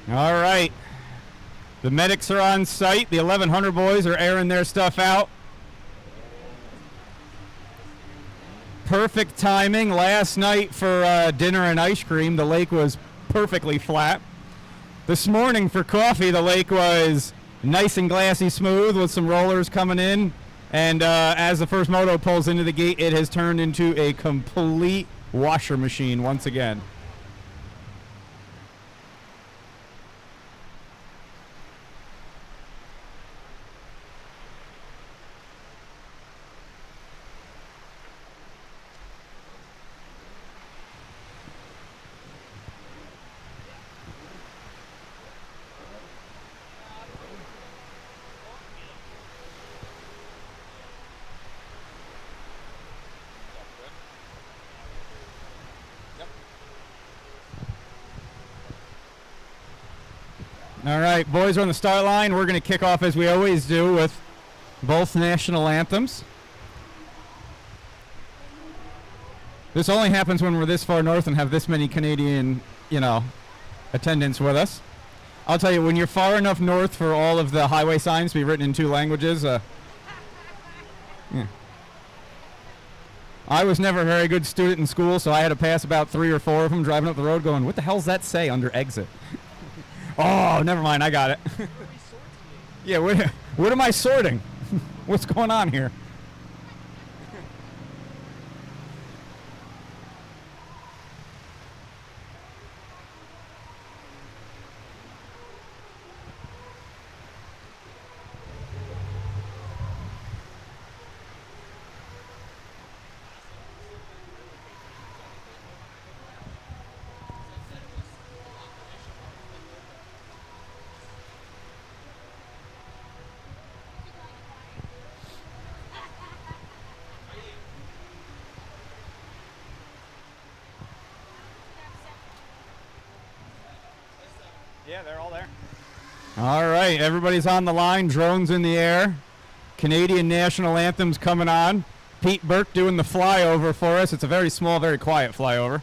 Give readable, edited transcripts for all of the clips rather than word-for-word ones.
All right. The medics are on site. The 1100 boys are airing their stuff out. Perfect timing. Last night for dinner and ice cream, the lake was perfectly flat. This morning for coffee, the lake was nice and glassy smooth with some rollers coming in. And as the first moto pulls into the gate, it has turned into a complete washer machine once again. All right, boys are on the start line. We're going to kick off as we always do with both national anthems. This only happens when we're this far north and have this many Canadian, attendants with us. I'll tell you, when you're far enough north for all of the highway signs to be written in 2 languages, yeah. I was never a very good student in school, so I had to pass about 3 or 4 of them driving up the road going, what the hell's that say under exit? Oh, never mind. I got it. Yeah, what am I sorting? What's going on here? Yeah, they're all there. All right, everybody's on the line. Drones in the air. Canadian national anthem's coming on. Pete Burke doing the flyover for us. It's a very small, very quiet flyover.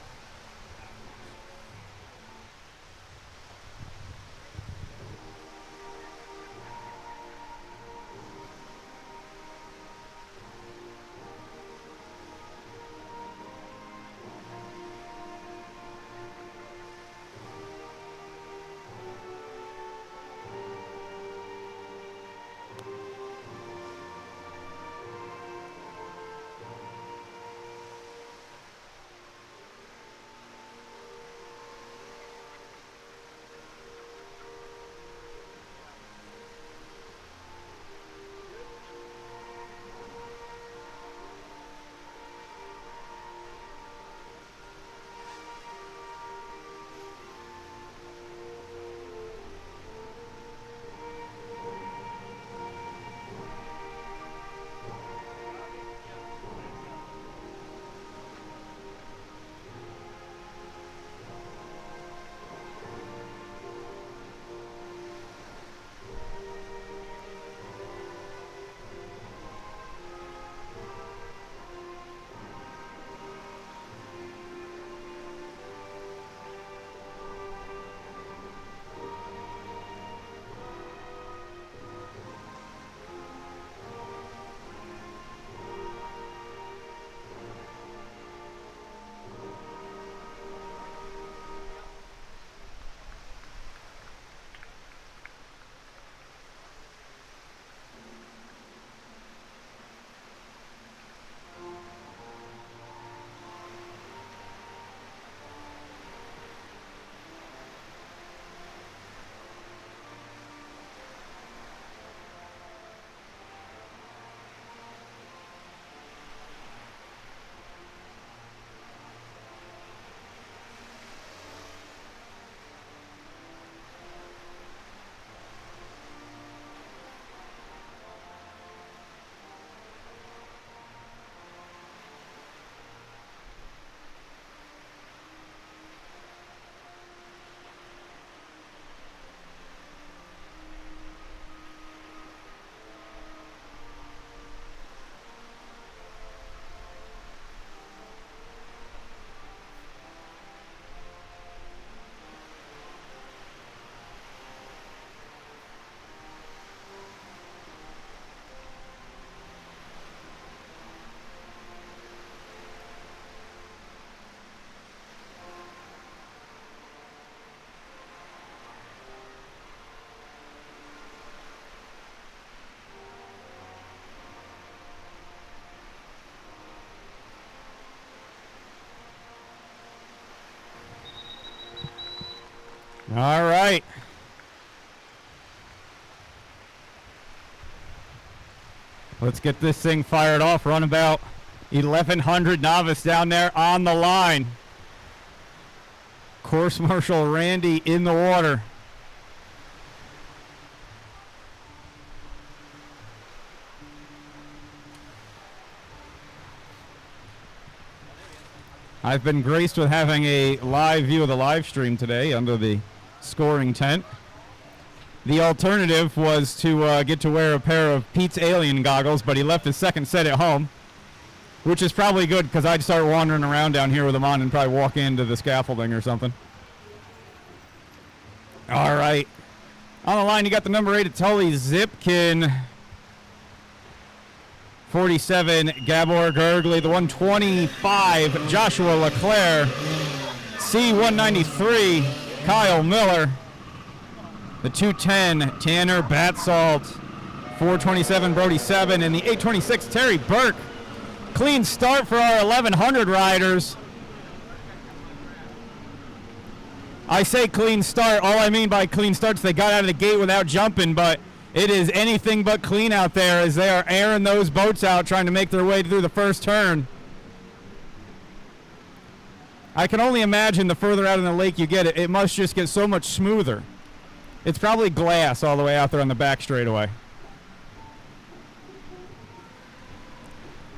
All right. Let's get this thing fired off. Run about 1,100 novice down there on the line. Course Marshal Randy in the water. I've been graced with having a live view of the live stream today under the scoring tent. The alternative was to get to wear a pair of Pete's Alien goggles, but he left his second set at home, which is probably good because I'd start wandering around down here with them on and probably walk into the scaffolding or something. All right. On the line, you got the number 8 at Tully Zipkin. 47, Gabor Gergely. The 125, Joshua LeClaire. C193, Kyle Miller. The 210, Tanner Batsalt. 427, Brody 7. And the 826, Terry Burke. Clean start for our 1,100 riders. I say clean start. All I mean by clean starts, they got out of the gate without jumping, but it is anything but clean out there as they are airing those boats out, trying to make their way through the first turn. I can only imagine the further out in the lake you get, it must just get so much smoother. It's probably glass all the way out there on the back straightaway.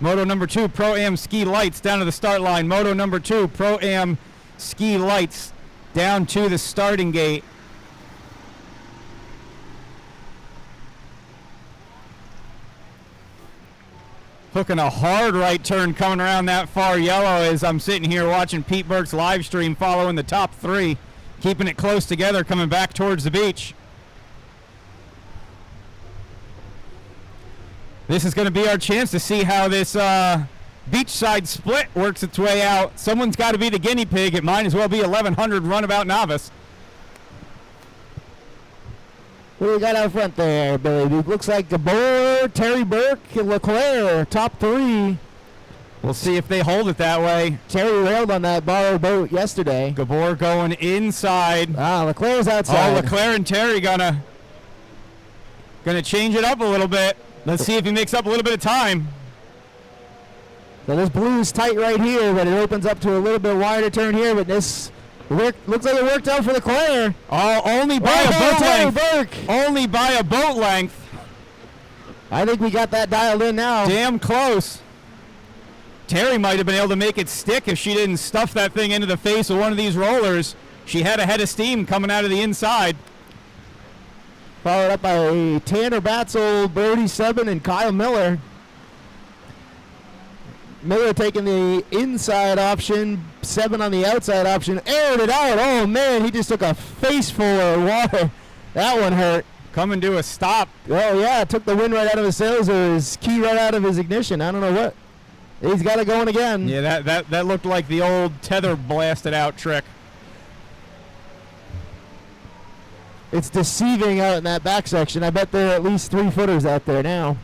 Moto number 2, Pro-Am Ski Lights down to the start line. Moto number 2, Pro-Am Ski Lights down to the starting gate. Hooking a hard right turn coming around that far yellow as I'm sitting here watching Pete Burke's live stream following the top 3. Keeping it close together coming back towards the beach. This is going to be our chance to see how this beachside split works its way out. Someone's got to be the guinea pig. It might as well be 1,100 runabout novice. What do we got out front there, Billy? It looks like Gabor, Terry Burke, and LeClaire, top 3. We'll see if they hold it that way. Terry railed on that borrowed boat yesterday. Gabor going inside. LeClaire's outside. Oh, LeClaire and Terry gonna change it up a little bit. Let's see if he makes up a little bit of time. So this blue's tight right here, but it opens up to a little bit wider turn here, but this looks like it worked out for LeClaire. Oh, only by a boat length. Burke. Only by a boat length. I think we got that dialed in now. Damn close. Terry might have been able to make it stick if she didn't stuff that thing into the face of one of these rollers. She had a head of steam coming out of the inside. Followed up by Tanner Batzel, Brody 7, and Kyle Miller. Miller taking the inside option, 7 on the outside option, aired it out. Oh man, he just took a face full of water. That one hurt. Coming to a stop. Oh yeah, took the wind right out of his sails or his key right out of his ignition. I don't know what. He's got it going again. Yeah, that looked like the old tether blasted out trick. It's deceiving out in that back section. I bet there are at least 3 footers out there now.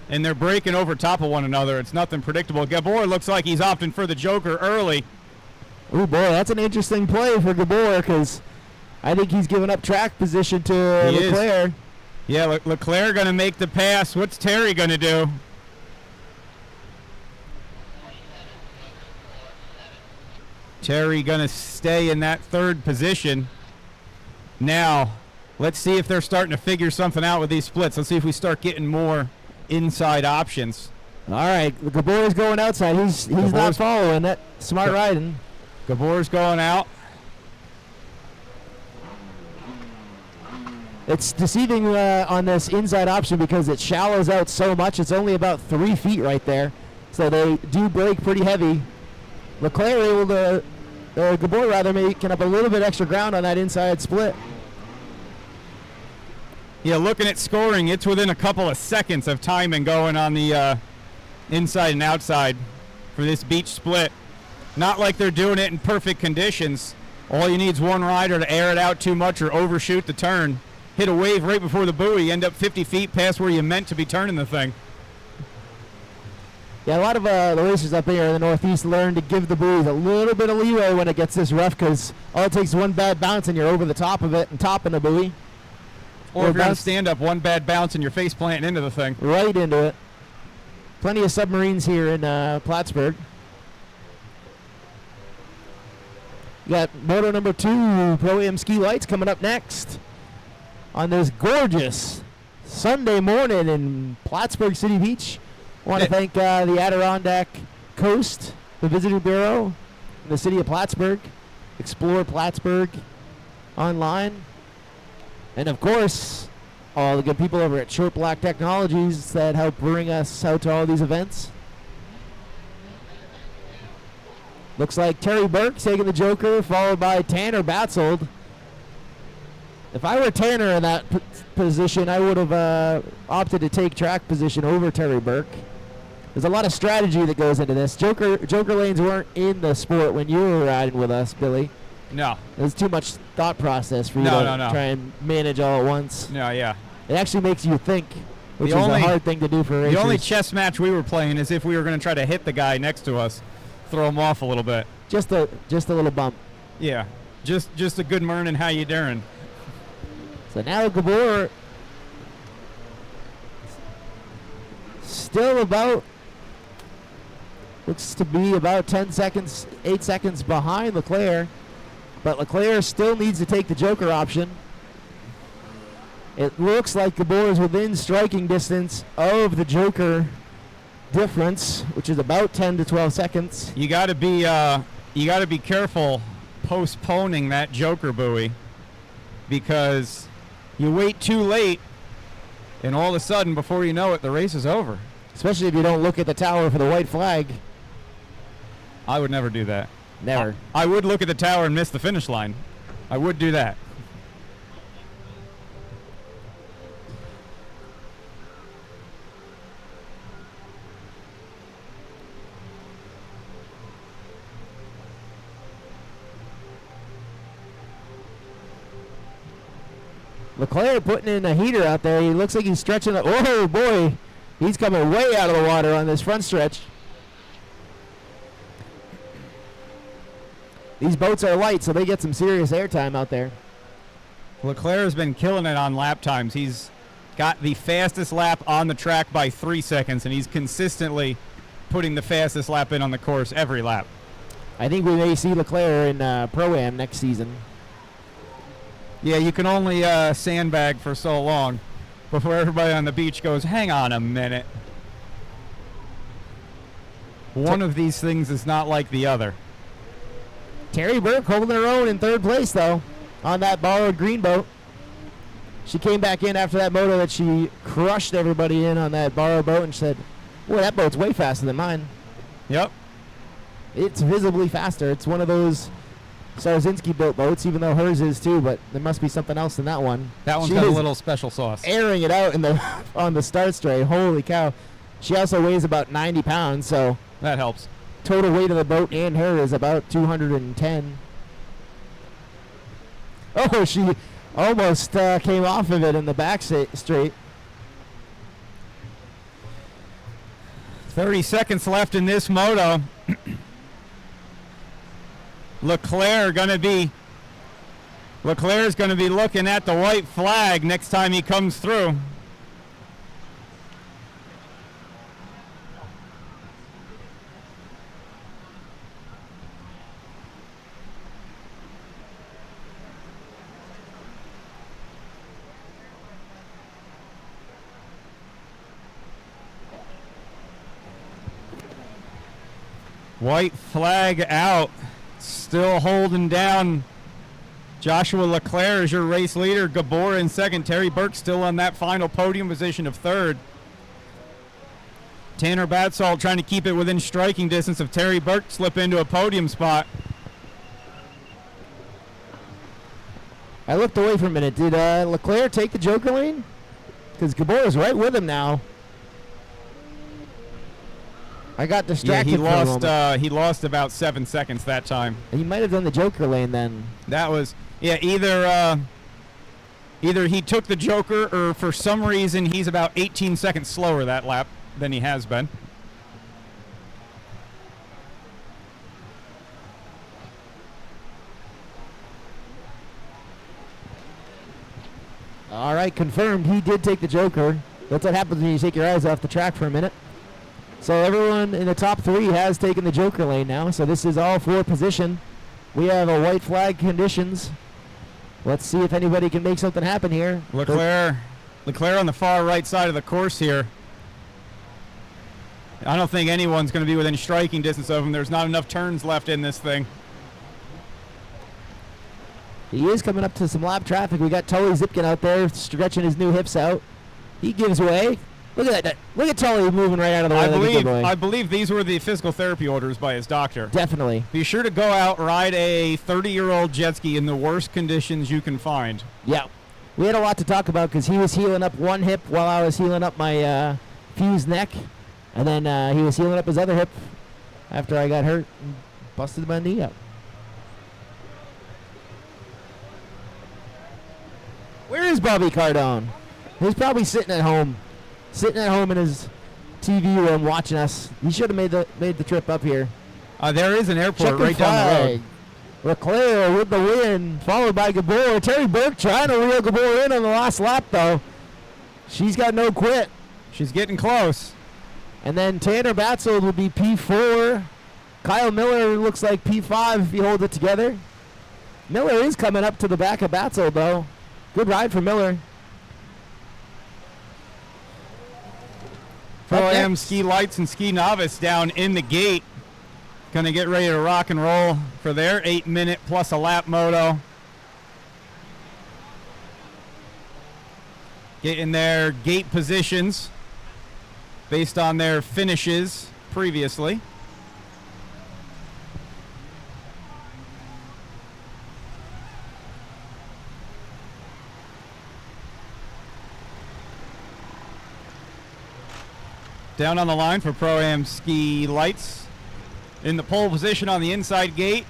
And they're breaking over top of one another. It's nothing predictable. Gabor looks like he's opting for the joker early. Oh boy, that's an interesting play for Gabor because I think he's giving up track position to LeClaire. Yeah, LeClaire going to make the pass. What's Terry going to do? Terry going to stay in that 3rd position. Now, let's see if they're starting to figure something out with these splits. Let's see if we start getting more inside options. All right, Gabor's going outside. He's not following that. Smart riding. Gabor's going out. It's deceiving on this inside option because it shallows out so much. It's only about 3 feet right there. So they do break pretty heavy. LeClaire able to, Gabor rather, making up a little bit extra ground on that inside split. Yeah, looking at scoring, it's within a couple of seconds of timing going on the inside and outside for this beach split. Not like they're doing it in perfect conditions. All you need is one rider to air it out too much or overshoot the turn. Hit a wave right before the buoy, end up 50 feet past where you meant to be turning the thing. Yeah, a lot of the racers up here in the Northeast learn to give the buoys a little bit of leeway when it gets this rough, because all it takes is one bad bounce and you're over the top of it and topping the buoy. Or if you're on stand-up, one bad bounce and you're face planting into the thing. Right into it. Plenty of submarines here in Plattsburgh. You got Moto number 2, Pro-Am Ski Lights, coming up next on this gorgeous Sunday morning in Plattsburgh City Beach. I want to thank the Adirondack Coast, the Visitor Bureau, and the City of Plattsburgh. Explore Plattsburgh online. And, of course, all the good people over at Short Black Technologies that help bring us out to all these events. Looks like Terry Burke taking the Joker, followed by Tanner Batsold. If I were Tanner in that position, I would have opted to take track position over Terry Burke. There's a lot of strategy that goes into this. Joker lanes weren't in the sport when you were riding with us, Billy. No. There's too much thought process for you to try and manage all at once. No, yeah. It actually makes you think, which is a hard thing to do for racers. The only chess match we were playing is if we were going to try to hit the guy next to us, throw him off a little bit. Just a little bump. Yeah. Just a good morning, how you doing? So now Gabor still looks to be about 10 seconds, 8 seconds behind Leclerc. But Leclerc still needs to take the Joker option. It looks like Gabor is within striking distance of the Joker difference, which is about 10 to 12 seconds. You got to be careful postponing that Joker buoy, because you wait too late and all of a sudden, before you know it, the race is over. Especially if you don't look at the tower for the white flag. I would never do that. Never. I would look at the tower and miss the finish line. I would do that. Leclerc putting in a heater out there. He looks like he's stretching it. Oh, boy. He's coming way out of the water on this front stretch. These boats are light, so they get some serious airtime out there. Leclerc has been killing it on lap times. He's got the fastest lap on the track by 3 seconds, and he's consistently putting the fastest lap in on the course every lap. I think we may see Leclerc in Pro-Am next season. Yeah, you can only sandbag for so long before everybody on the beach goes, hang on a minute. One of these things is not like the other. Terry Burke holding her own in third place, though, on that borrowed green boat. She came back in after that moto that she crushed everybody in on that borrowed boat and said, boy, that boat's way faster than mine. Yep. It's visibly faster. It's one of those Starzinski built boats, even though hers is too, but there must be something else in that one. That one's got a little special sauce. Airing it out in the on the start straight. Holy cow. She also weighs about 90 pounds, so that helps. Total weight of the boat and her is about 210. Oh, she almost came off of it in the back straight. 30 seconds left in this moto. Leclerc is going to be looking at the white flag next time he comes through. White flag out. Still holding down Joshua Leclerc as your race leader. Gabor in second. Terry Burke still on that final podium position of third. Tanner Batsold trying to keep it within striking distance of Terry Burke, slip into a podium spot. I looked away for a minute. Did Leclerc take the Joker lane? Because Gabor is right with him now. I got distracted. Yeah, he lost about 7 seconds that time. He might have done the Joker lane then. That was, yeah, either he took the Joker or for some reason he's about 18 seconds slower that lap than he has been. All right, confirmed. He did take the Joker. That's what happens when you take your eyes off the track for a minute. So everyone in the top 3 has taken the Joker lane now. So this is all 4 position. We have a white flag conditions. Let's see if anybody can make something happen here. Leclerc on the far right side of the course here. I don't think anyone's going to be within striking distance of him. There's not enough turns left in this thing. He is coming up to some lap traffic. We got Tully Zipkin out there stretching his new hips out. He gives way. Look at that. Look at Tully moving right out of the way. I believe these were the physical therapy orders by his doctor. Definitely. Be sure to go out, ride a 30-year-old jet ski in the worst conditions you can find. Yeah. We had a lot to talk about because he was healing up one hip while I was healing up my fused neck. And then he was healing up his other hip after I got hurt and busted my knee up. Where is Bobby Cardone? He's probably sitting at home in his TV room watching us. He should have made the trip up here. There is an airport right down the road. Leclerc with the win, followed by Gabor. Terry Burke trying to reel Gabor in on the last lap, though. She's got no quit. She's getting close. And then Tanner Batzel will be P4. Kyle Miller looks like P5 if you hold it together. Miller is coming up to the back of Batzel, though. Good ride for Miller. Pro-Am Ski Lights and Ski Novice down in the gate. Going to get ready to rock and roll for their 8-minute plus a lap moto. Getting their gate positions based on their finishes previously. Down on the line for Pro-Am Ski Lights. In the pole position on the inside gate,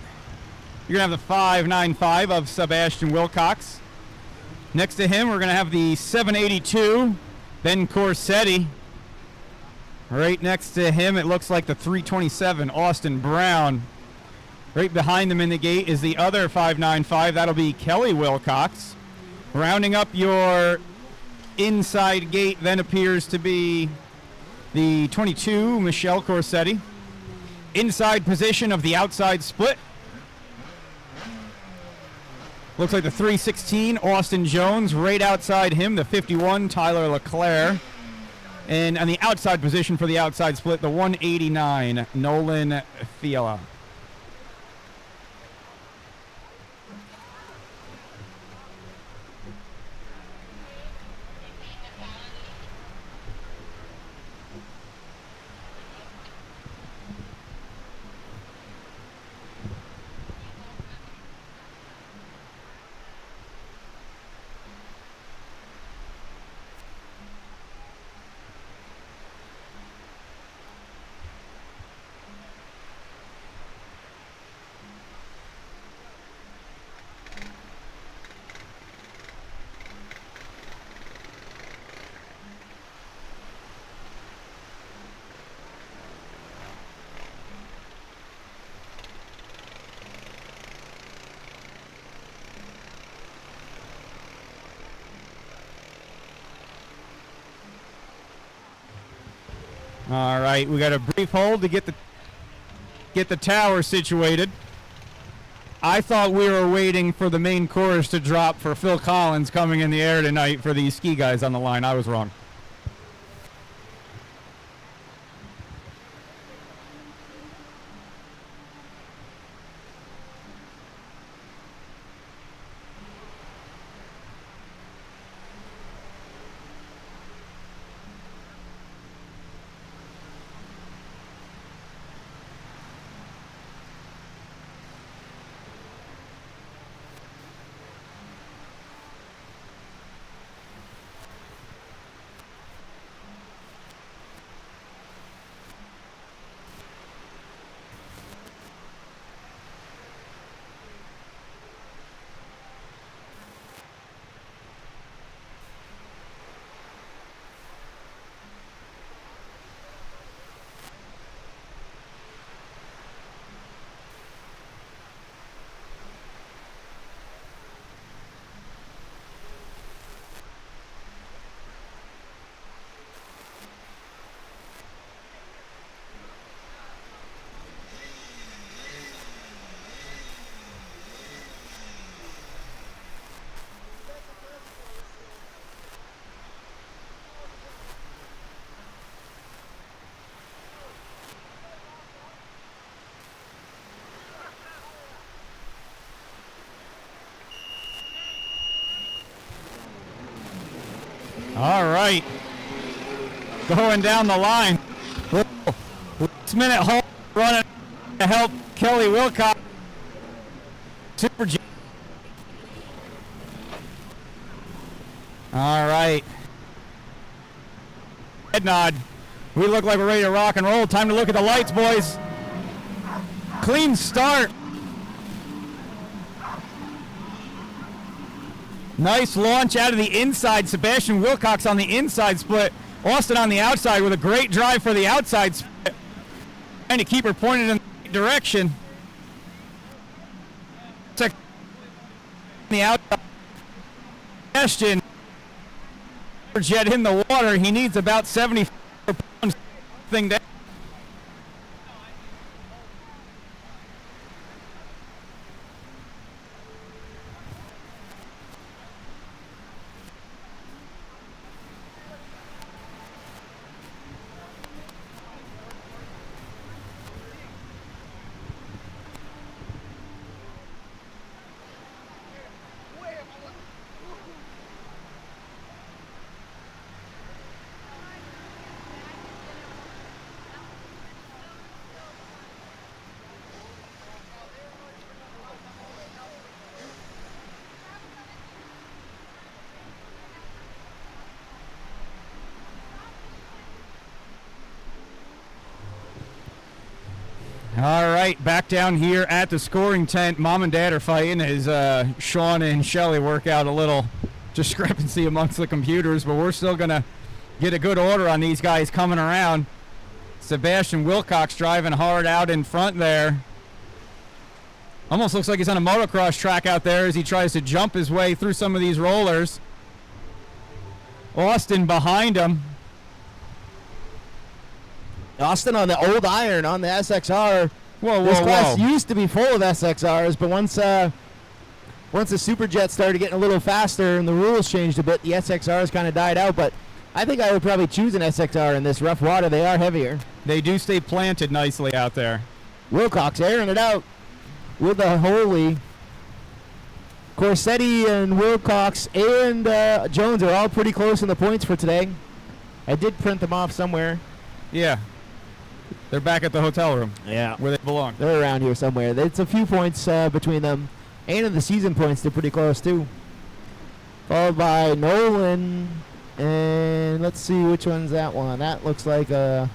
you're going to have the 595 of Sebastian Wilcox. Next to him, we're going to have the 782, Ben Corsetti. Right next to him, it looks like the 327, Austin Brown. Right behind them in the gate is the other 595. That'll be Kelly Wilcox. Rounding up your inside gate then appears to be the 22, Michelle Corsetti. Inside position of the outside split. Looks like the 316, Austin Jones. Right outside him, the 51, Tyler Leclerc. And on the outside position for the outside split, the 189, Nolan Fiala. All right, we got a brief hold to get the tower situated. I thought we were waiting for the main chorus to drop for Phil Collins coming in the air tonight for these ski guys on the line. I was wrong. All right. Going down the line. Last minute hole running to help Kelly Wilcox. Super J. All right. Head nod. We look like we're ready to rock and roll. Time to look at the lights, boys. Clean start. Nice launch out of the inside. Sebastian Wilcox on the inside split. Austin on the outside with a great drive for the outside split. Trying to keep her pointed in the right direction. The outside. Sebastian jet in the water. He needs about 74 pounds thing down. All right, back down here at the scoring tent. Mom and Dad are fighting as Sean and Shelly work out a little discrepancy amongst the computers, but we're still going to get a good order on these guys coming around. Sebastian Wilcox driving hard out in front there. Almost looks like he's on a motocross track out there as he tries to jump his way through some of these rollers. Austin behind him. Austin on the old iron on the SXR. Whoa, This class used to be full of SXRs, but once the Superjet started getting a little faster and the rules changed a bit, the SXRs kind of died out. But I think I would probably choose an SXR in this rough water. They are heavier. They do stay planted nicely out there. Wilcox airing it out with the Holy. Corsetti and Wilcox and Jones are all pretty close in the points for today. I did print them off somewhere. Yeah. They're back at the hotel room. Yeah. Where they belong. They're around here somewhere. It's a few points between them. And in the season points, they're pretty close too. Followed by Nolan. And let's see which one's that one. That looks like a...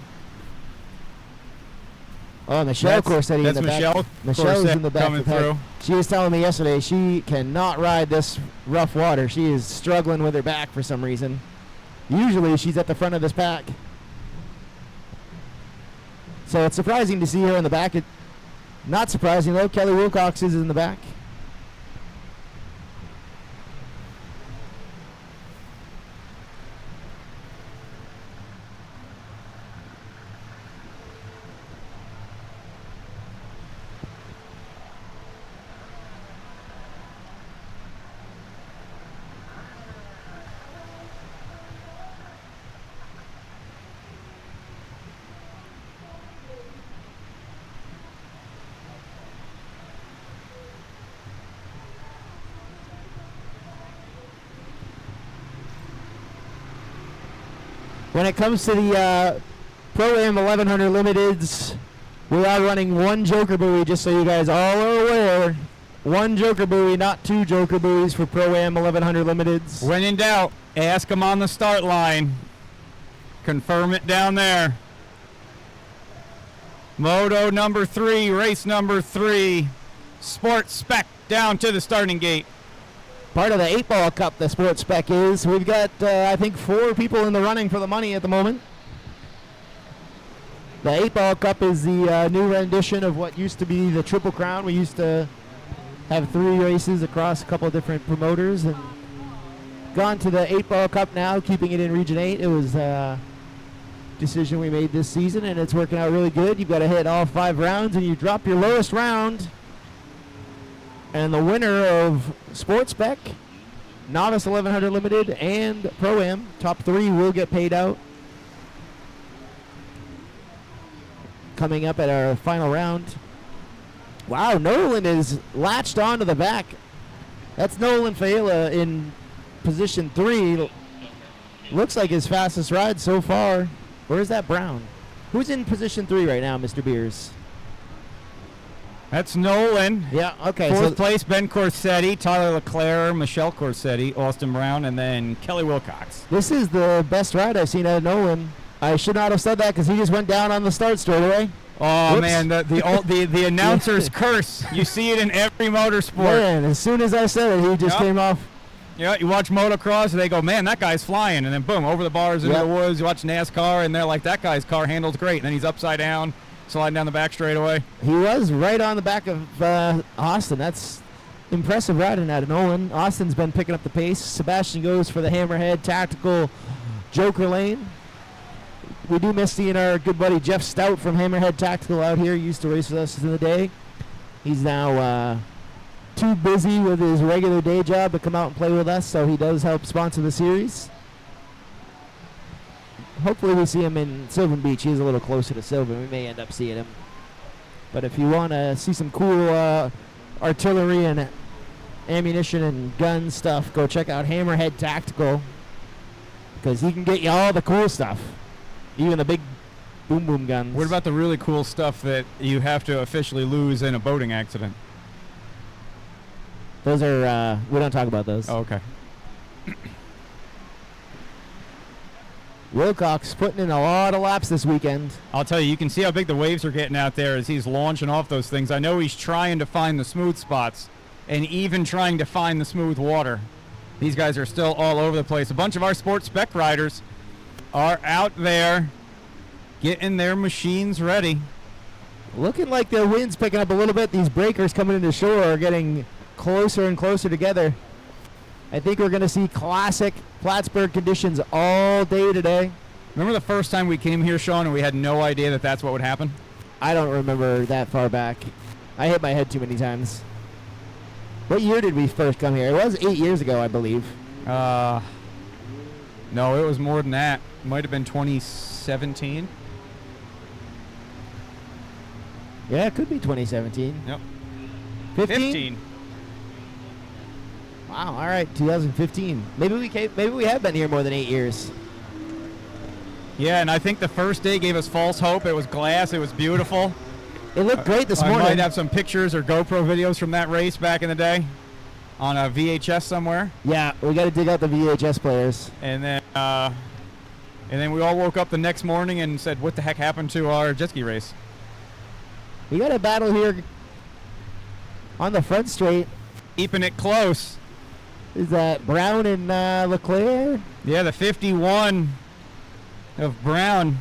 Oh, Michelle Corsetti in the back. Michelle's in the back coming through. She was telling me yesterday she cannot ride this rough water. She is struggling with her back for some reason. Usually she's at the front of this pack. So it's surprising to see her in the back. Not surprising though. Kelly Wilcox is in the back. When it comes to the Pro-Am 1100 Limiteds, we are running one Joker buoy, just so you guys all are aware. One Joker buoy, not two Joker buoys for Pro-Am 1100 Limiteds. When in doubt, ask them on the start line. Confirm it down there. Moto number 3, race number 3. Sports Spec down to the starting gate. Part of the 8-Ball Cup, the Sports Spec is. We've got, I think, 4 people in the running for the money at the moment. The 8-Ball Cup is the new rendition of what used to be the Triple Crown. We used to have 3 races across a couple of different promoters, and gone to the 8-Ball Cup now, keeping it in Region 8. It was a decision we made this season, and it's working out really good. You've got to hit all 5 rounds, and you drop your lowest round. And the winner of Sports Spec, Novice 1100 Limited, and Pro-Am, top 3 will get paid out. Coming up at our final round. Wow, Nolan is latched onto the back. That's Nolan Faela in position 3. Looks like his fastest ride so far. Where's that Brown? Who's in position 3 right now, Mr. Beers? That's Nolan. Yeah, okay. Fourth place, Ben Corsetti, Tyler Leclerc, Michelle Corsetti, Austin Brown, and then Kelly Wilcox. This is the best ride I've seen out of Nolan. I should not have said that because he just went down on the start straight away. Oh, Whoops. man, the announcer's curse. You see it in every motorsport. Man, as soon as I said it, he just came off. Yeah, you watch motocross, and they go, man, that guy's flying. And then, boom, over the bars, into the woods. You watch NASCAR, and they're like, that guy's car handles great. And then he's upside down, sliding down the back straightaway. He was right on the back of Austin. That's impressive riding out of Nolan. Austin's been picking up the pace. Sebastian goes for the Hammerhead Tactical Joker Lane. We do miss seeing our good buddy Jeff Stout from Hammerhead Tactical out here. He used to race with us in the day. He's now too busy with his regular day job to come out and play with us, so he does help sponsor the series. Hopefully we see him in Sylvan Beach. He's a little closer to Sylvan. We may end up seeing him. But if you want to see some cool artillery and ammunition and gun stuff, go check out Hammerhead Tactical, because he can get you all the cool stuff. Even the big boom boom guns. What about the really cool stuff that you have to officially lose in a boating accident? Those are, we don't talk about those. Oh, okay. Wilcox putting in a lot of laps this weekend. I'll tell you, you can see how big the waves are getting out there as he's launching off those things. I know he's trying to find the smooth spots and even trying to find the smooth water. These guys are still all over the place. A bunch of our sports spec riders are out there getting their machines ready. Looking like the wind's picking up a little bit. These breakers coming into shore are getting closer and closer together. I think we're going to see classic Plattsburgh conditions all day today. Remember the first time we came here, Sean, and we had no idea that that's what would happen? I don't remember that far back. I hit my head too many times. What year did we first come here? It was 8 years ago, I believe. No, it was more than that. It might have been 2017. Yeah, it could be 2017. Yep. 15? Wow, all right, 2015. Maybe we have been here more than 8 years. Yeah, and I think the first day gave us false hope. It was glass. It was beautiful. It looked great this morning. I might have some pictures or GoPro videos from that race back in the day on a VHS somewhere. Yeah, we got to dig out the VHS players. And then we all woke up the next morning and said, what the heck happened to our jet ski race? We got a battle here on the front straight. Keeping it close. Is that Brown and Leclerc? Yeah, the 51 of Brown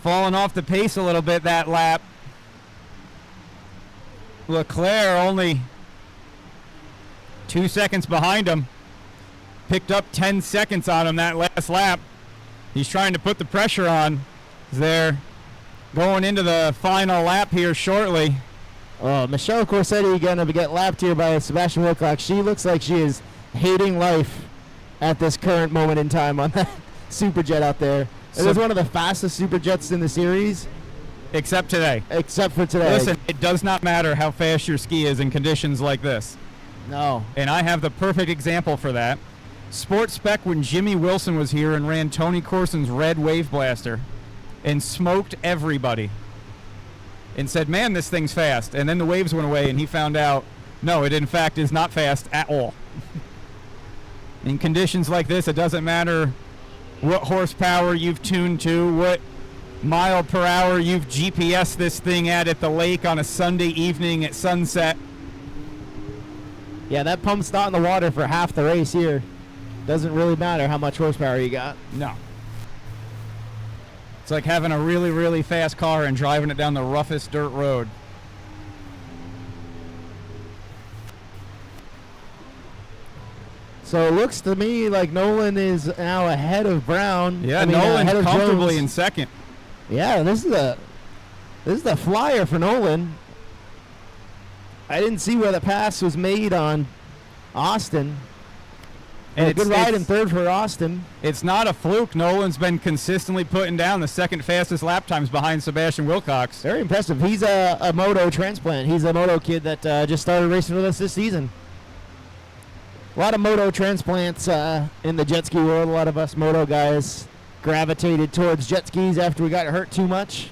falling off the pace a little bit that lap. Leclerc only 2 seconds behind him. Picked up 10 seconds on him that last lap. He's trying to put the pressure on. They're going into the final lap here shortly. Oh, Michelle Corsetti going to get lapped here by Sebastian Wilcox. She looks like she is hating life at this current moment in time on that Superjet out there. It was one of the fastest Superjets in the series. Except today. Except for today. Listen, it does not matter how fast your ski is in conditions like this. No. And I have the perfect example for that. Sports Spec, when Jimmy Wilson was here and ran Tony Corson's red Wave Blaster and smoked everybody and said, man, this thing's fast. And then the waves went away and he found out, no, it in fact is not fast at all. In conditions like this, it doesn't matter what horsepower you've tuned to, what mile per hour you've GPS this thing at the lake on a Sunday evening at sunset. Yeah, that pump's not in the water for half the race here. Doesn't really matter how much horsepower you got. No. It's like having a really, really fast car and driving it down the roughest dirt road. So it looks to me like Nolan is now ahead of Brown. Yeah, Nolan's ahead of comfortably Jones. in second. Yeah, this is the flyer for Nolan. I didn't see where the pass was made on Austin. And a good ride in third for Austin. It's not a fluke. Nolan's been consistently putting down the second fastest lap times behind Sebastian Wilcox. Very impressive. He's a Moto transplant. He's a Moto kid that just started racing with us this season. A lot of moto transplants in the jet ski world. A lot of us moto guys gravitated towards jet skis after we got hurt too much.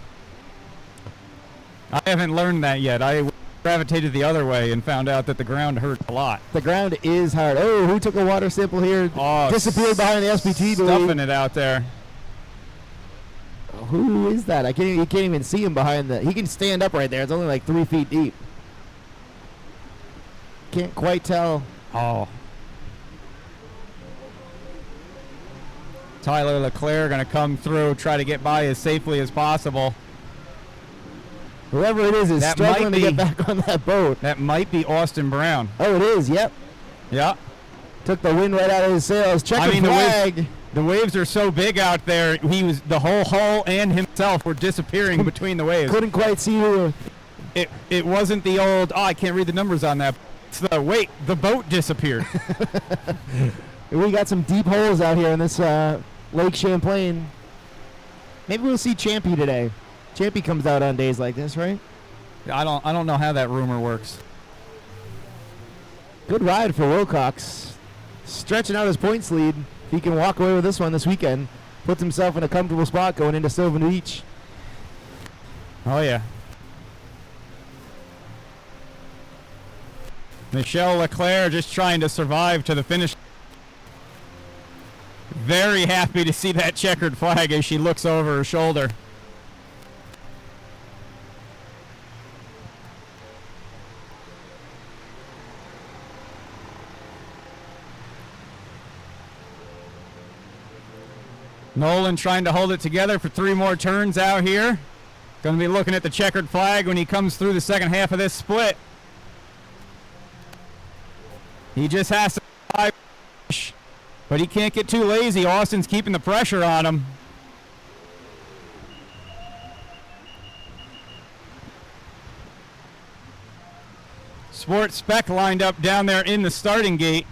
I haven't learned that yet. I gravitated the other way and found out that the ground hurt a lot. The ground is hard. Oh, who took a water sample here? Oh, disappeared behind the SPT. Stuffing it out there. Who is that? You can't even see him behind the. He can stand up right there. It's only like 3 feet deep. Can't quite tell. Oh. Tyler Leclerc going to come through, try to get by as safely as possible. Whoever it is that struggling to get back on that boat. That might be Austin Brown. Oh, it is. Yep. Yeah. Took the wind right out of his sails. Checkered flag. The waves are so big out there. The whole hull and himself were disappearing between the waves. Couldn't quite see who. It wasn't the old. Oh, I can't read the numbers on that. It's the boat disappeared. We got some deep holes out here in this Lake Champlain. Maybe we'll see Champy today. Champy comes out on days like this, right? I don't know how that rumor works. Good ride for Wilcox. Stretching out his points lead. If he can walk away with this one this weekend, puts himself in a comfortable spot going into Sylvan Beach. Oh, yeah. Michelle Leclerc just trying to survive to the finish. Very happy to see that checkered flag as she looks over her shoulder. Nolan trying to hold it together for 3 more turns out here. Going to be looking at the checkered flag when he comes through the second half of this split. He just has to push, but he can't get too lazy. Austin's keeping the pressure on him. Sport Spec lined up down there in the starting gate.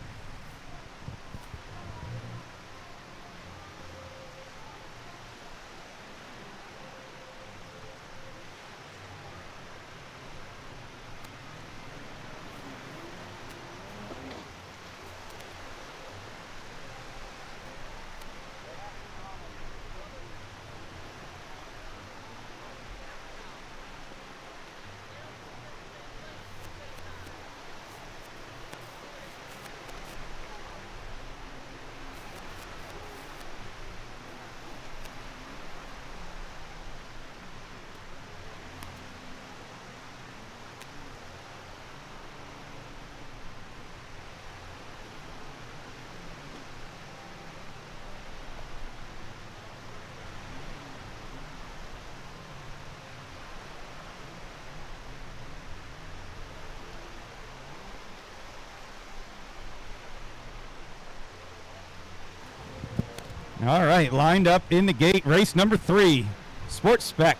All right, lined up in the gate, race number 3, Sport Spec.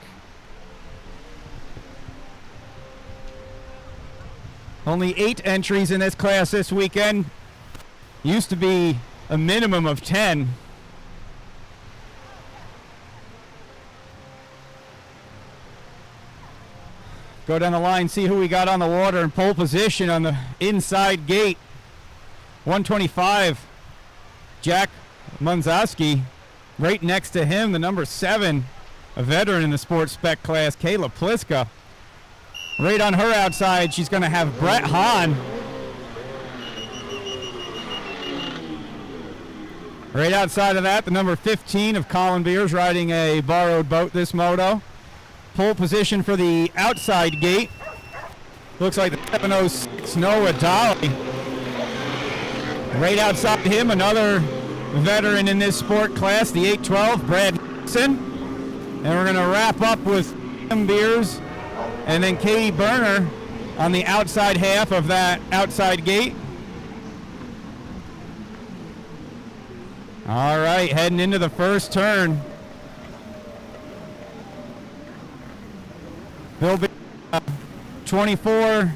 Only 8 entries in this class this weekend. Used to be a minimum of 10. Go down the line, see who we got on the water in pole position on the inside gate. 125, Jack Munzowski. Right next to him, the number 7, a veteran in the Sport Spec class, Kayla Pliska. Right on her outside, she's going to have Brett Hahn. Right outside of that, the number 15 of Colin Beers riding a borrowed boat this moto. Pole position for the outside gate. Looks like the 706 Noah Dolly. Right outside him, another veteran in this sport class, the 812, Brad Nixon. And we're going to wrap up with Beers and then Katie Berner on the outside half of that outside gate. All right, heading into the first turn. Bill B, 24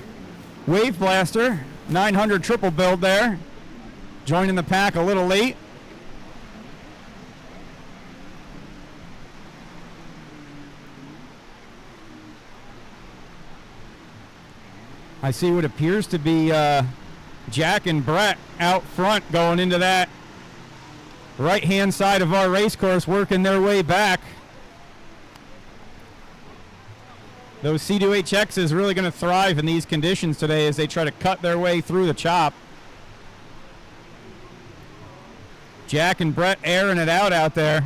Wave Blaster, 900 triple build there. Joining the pack a little late. I see what appears to be Jack and Brett out front going into that right-hand side of our race course, working their way back. Those C2HXs really going to thrive in these conditions today as they try to cut their way through the chop. Jack and Brett airing it out there.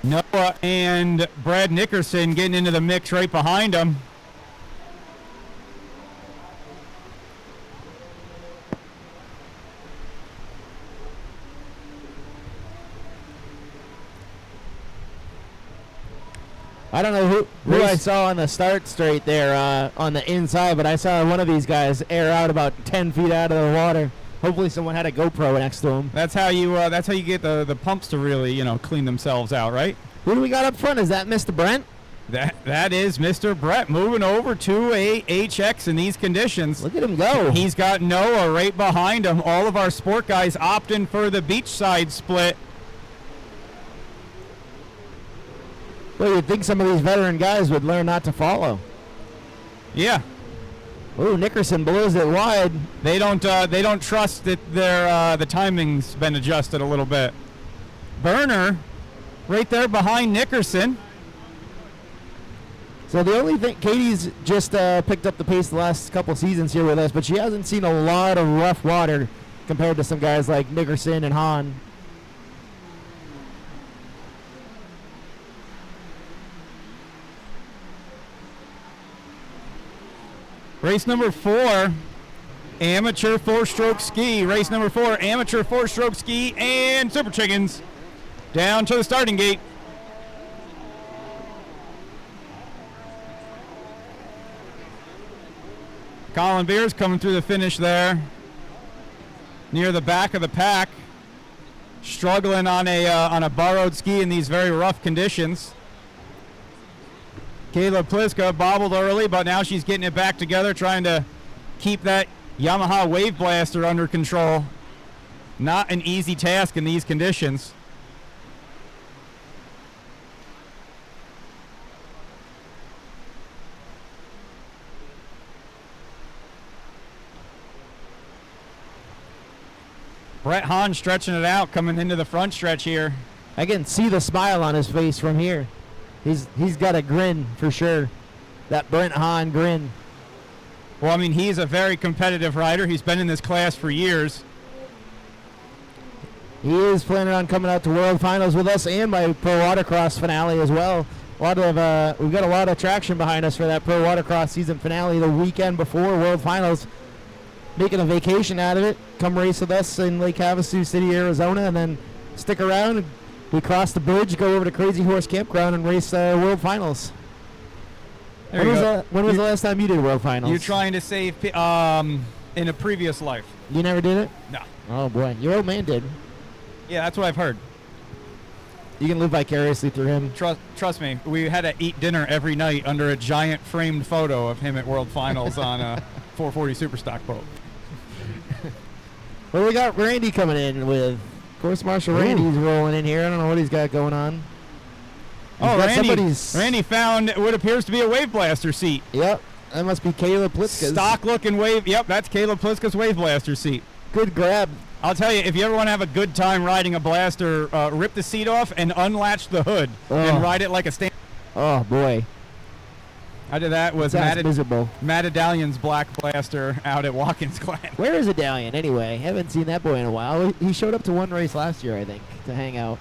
Noah and Brad Nickerson getting into the mix right behind them. I don't know who I saw on the start straight there on the inside, but I saw one of these guys air out about 10 feet out of the water. Hopefully someone had a GoPro next to him. That's how you get the pumps to really, clean themselves out, right? Who do we got up front? Is that Mr. Brent? That is Mr. Brett moving over to a HX in these conditions. Look at him go. He's got Noah right behind him. All of our sport guys opting for the beachside split. Well, you'd think some of these veteran guys would learn not to follow. Yeah. Ooh, Nickerson blows it wide. They don't trust that the timing's been adjusted a little bit. Burner right there behind Nickerson. So the only thing, Katie's just picked up the pace the last couple seasons here with us, but she hasn't seen a lot of rough water compared to some guys like Nickerson and Hahn. Race number 4, amateur 4-stroke ski. Race number 4, amateur 4-stroke ski and Super Chickens down to the starting gate. Colin Beers coming through the finish there near the back of the pack, struggling on a borrowed ski in these very rough conditions. Kayla Pliska bobbled early, but now she's getting it back together, trying to keep that Yamaha Wave Blaster under control. Not an easy task in these conditions. Brett Hahn stretching it out, coming into the front stretch here. I can see the smile on his face from here. He's got a grin for sure. That Brent Hahn grin. Well, I mean, he's a very competitive rider. He's been in this class for years. He is planning on coming out to World Finals with us and my Pro Watercross finale as well. We've got a lot of traction behind us for that Pro Watercross season finale the weekend before World Finals. Making a vacation out of it. Come race with us in Lake Havasu City, Arizona, and then stick around. We cross the bridge, go over to Crazy Horse Campground, and race World Finals. When was the last time you did World Finals? You're trying to save in a previous life. You never did it? No. Oh, boy. Your old man did. Yeah, that's what I've heard. You can live vicariously through him. Trust me, we had to eat dinner every night under a giant framed photo of him at World Finals on a 440 Superstock boat. Well, we got Randy coming in with Course Marshal Randy's rolling in here. I don't know what he's got going on. Randy found what appears to be a Wave Blaster seat. Yep, that must be Caleb Pliska's. Stock looking wave. Yep, that's Caleb Pliska's Wave Blaster seat. Good grab. I'll tell you, if you ever want to have a good time riding a Blaster, rip the seat off and unlatch the hood and ride it like a stand. Oh, boy. I did that with Matt Adalion's Black Blaster out at Watkins Glen. Where is Adalion anyway? Haven't seen that boy in a while. He showed up to one race last year, I think, to hang out.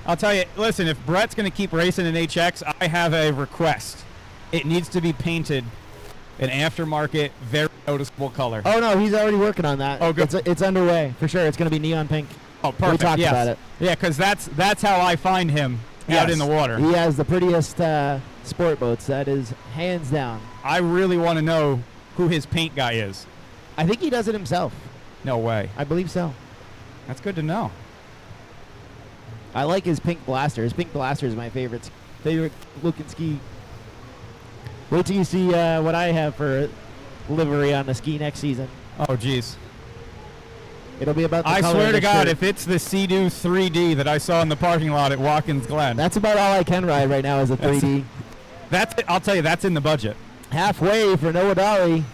I'll tell you, listen, if Brett's going to keep racing in HX, I have a request. It needs to be painted an aftermarket, very noticeable color. Oh, no, he's already working on that. Oh, good. It's underway, for sure. It's going to be neon pink. Oh, perfect. We talked about it. Yeah, because that's how I find him out in the water. He has the prettiest sport boats. That is hands down. I really want to know who his paint guy is. I think he does it himself. No way. I believe so. That's good to know. I like his pink blaster. His pink blaster is my favorite looking ski. Wait till you see what I have for livery on the ski next season. Oh, geez. It'll be about the I color swear of to the God, shirt. if it's the Sea-Doo 3D that I saw in the parking lot at Watkins Glen. That's about all I can ride right now is a 3D. That's it. I'll tell you, that's in the budget. Halfway for Noah Dolly.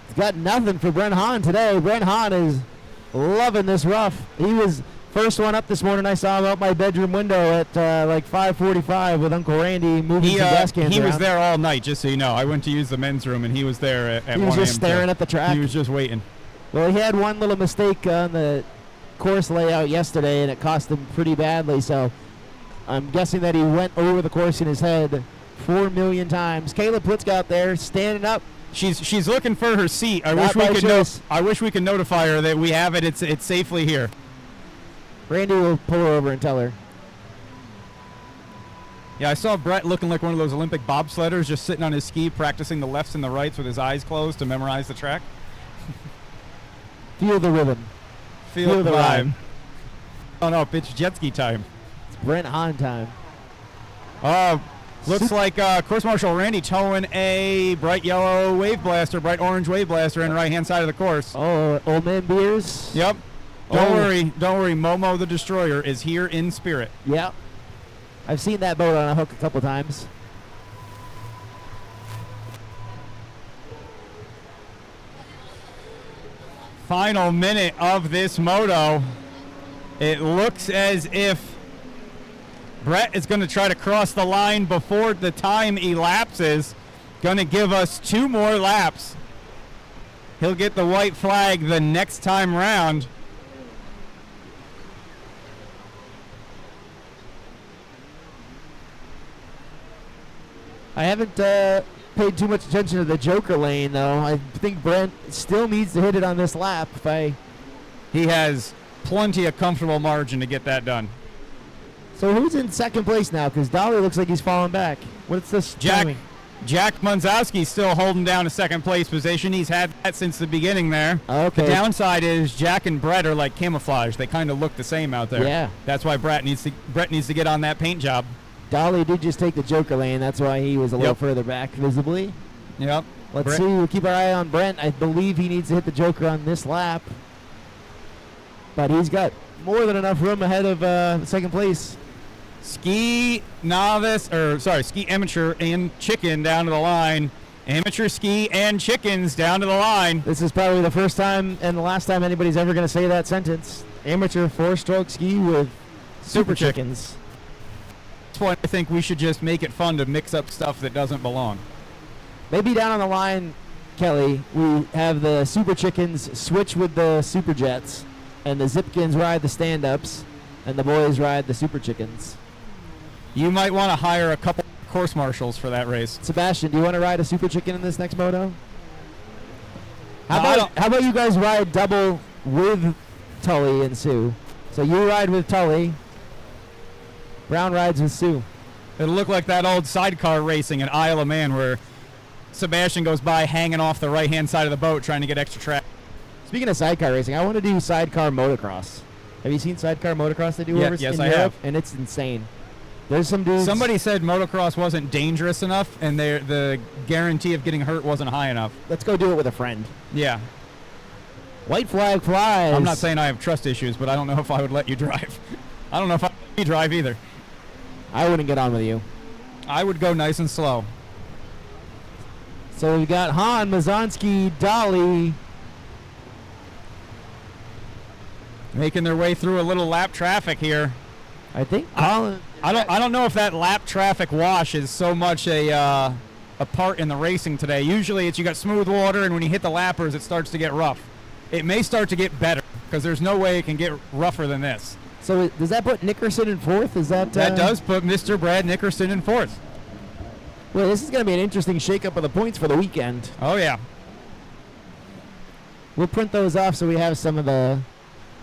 He's got nothing for Brent Hahn today. Brent Hahn is loving this rough. He was first one up this morning. I saw him out my bedroom window at like 5:45 with Uncle Randy moving some gas cans He around. was there all night, just so you know. I went to use the men's room, and he was there at 1 He was a.m. just staring at the track. He was just waiting. Well, he had one little mistake on the course layout yesterday, and it cost him pretty badly. So I'm guessing that he went over the course in his head 4 million times. Kayla Plitzk out there standing up. She's looking for her seat. I Not wish by we could choice. I wish we could notify her that we have it. It's safely here. Randy will pull her over and tell her. Yeah, I saw Brett looking like one of those Olympic bobsledders, just sitting on his ski, practicing the lefts and the rights with his eyes closed to memorize the track. Feel the rhythm. Feel the vibe. rhyme. Oh no, it's jet ski time. It's Brent Hahn time. Looks like Course Marshal Randy towing a bright yellow wave blaster, bright orange wave blaster in the right-hand side of the course. Oh, Old Man Beers. Yep. Don't worry. Momo the Destroyer is here in spirit. Yep. I've seen that boat on a hook a couple times. Final minute of this moto. It looks as if Brett is going to try to cross the line before the time elapses. Going to give us 2 more laps. He'll get the white flag the next time round. I haven't paid too much attention to the Joker lane, though. I think Brent still needs to hit it on this lap. He has plenty of comfortable margin to get that done. So who's in second place now? Because Dolly looks like he's falling back. What's this timing? Jack Munzowski's still holding down a second place position. He's had that since the beginning there. Okay. The downside is Jack and Brett are like camouflage. They kind of look the same out there. Yeah. That's why Brett needs to get on that paint job. Dolly did just take the Joker lane. That's why he was a little further back visibly. Yep. Let's see. We'll keep our eye on Brent. I believe he needs to hit the Joker on this lap. But he's got more than enough room ahead of second place. Ski amateur and chicken down to the line. Amateur ski and chickens down to the line. This is probably the first time and the last time anybody's ever going to say that sentence. Amateur 4-stroke ski with super chickens. That's why I think we should just make it fun to mix up stuff that doesn't belong. Maybe down on the line, Kelly, we have the super chickens switch with the super jets, and the Zipkins ride the stand-ups, and the boys ride the super chickens. You might want to hire a couple course marshals for that race. Sebastian, do you want to ride a super chicken in this next moto? How about you guys ride double with Tully and Sue? So you ride with Tully. Brown rides with Sue. It'll look like that old sidecar racing in Isle of Man where Sebastian goes by hanging off the right-hand side of the boat trying to get extra track. Speaking of sidecar racing, I want to do sidecar motocross. Have you seen sidecar motocross they do over in I Europe? have. And it's insane. There's some dudes. Somebody said motocross wasn't dangerous enough and the guarantee of getting hurt wasn't high enough. Let's go do it with a friend. Yeah. White flag flies. I'm not saying I have trust issues, but I don't know if I would let you drive. I don't know if I'd let you drive either. I wouldn't get on with you. I would go nice and slow. So we've got Hahn, Mazonsky, Dolly. Making their way through a little lap traffic here. I think Colin. I don't know if that lap traffic wash is so much a part in the racing today. Usually it's you got smooth water, and when you hit the lappers, it starts to get rough. It may start to get better because there's no way it can get rougher than this. So does that put Nickerson in fourth? Is that that does put Mr. Brad Nickerson in fourth? Well, this is going to be an interesting shakeup of the points for the weekend. Oh yeah. We'll print those off so we have some of the.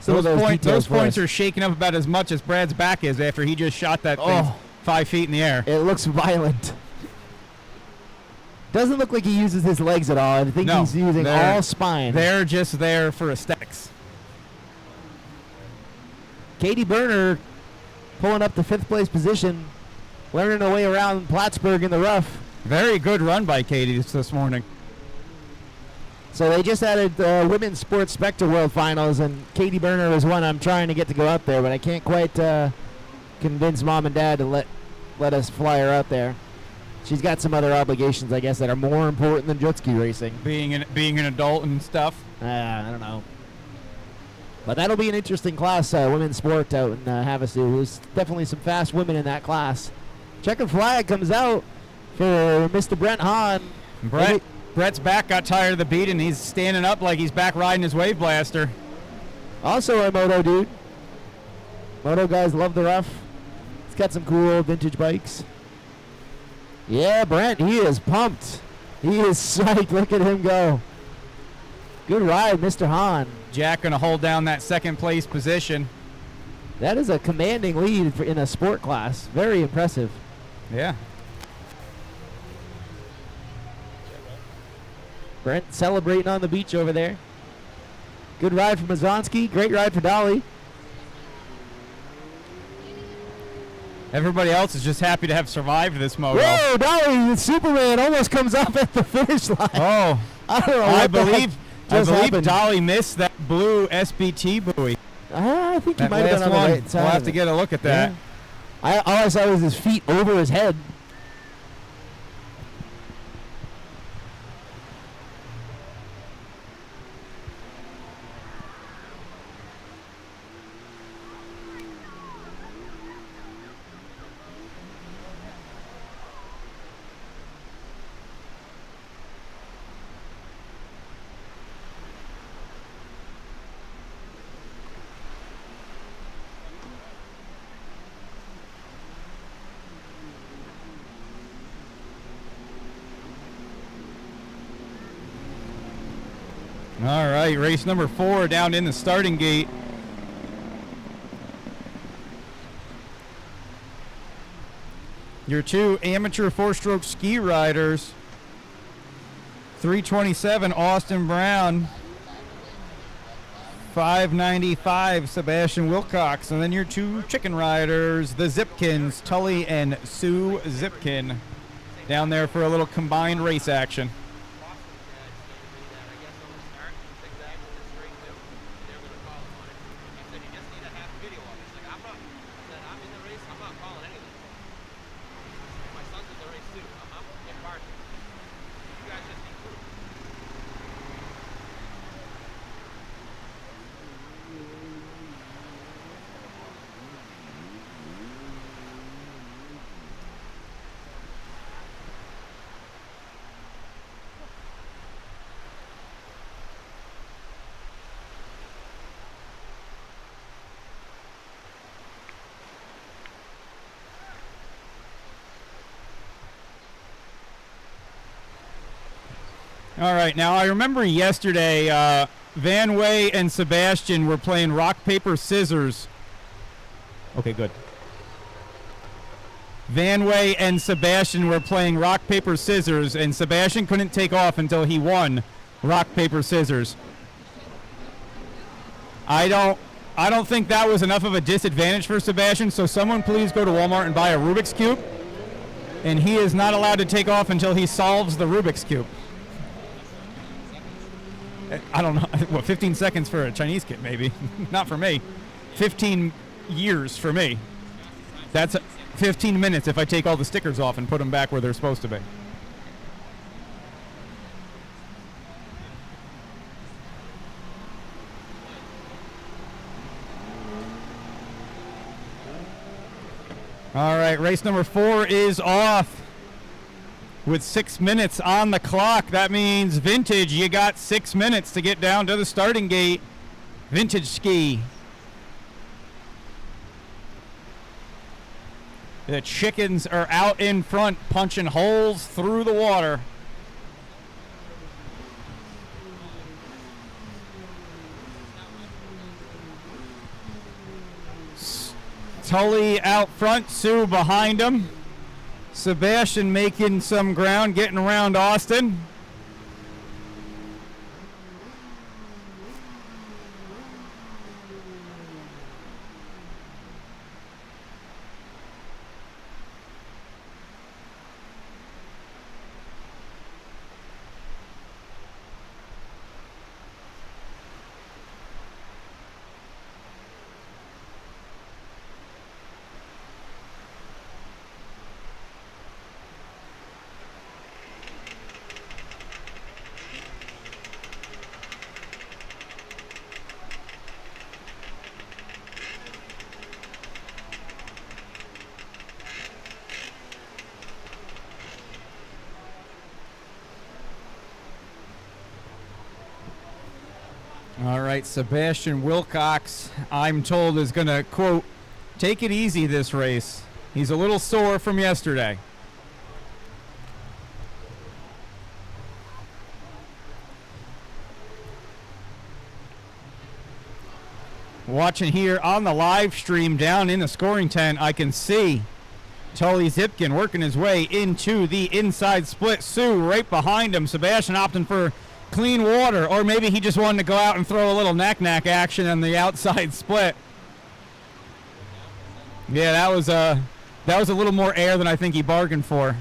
Those points are shaking up about as much as Brad's back is after he just shot that thing 5 feet in the air. It looks violent. Doesn't look like he uses his legs at all. I think he's using all spine. They're just there for aesthetics. Katie Berner pulling up to 5th place position, learning her way around Plattsburgh in the rough. Very good run by Katie this morning. So they just added Women's Sports Spectre World Finals, and Katie Berner is one I'm trying to get to go out there, but I can't quite convince Mom and Dad to let us fly her out there. she's got some other obligations, I guess, that are more important than jet ski racing. Being an adult and stuff. I don't know. But that'll be an interesting class, women's sport out in Havasu. There's definitely some fast women in that class. Checkered flag comes out for Mr. Brent Hahn. Brett's back got tired of the beat, and he's standing up like he's back riding his Wave Blaster. Also a Moto dude. Moto guys love the rough. He's got some cool vintage bikes. Yeah, Brent, he is pumped. He is psyched. Look at him go. Good ride, Mr. Hahn. Jack going to hold down that second place position. That is a commanding lead in a sport class. Very impressive. Yeah. Brent celebrating on the beach over there. Good ride for Mazonsky. Great ride for Dolly. Everybody else is just happy to have survived this moto. Whoa, Dolly, the Superman almost comes up at the finish line. Oh, I don't know. I believe happened. Dolly missed that blue SBT buoy. I think he That might have last done on the one. right side. We'll have of to it. get a look at that. Yeah. All I saw was his feet over his head. All right, race number 4 down in the starting gate. Your 2 amateur 4-stroke ski riders. 327 Austin Brown. 595 Sebastian Wilcox. And then your 2 chicken riders, the Zipkins, Tully and Sue Zipkin. Down there for a little combined race action. All right, now I remember yesterday Van Way and Sebastian were playing rock, paper, scissors. Okay, good. Van Way and Sebastian were playing rock, paper, scissors, and Sebastian couldn't take off until he won rock, paper, scissors. I don't think that was enough of a disadvantage for Sebastian, so someone please go to Walmart and buy a Rubik's Cube. And he is not allowed to take off until he solves the Rubik's Cube. I don't know, what, 15 seconds for a Chinese kid, maybe. Not for me. 15 years for me. That's 15 minutes if I take all the stickers off and put them back where they're supposed to be. All right, race number 4 is off. With 6 minutes on the clock, that means Vintage, you got 6 minutes to get down to the starting gate. Vintage ski. The chickens are out in front, punching holes through the water. Tully out front, Sue behind him. Sebastian making some ground, getting around Austin. All right, Sebastian Wilcox, I'm told, is going to, quote, take it easy this race. He's a little sore from yesterday. Watching here on the live stream down in the scoring tent, I can see Tully Zipkin working his way into the inside split. Sue right behind him. Sebastian opting for clean water, or maybe he just wanted to go out and throw a little knack-knack action on the outside split. Yeah, that was a little more air than I think he bargained for.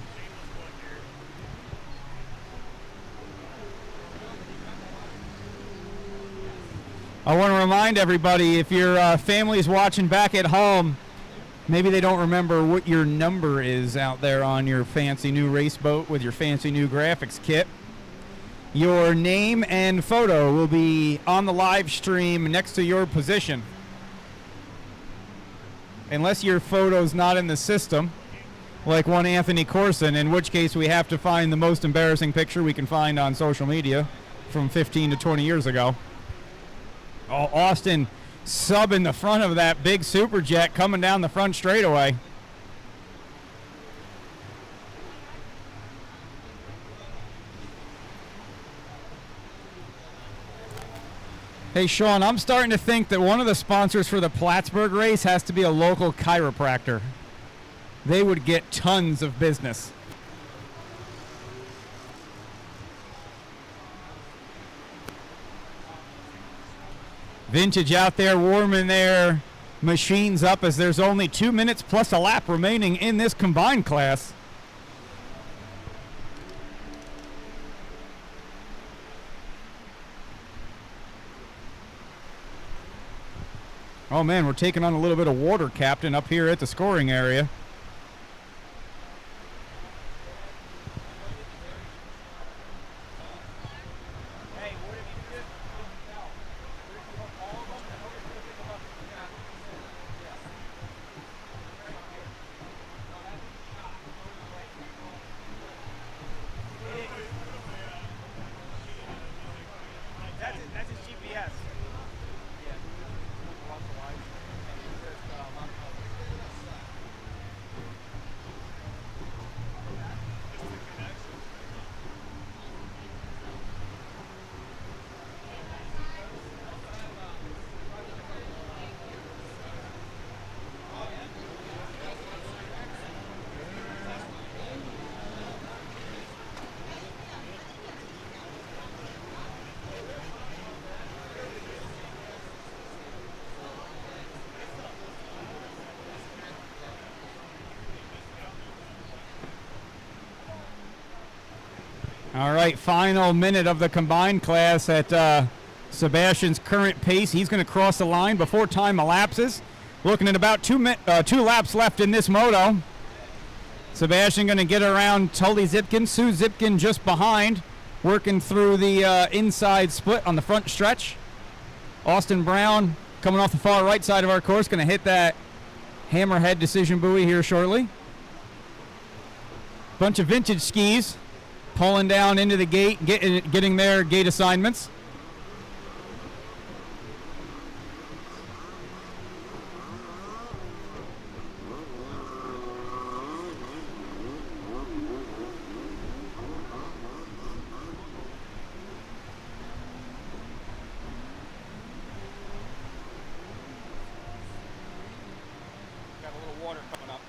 I want to remind everybody, if your family is watching back at home, maybe they don't remember what your number is out there on your fancy new race boat with your fancy new graphics kit. Your name and photo will be on the live stream next to your position. Unless your photo's not in the system, like one Anthony Corson, in which case we have to find the most embarrassing picture we can find on social media from 15 to 20 years ago. Oh, Austin subbing the front of that big Superjet coming down the front straightaway. Hey, Sean, I'm starting to think that one of the sponsors for the Plattsburgh race has to be a local chiropractor. They would get tons of business. Vintage out there warming their machines up as there's only 2 minutes plus a lap remaining in this combined class. Oh man, we're taking on a little bit of water, Captain, up here at the scoring area. All right, final minute of the combined class at Sebastian's current pace. He's going to cross the line before time elapses. Looking at about 2 laps left in this moto. Sebastian going to get around Tully Zipkin. Sue Zipkin just behind, working through the inside split on the front stretch. Austin Brown coming off the far right side of our course, going to hit that hammerhead decision buoy here shortly. Bunch of vintage skis pulling down into the gate, getting their gate assignments. Got a little water coming up.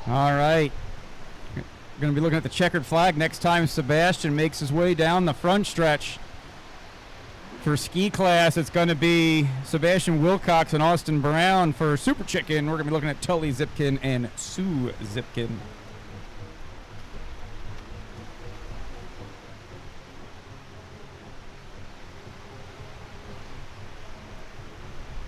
All right. We're going to be looking at the checkered flag next time Sebastian makes his way down the front stretch. For ski class, it's going to be Sebastian Wilcox and Austin Brown. For Super Chicken, we're going to be looking at Tully Zipkin and Sue Zipkin.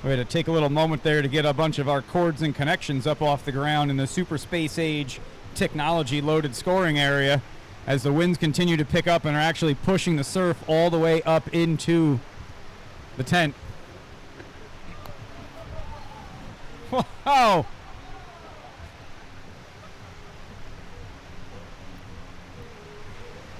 We had to take a little moment there to get a bunch of our cords and connections up off the ground in the Super Space Age technology loaded scoring area as the winds continue to pick up and are actually pushing the surf all the way up into the tent. Whoa!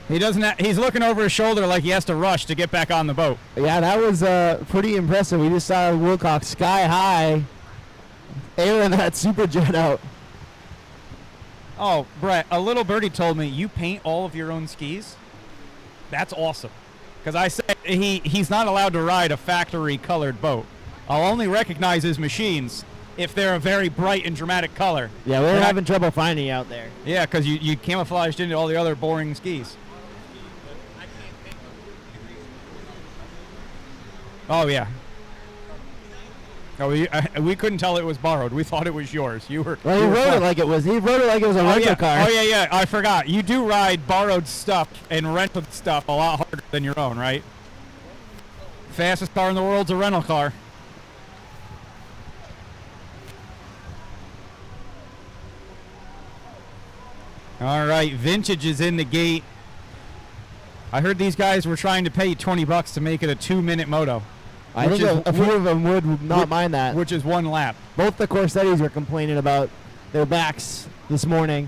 He doesn't. He's looking over his shoulder like he has to rush to get back on the boat. Yeah, that was pretty impressive. We just saw Wilcox sky high, airing that superjet out. Oh, Brett, a little birdie told me you paint all of your own skis. That's awesome. Because I said he's not allowed to ride a factory colored boat. I'll only recognize his machines if they're a very bright and dramatic color. Yeah, we're having trouble finding you out there. Yeah, because you camouflaged into all the other boring skis. Oh, yeah. Oh, we couldn't tell it was borrowed. We thought it was yours. You were. Well, he wrote it like it was. He wrote it like it was a rental car. Oh, yeah. I forgot. You do ride borrowed stuff and rented stuff a lot harder than your own, right? Fastest car in the world's a rental car. All right, Vintage is in the gate. I heard these guys were trying to pay $20 to make it a 2-minute moto. I think a few of them would not mind that. Which is 1 lap. Both the Corsettis were complaining about their backs this morning.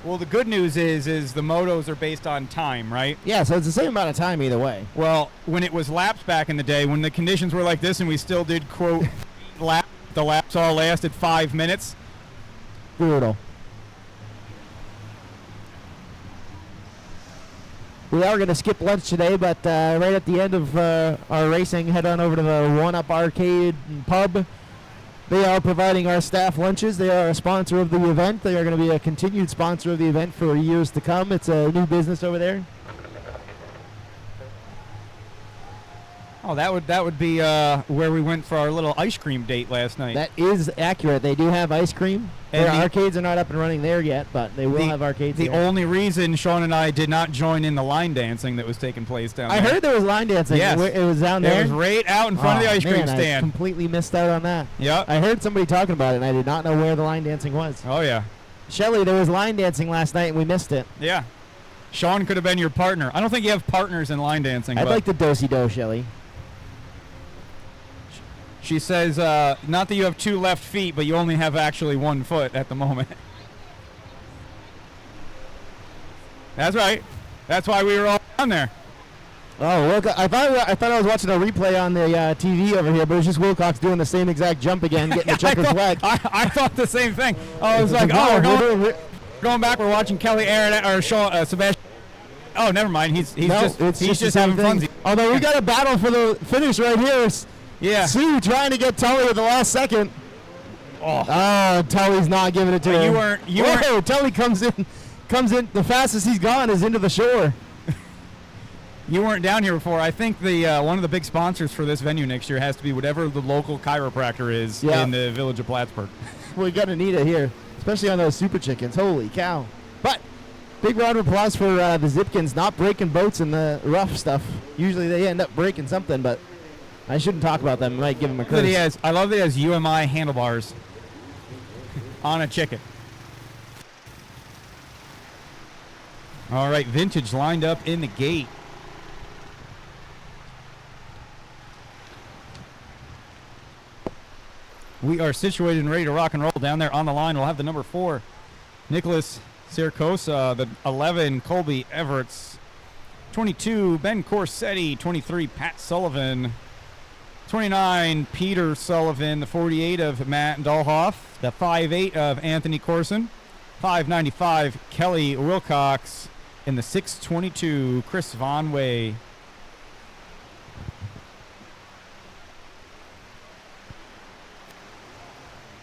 Well, the good news is the motos are based on time, right? Yeah, so it's the same amount of time either way. Well, when it was laps back in the day, when the conditions were like this and we still did, quote, lap, the laps all lasted 5 minutes. Brutal. We are going to skip lunch today, but right at the end of our racing, head on over to the One Up Arcade and Pub. They are providing our staff lunches. They are a sponsor of the event. They are going to be a continued sponsor of the event for years to come. It's a new business over there. Oh, that would be where we went for our little ice cream date last night. That is accurate. They do have ice cream. Their arcades are not up and running there yet, but they will have arcades The there. only reason Sean and I did not join in the line dancing that was taking place down there. I heard there was line dancing. Yes. It was down there. It was right out in front of the ice cream stand. I completely missed out on that. Yep. I heard somebody talking about it, and I did not know where the line dancing was. Oh, yeah. Shelly, there was line dancing last night, and we missed it. Yeah. Sean could have been your partner. I don't think you have partners in line dancing. I'd like the do-si-do, Shelly. She says, not that you have 2 left feet, but you only have actually 1 foot at the moment. That's right. That's why we were all down there. Oh, I thought I was watching a replay on the TV over here, but it was just Wilcox doing the same exact jump again, getting the checkered flag. I thought the same thing. I was like, we're going back. We're watching Kelly Aaron or Sebastian. Oh, never mind. He's just having fun. Although we got a battle for the finish right here. Yeah. Sue trying to get Tully at the last second. Oh, Tully's not giving it to him. You weren't. Tully comes in. The fastest he's gone is into the shore. You weren't down here before. I think the one of the big sponsors for this venue next year has to be whatever the local chiropractor is in the village of Plattsburgh. We're going to need it here, especially on those super chickens. Holy cow. But big round of applause for the Zipkins not breaking boats in the rough stuff. Usually they end up breaking something, but I shouldn't talk about them. I might give him a curse. I love that he has UMI handlebars on a chicken. All right, Vintage lined up in the gate. We are situated and ready to rock and roll down there on the line. We'll have the number 4, Nicholas Siracosa, the 11, Colby Everts, 22, Ben Corsetti, 23, Pat Sullivan, 29, Peter Sullivan, the 48 of Matt Dahlhoff, the 5'8 of Anthony Corson, 5'95, Kelly Wilcox, and the 6'22, Chris Von Way.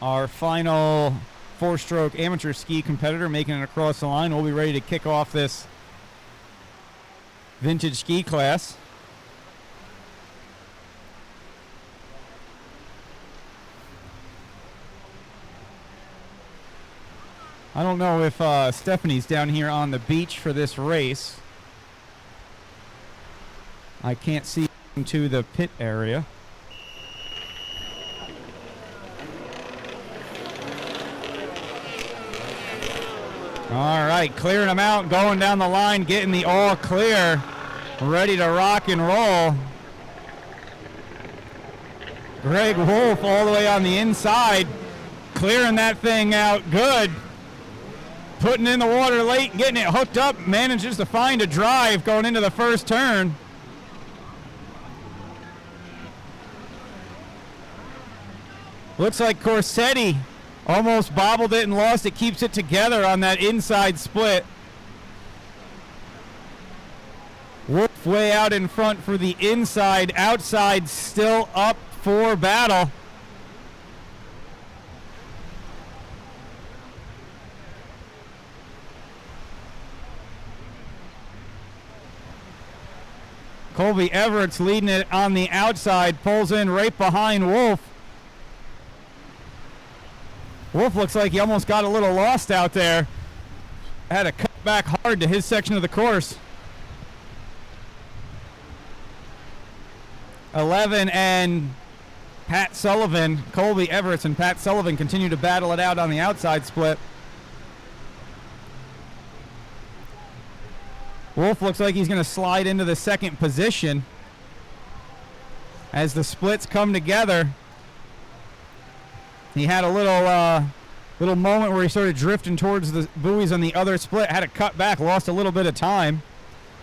Our final 4-stroke amateur ski competitor making it across the line. We'll be ready to kick off this vintage ski class. I don't know if Stephanie's down here on the beach for this race. I can't see into the pit area. All right, clearing them out, going down the line, getting the all clear, ready to rock and roll. Greg Wolf all the way on the inside, clearing that thing out good. Putting in the water late, getting it hooked up, manages to find a drive going into the first turn. Looks like Corsetti almost bobbled it and lost it, keeps it together on that inside split. Wolf way out in front for the inside, outside still up for battle. Colby Everett's leading it on the outside, pulls in right behind Wolf. Wolf looks like he almost got a little lost out there. Had to cut back hard to his section of the course. 11 and Pat Sullivan, Colby Everett and Pat Sullivan continue to battle it out on the outside split. Wolf looks like he's going to slide into the second position as the splits come together. He had a little moment where he started drifting towards the buoys on the other split, had to cut back, lost a little bit of time.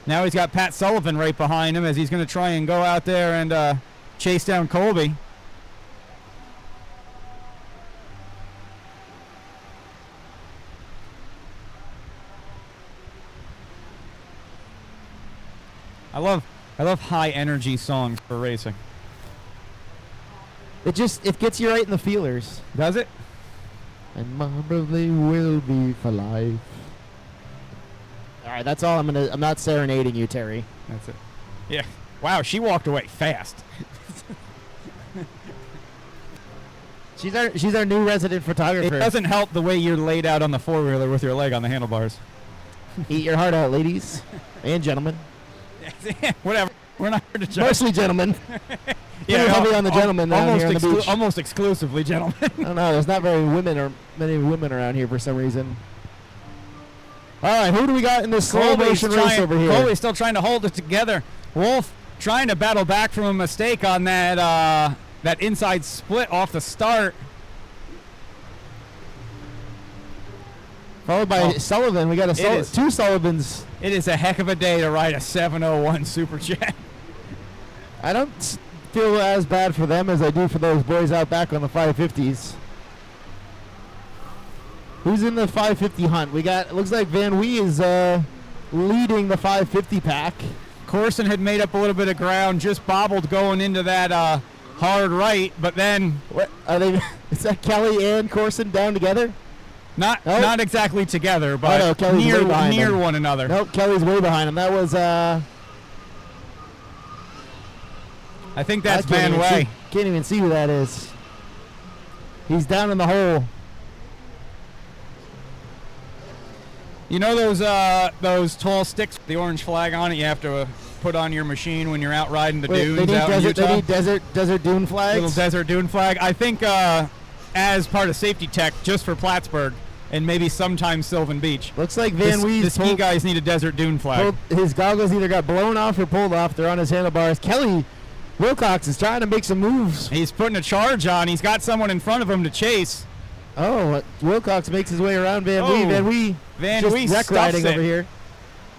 Now he's got Pat Sullivan right behind him as he's going to try and go out there and chase down Colby. I love high energy songs for racing. It gets you right in the feelers. Does it? And my brother will be for life. All right, that's all I'm not serenading you, Terry. That's it. Yeah. Wow, she walked away fast. She's our new resident photographer. It doesn't help the way you're laid out on the four-wheeler with your leg on the handlebars. Eat your heart out, ladies and gentlemen. Whatever. We're not here to judge. Mostly gentlemen. Yeah, heavy on the gentlemen down here on the beach. Almost exclusively gentlemen. I don't know. There's not many women around here for some reason. All right, who do we got in this slow motion race over here? Colby's still trying to hold it together. Wolf trying to battle back from a mistake on that that inside split off the start. Followed by Sullivan. We got two Sullivans. It is a heck of a day to ride a 701 Superjet. I don't feel as bad for them as I do for those boys out back on the 550s. Who's in the 550 hunt? We got, it looks like Van Wee is leading the 550 pack. Corson had made up a little bit of ground, just bobbled going into that hard right, but then... What are they? Is that Kelly and Corson down together? Not exactly together, but near one another. Nope, Kelly's way behind him. That was... I think that's Van Way. Can't even see who that is. He's down in the hole. You know those tall sticks with the orange flag on it you have to put on your machine when you're out riding the dunes out in Utah? They need desert dune flags? Little desert dune flag. I think as part of safety tech, just for Plattsburgh and maybe sometimes Sylvan Beach. Looks like Van Wee's... The ski guys need a desert dune flag. His goggles either got blown off or pulled off. They're on his handlebars. Kelly Wilcox is trying to make some moves. He's putting a charge on. He's got someone in front of him to chase. Oh, Wilcox makes his way around Van Wee. Van Wee wreck riding over here.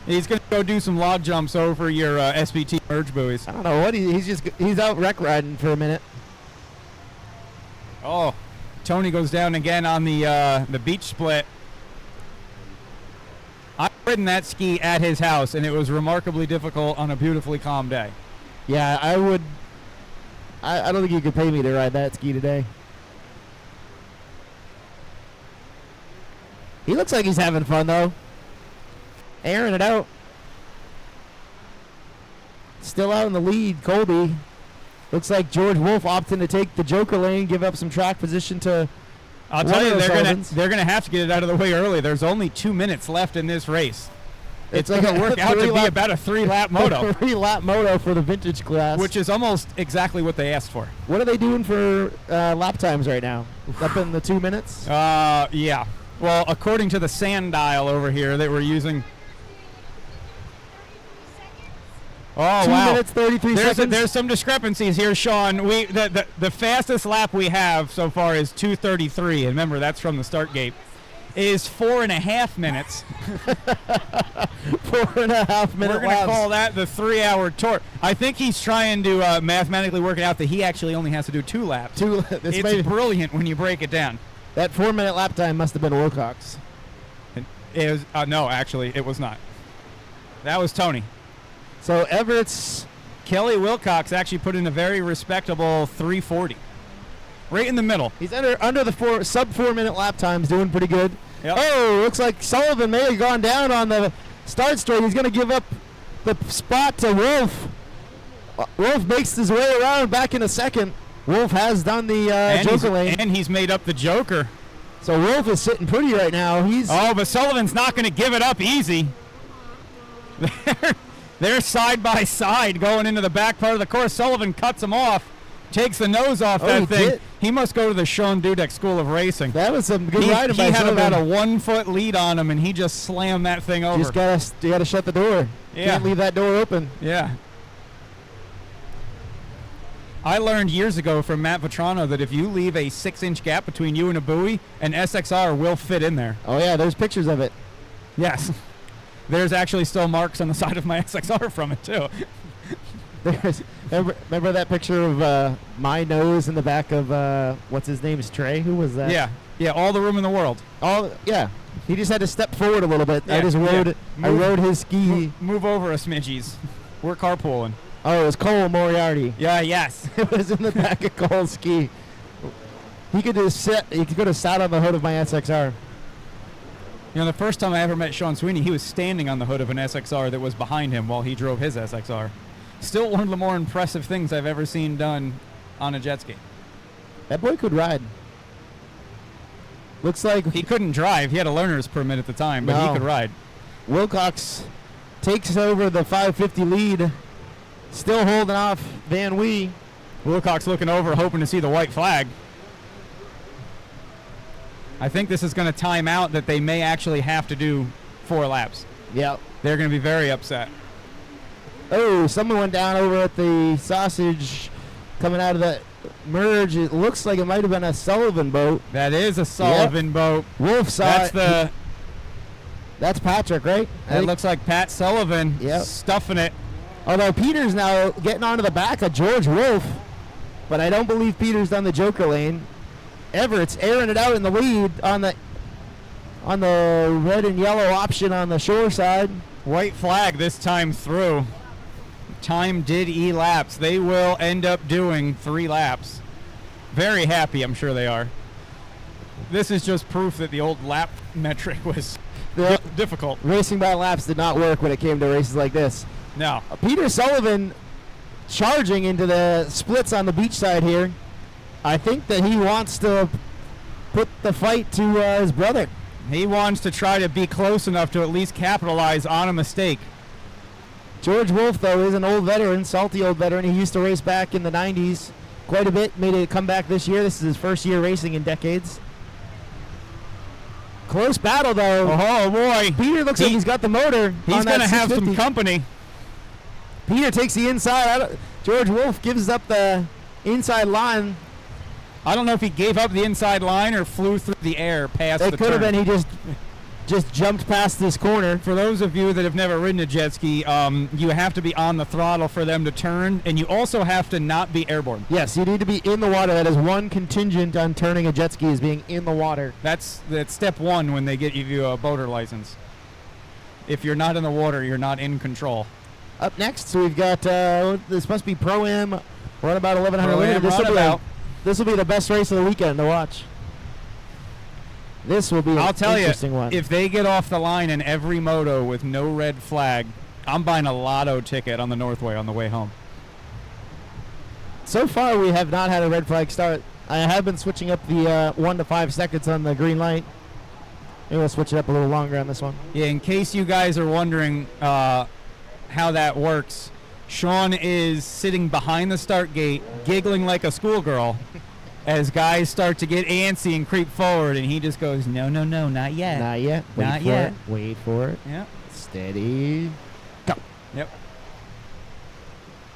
He's going to go do some log jumps over your SBT merge buoys. I don't know what he's out wreck riding for a minute. Oh, Tony goes down again on the beach split. I've ridden that ski at his house, and it was remarkably difficult on a beautifully calm day. Yeah, I would. I don't think you could pay me to ride that ski today. He looks like he's having fun, though. Airing it out. Still out in the lead, Colby. Looks like George Wolf opting to take the Joker lane, give up some track position to. I'll tell you, they're gonna have to get it out of the way early. There's only 2 minutes left in this race. It's like going to work out to be about a 3-lap moto. 3-lap moto for the vintage class. Which is almost exactly what they asked for. What are they doing for lap times right now? Up in the 2 minutes? Yeah. Well, according to the sand dial over here that we're using. Oh, 2 wow. 2 minutes, 33 seconds. There's some discrepancies here, Sean. The fastest lap we have so far is 2:33. And remember, that's from the start gate. Is 4.5 minutes. 4.5 minute We're going to call that the 3-hour tour. I think he's trying to mathematically work it out that he actually only has to do 2 laps. It's brilliant when you break it down. That 4-minute lap time must have been Wilcox. It was, no, actually, it was not. That was Tony. So Everett's Kelly Wilcox actually put in a very respectable 3:40. Right in the middle. He's under the sub 4 minute lap times, doing pretty good. Yep. Oh, looks like Sullivan may have gone down on the start straight. He's going to give up the spot to Wolf. Wolf makes his way around back in a second. Wolf has done the Joker lane. And he's made up the Joker. So Wolf is sitting pretty right now. But Sullivan's not going to give it up easy. They're side by side going into the back part of the course. Sullivan cuts him off. Takes the nose off that thing. Did. He must go to the Sean Dudek School of Racing. That was some good riding by He had Sullivan. about a 1 foot lead on him, and he just slammed that thing over. You gotta shut the door. Yeah. Can't leave that door open. Yeah. I learned years ago from Matt Vetrano that if you leave a 6-inch gap between you and a buoy, an SXR will fit in there. Oh yeah, there's pictures of it. Yes. There's actually still marks on the side of my SXR from it too. Remember that picture of my nose in the back of what's his name is Trey? Who was that? Yeah, all the room in the world. He just had to step forward a little bit. Yeah, I just rode. I rode his ski. Move over a smidgies. We're carpooling. Oh, it was Cole Moriarty. Yeah, yes. It was in the back of Cole's ski. He could have sat on the hood of my SXR. You know, the first time I ever met Sean Sweeney, he was standing on the hood of an SXR that was behind him while he drove his SXR. Still one of the more impressive things I've ever seen done on a jet ski. That boy could ride. Looks like he couldn't drive. He had a learner's permit at the time, but he could ride. Wilcox takes over the 550 lead, still holding off Van Wee. Wilcox looking over, hoping to see the white flag. I think this is going to time out that they may actually have to do 4 laps. Yep. They're going to be very upset. Oh, someone went down over at the sausage coming out of the merge. It looks like it might have been a Sullivan boat. That is a Sullivan boat. Wolf saw it. That's Patrick, right? That looks like Pat Sullivan stuffing it. Although Peter's now getting onto the back of George Wolf, but I don't believe Peter's done the Joker lane. Everett's airing it out in the lead on the red and yellow option on the shore side. White flag this time through. Time did elapse. They will end up doing 3 laps. Very happy, I'm sure they are. This is just proof that the old lap metric was difficult. Racing by laps did not work when it came to races like this. No. Peter Sullivan charging into the splits on the beach side here. I think that he wants to put the fight to his brother. He wants to try to be close enough to at least capitalize on a mistake. George Wolf, though, is an old veteran, salty old veteran. He used to race back in the 90s quite a bit, made a comeback this year. This is his first year racing in decades. Close battle, though. Oh, boy. Peter looks like he's got the motor. He's going to have some company. Peter takes the inside. George Wolf gives up the inside line. I don't know if he gave up the inside line or flew through the air past the turn. It could have been he just jumped past this corner. For those of you that have never ridden a jet ski, you have to be on the throttle for them to turn, and you also have to not be airborne. Yes, you need to be in the water. That is one contingent on turning a jet ski, is being in the water. That's step 1 when they give you a boater license. If you're not in the water, you're not in control. Up next, so we've got, this must be Pro-Am, run about 1100 limited. This will be the best race of the weekend to watch. This will be an I'll tell you, interesting one. if they get off the line in every moto with no red flag, I'm buying a lotto ticket on the Northway on the way home. So far, we have not had a red flag start. I have been switching up the 1 to 5 seconds on the green light. Maybe we'll switch it up a little longer on this one. Yeah, in case you guys are wondering how that works, Sean is sitting behind the start gate, giggling like a schoolgirl as guys start to get antsy and creep forward, and he just goes, no, no, no, not yet. Not yet. Wait Not for yet. It. Wait for it. Yep. Steady. Go. Yep.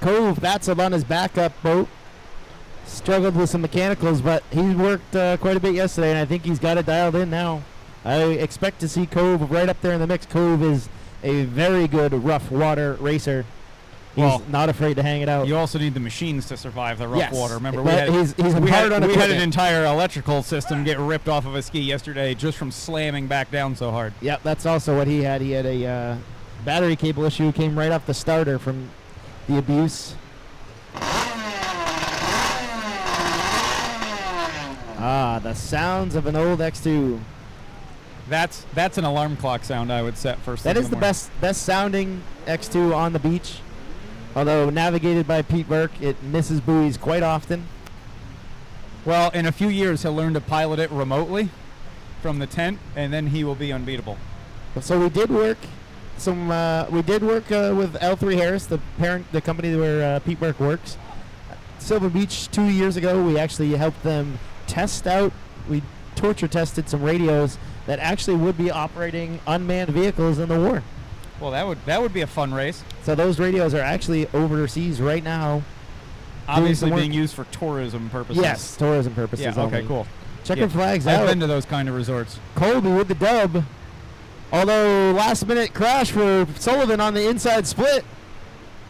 Cove, that's on his backup boat. Struggled with some mechanicals, but he worked quite a bit yesterday, and I think he's got it dialed in now. I expect to see Cove right up there in the mix. Cove is a very good rough water racer. He's not afraid to hang it out. You also need the machines to survive the rough water. Remember, we But had, he's we hard had, on we had an equipment. entire electrical system get ripped off of a ski yesterday just from slamming back down so hard. Yep, that's also what he had. He had a battery cable issue, came right off the starter from the abuse. Ah, the sounds of an old X2. That's an alarm clock sound I would set first. That thing is in the morning. best sounding X2 on the beach. Although navigated by Pete Burke, it misses buoys quite often. Well, in a few years, he'll learn to pilot it remotely from the tent, and then he will be unbeatable. So we did work with L3 Harris, the company where Pete Burke works. Sylvan Beach 2 years ago, we actually helped them test out. We torture tested some radios that actually would be operating unmanned vehicles in the war. Well, that would be a fun race. So those radios are actually overseas right now. Obviously some being used for tourism purposes. Yes, tourism purposes. Yeah, okay, only. cool. Checking flags I've out. been to those kind of resorts. Colby with the dub. Although last minute crash for Sullivan on the inside split.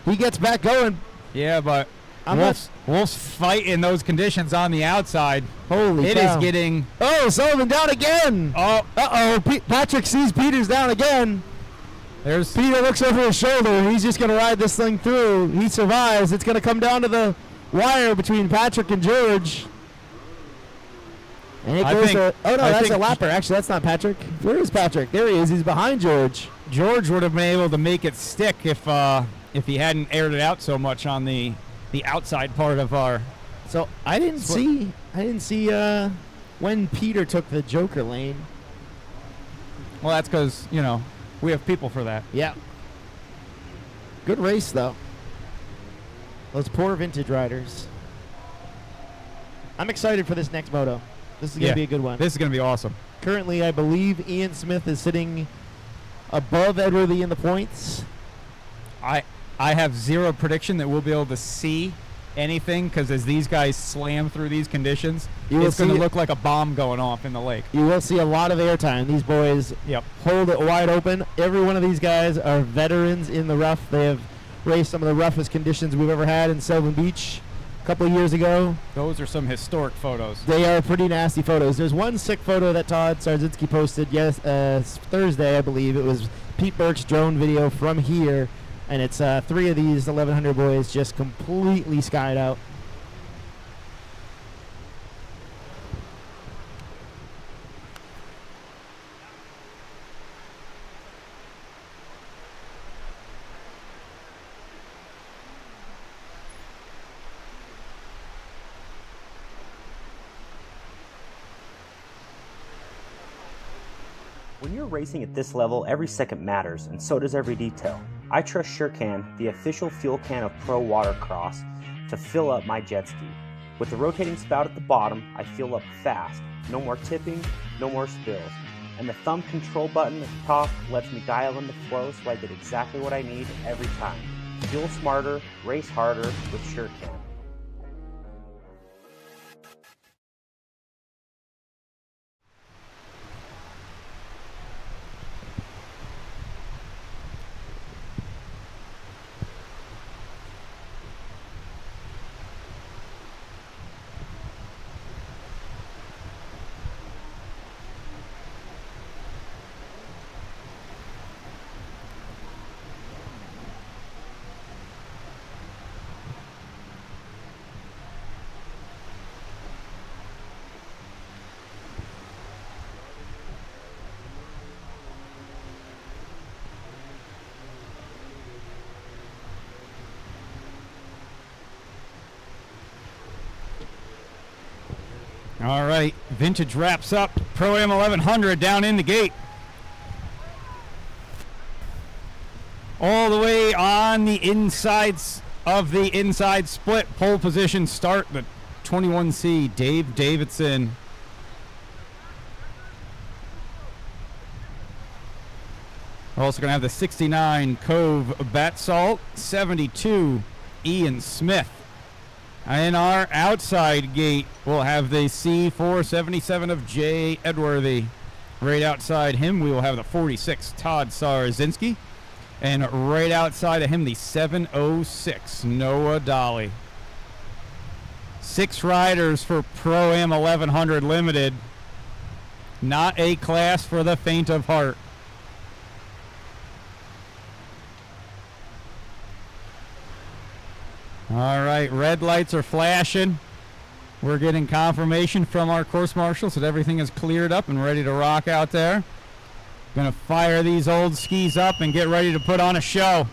He gets back going. Yeah, but Wolf's fight in those conditions on the outside. Holy It cow. is getting... Oh, Sullivan down again. Oh, Uh-oh. Patrick sees Peters down again. there's... Peter looks over his shoulder. He's just going to ride this thing through. He survives. It's going to come down to the wire between Patrick and George. And it goes to... Oh, no, that's a lapper. Actually, that's not Patrick. Where is Patrick? There he is. He's behind George. George would have been able to make it stick if he hadn't aired it out so much on the outside part of our... So I didn't see when Peter took the Joker lane. Well, that's because, we have people for that. Yeah. Good race, though. Those poor vintage riders. I'm excited for this next moto. This is going to be a good one. This is going to be awesome. Currently, I believe Ian Smith is sitting above Edward Lee in the points. I have zero prediction that we'll be able to see anything because as these guys slam through these conditions, it's going to look like a bomb going off in the lake. You will see a lot of airtime. These boys hold it wide open. Every one of these guys are veterans in the rough. They have raced some of the roughest conditions we've ever had in Sylvan Beach a couple of years ago. Those are some historic photos. They are pretty nasty photos. There's one sick photo that Todd Sarzinski posted Thursday, I believe. It was Pete Burke's drone video from here. And it's 3 of these 1,100 boys just completely skied out. When you're racing at this level, every second matters, and so does every detail. I trust SURECAN, the official fuel can of Pro Watercross, to fill up my jet ski. With the rotating spout at the bottom, I fuel up fast. No more tipping, no more spills. And the thumb control button at the top lets me dial in the flow so I get exactly what I need every time. Fuel smarter, race harder with SURECAN. All right, Vintage wraps up Pro-Am 1100 down in the gate. All the way on the insides of the inside split. Pole position start, the 21C, Dave Davidson. We're also going to have the 69 Cove Batsalt, 72 Ian Smith. In our outside gate, we'll have the C477 of Jay Edworthy. Right outside him, we will have the 46 Todd Sarzinski. And right outside of him, the 706 Noah Dolly. 6 riders for Pro-Am 1100 Limited. Not a class for the faint of heart. All right, red lights are flashing. We're getting confirmation from our course marshals that everything is cleared up and ready to rock out there. Gonna fire these old skis up and get ready to put on a show.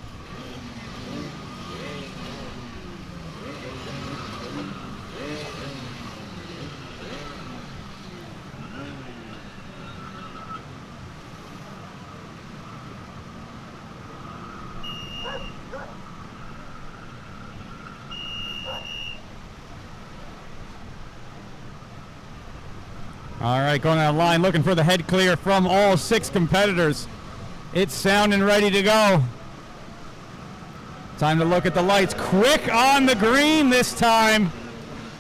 All right, going on the line, looking for the head clear from all 6 competitors. It's sounding ready to go. Time to look at the lights. Quick on the green this time.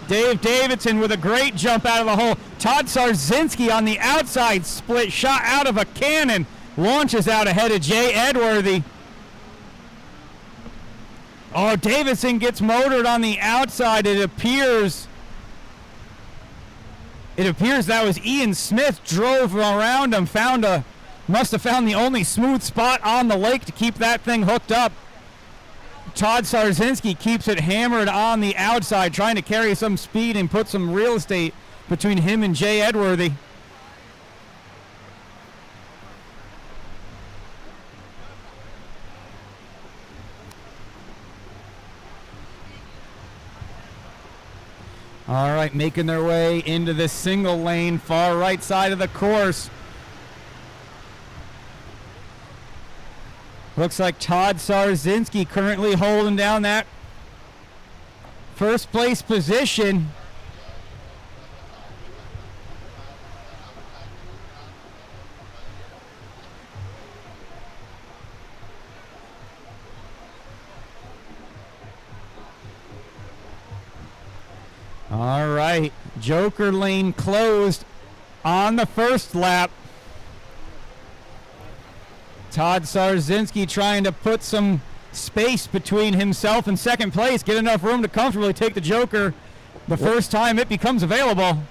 Dave Davidson with a great jump out of the hole. Todd Sarzinski on the outside split, shot out of a cannon. Launches out ahead of Jay Edworthy. Oh, Davidson gets motored on the outside. It appears that was Ian Smith, drove around him, must have found the only smooth spot on the lake to keep that thing hooked up. Todd Sarzinski keeps it hammered on the outside, trying to carry some speed and put some real estate between him and Jay Edworthy. All right, making their way into this single lane, far right side of the course. Looks like Todd Sarzinski currently holding down that first place position. All right, Joker lane closed on the first lap. Todd Sarzinski trying to put some space between himself and second place, get enough room to comfortably take the Joker the first time it becomes available.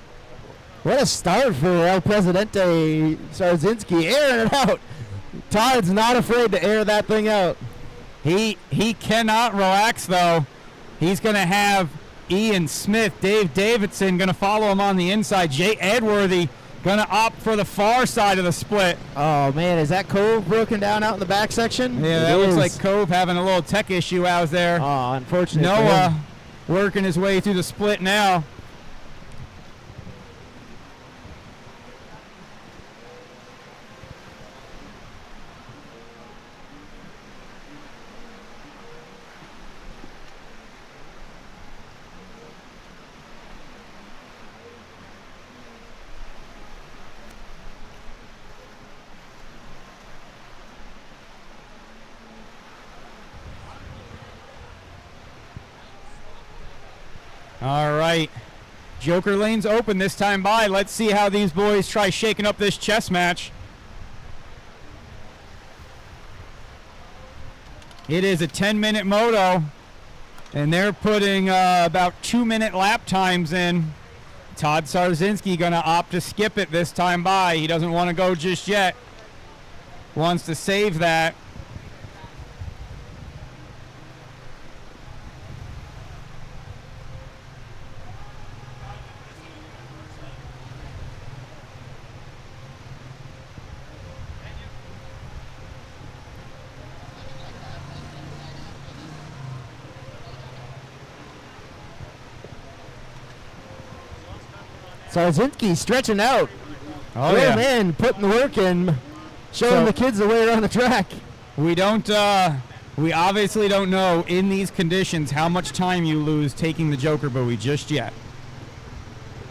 What a start for El Presidente Sarzinski, airing it out. Todd's not afraid to air that thing out. He cannot relax, though. He's going to have Ian Smith, Dave Davidson going to follow him on the inside. Jay Edworthy going to opt for the far side of the split. Oh, man, is that Cove broken down out in the back section? Yeah, that looks like Cove having a little tech issue out there. Oh, unfortunate. Noah working his way through the split now. All right, Joker lane's open this time by. Let's see how these boys try shaking up this chess match. It is a 10-minute moto, and they're putting about 2-minute lap times in. Todd Sarzinski going to opt to skip it this time by. He doesn't want to go just yet. Wants to save that. Sarzinski stretching out. Oh, yeah. Man, putting the work in, showing the kids the way around the track. We don't, we obviously don't know in these conditions how much time you lose taking the Joker buoy just yet.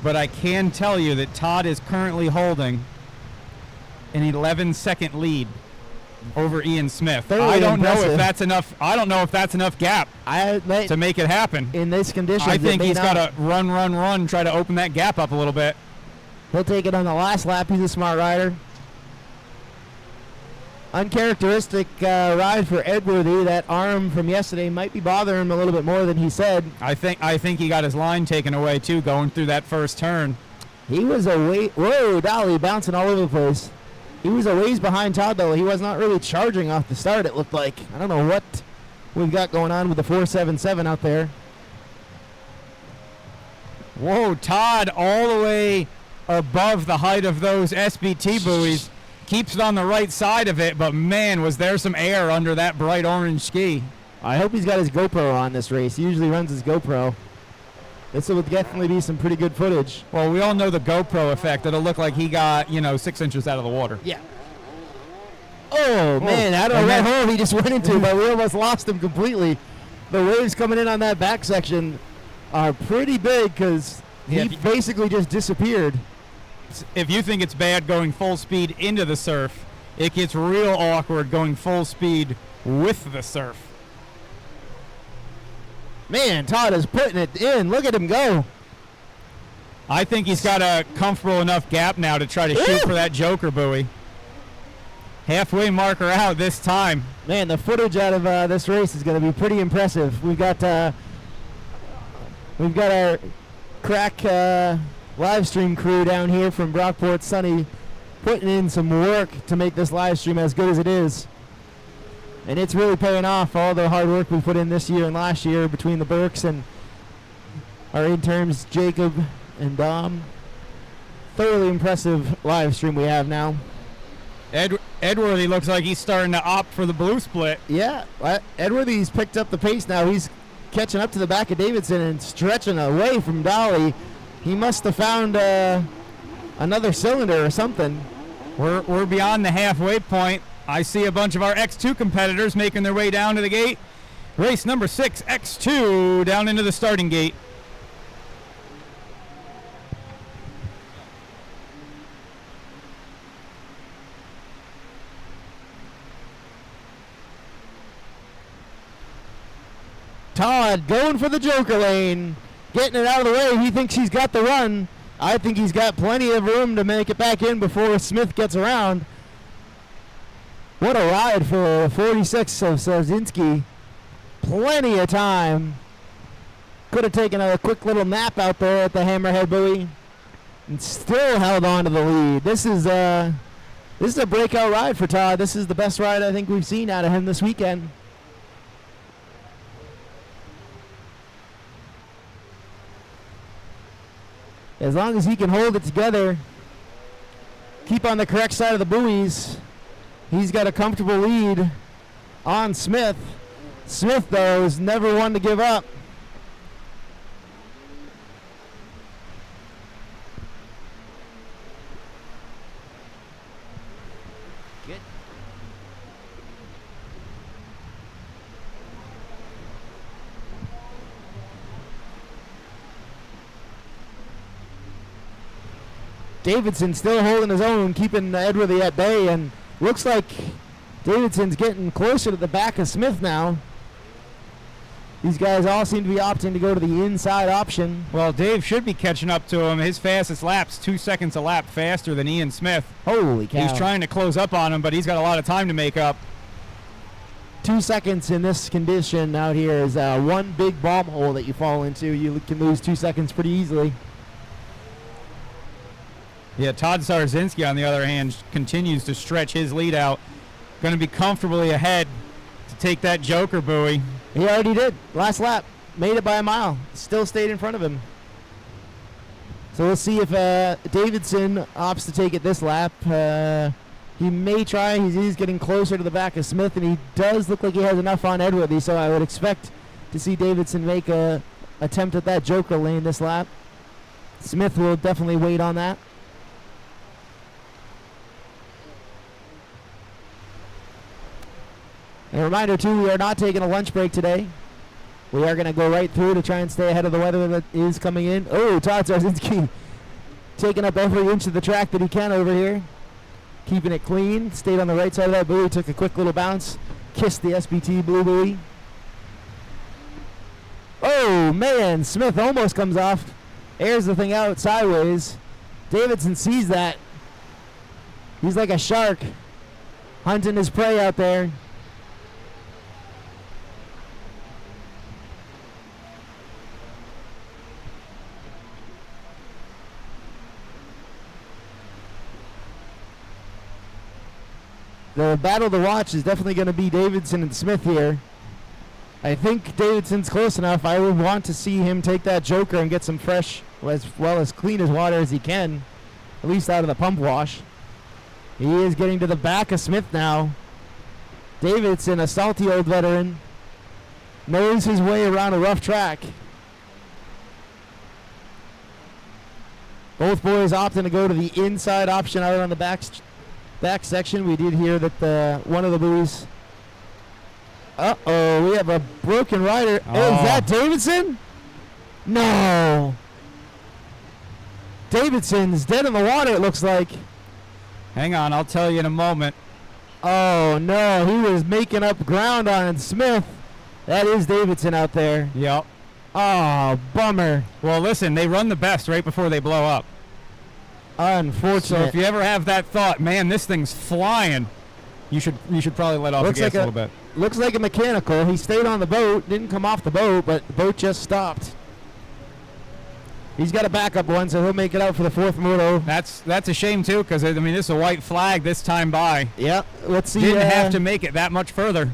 But I can tell you that Todd is currently holding an 11-second lead over Ian Smith. Fairly I don't know impressive. if that's enough. I don't know if that's enough gap to make it happen. In this condition, I think he's got to run, try to open that gap up a little bit. He'll take it on the last lap. He's a smart rider. Uncharacteristic ride for Edworthy. That arm from yesterday might be bothering him a little bit more than he said. I think he got his line taken away too, going through that first turn. He was whoa, Dolly bouncing all over the place. He was a ways behind Todd, though. He was not really charging off the start, it looked like. I don't know what we've got going on with the 477 out there. Whoa, Todd all the way above the height of those SBT buoys. Keeps it on the right side of it, but man, was there some air under that bright orange ski. I hope he's got his GoPro on this race. He usually runs his GoPro. This will definitely be some pretty good footage. Well, we all know the GoPro effect. It'll look like he got, 6 inches out of the water. Yeah. Oh, man, I don't know what hole he just went into, but we almost lost him completely. The waves coming in on that back section are pretty big because he basically just disappeared. If you think it's bad going full speed into the surf, it gets real awkward going full speed with the surf. Man, Todd is putting it in. Look at him go. I think he's got a comfortable enough gap now to try to shoot for that Joker buoy. Halfway marker out this time. Man, the footage out of this race is going to be pretty impressive. We've got our crack live stream crew down here from Brockport Sunny putting in some work to make this live stream as good as it is. And it's really paying off, all the hard work we put in this year and last year between the Burks and our interns, Jacob and Dom. Thoroughly impressive live stream we have now. Edworthy looks like he's starting to opt for the blue split. Yeah, Edworthy's picked up the pace now. He's catching up to the back of Davidson and stretching away from Dolly. He must have found another cylinder or something. We're beyond the halfway point. I see a bunch of our X2 competitors making their way down to the gate. Race number 6, X2, down into the starting gate. Todd going for the Joker lane, getting it out of the way. He thinks he's got the run. I think he's got plenty of room to make it back in before Smith gets around. What a ride for 46 of Sarzinski. Plenty of time. Could have taken a quick little nap out there at the Hammerhead buoy and still held on to the lead. This is a breakout ride for Todd. This is the best ride I think we've seen out of him this weekend. As long as he can hold it together, keep on the correct side of the buoys, he's got a comfortable lead on Smith. Smith, though, is never one to give up. Davidson still holding his own, keeping Edworthy at bay, and looks like Davidson's getting closer to the back of Smith now. These guys all seem to be opting to go to the inside option. Well, Dave should be catching up to him. His fastest lap's 2 seconds a lap faster than Ian Smith. Holy cow. He's trying to close up on him, but he's got a lot of time to make up. 2 seconds in this condition out here is one big bomb hole that you fall into. You can lose 2 seconds pretty easily. Yeah, Todd Sarzinski, on the other hand, continues to stretch his lead out. Going to be comfortably ahead to take that Joker buoy. He already did. Last lap. Made it by a mile. Still stayed in front of him. So we'll see if Davidson opts to take it this lap. He may try. He's getting closer to the back of Smith, and he does look like he has enough on Edworthy, so I would expect to see Davidson make a attempt at that Joker lane this lap. Smith will definitely wait on that. A reminder, too, we are not taking a lunch break today. We are going to go right through to try and stay ahead of the weather that is coming in. Oh, Todd Sarzinski taking up every inch of the track that he can over here. Keeping it clean. Stayed on the right side of that buoy. Took a quick little bounce. Kissed the SBT blue buoy. Oh, man. Smith almost comes off. Airs the thing out sideways. Davidson sees that. He's like a shark hunting his prey out there. The battle to watch is definitely going to be Davidson and Smith here. I think Davidson's close enough. I would want to see him take that joker and get some fresh, as well as clean as water as he can, at least out of the pump wash. He is getting to the back of Smith now. Davidson, a salty old veteran, knows his way around a rough track. Both boys opting to go to the inside option out on the back section. We did hear that one of the buoys. Uh-oh, we have a broken rider. Oh. Is that Davidson? No. Davidson's dead in the water, it looks like. Hang on, I'll tell you in a moment. Oh, no, he was making up ground on Smith. That is Davidson out there. Yep. Oh, bummer. Well, listen, they run the best right before they blow up. Unfortunate. So if you ever have that thought, man, this thing's flying, you should probably let off the gas a little bit. Looks like a mechanical. He stayed on the boat, didn't come off the boat, but the boat just stopped. He's got a backup one, so he'll make it out for the fourth moto. That's a shame too, because I mean this is a white flag this time by. Yep. Let's see. Didn't have to make it that much further.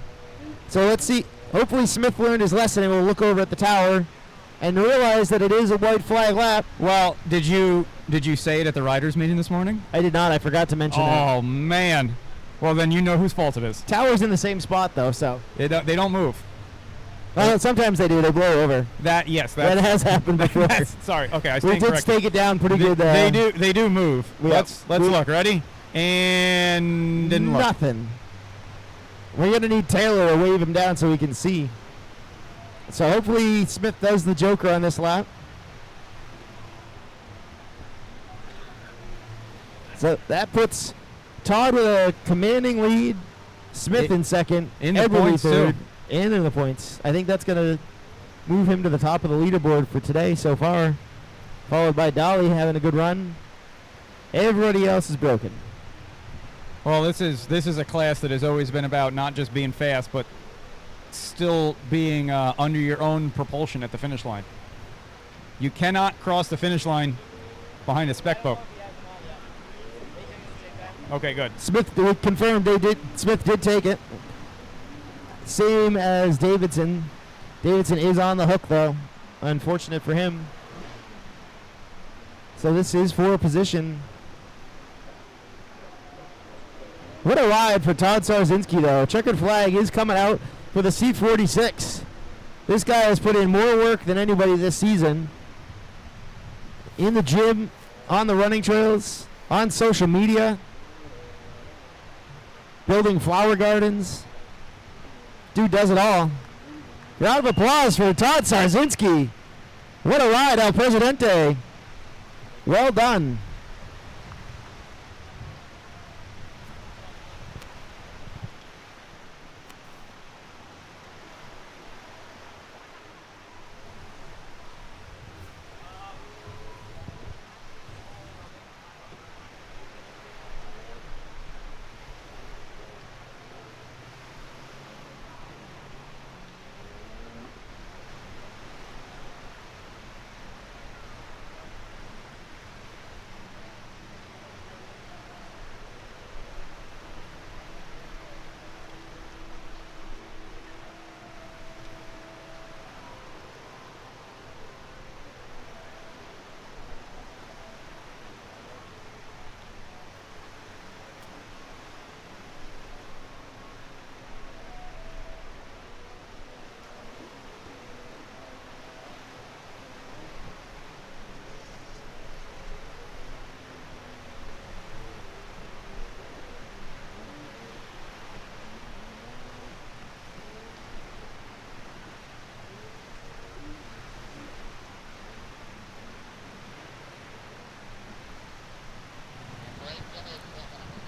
So let's see. Hopefully Smith learned his lesson and will look over at the tower and realize that it is a white flag lap. Well, did you say it at the riders meeting this morning? I did not. I forgot to mention that. Oh man. Well, then you know whose fault it is. Tower's in the same spot though, so they don't move. Well, sometimes they do. They blow over. That has happened before. Sorry. Okay, I we stand did corrected. stake it down pretty good. They do move. Yep. Let's look. Ready? And didn't look. Nothing. We're gonna need Taylor to wave him down so we can see. So hopefully Smith does the joker on this lap. So that puts Todd with a commanding lead. Smith in second. In the points third. too. And in the points. I think that's going to move him to the top of the leaderboard for today so far. Followed by Dolly having a good run. Everybody else is broken. Well, this is a class that has always been about not just being fast, but still being under your own propulsion at the finish line. You cannot cross the finish line behind a spec boat. Okay, good. Smith confirmed Smith did take it. Same as Davidson. Davidson is on the hook though. Unfortunate for him. So this is for a position. What a ride for Todd Sarzinski though. Checkered flag is coming out for the C46. This guy has put in more work than anybody this season. In the gym, on the running trails, on social media, building flower gardens. Dude does it all. Round of applause for Todd Sarzinski. What a ride, El Presidente. Well done.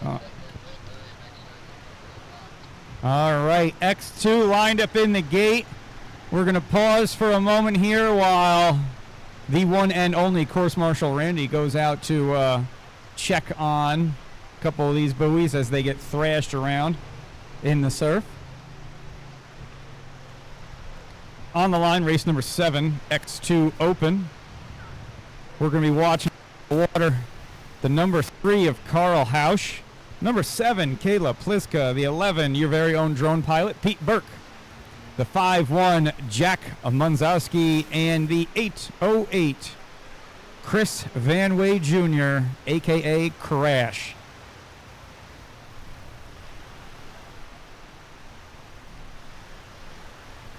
All right, X2 lined up in the gate. We're going to pause for a moment here while the one and only Course Marshal Randy goes out to check on a couple of these buoys as they get thrashed around in the surf. On the line, race number 7, X2 Open. We're going to be watching the water the number 3 of Carl Hausch, number 7, Kayla Pliska, the 11, your very own drone pilot, Pete Burke, the 5-1, Jack Munzowski, and the 808, Chris Van Way Jr., a.k.a. Crash.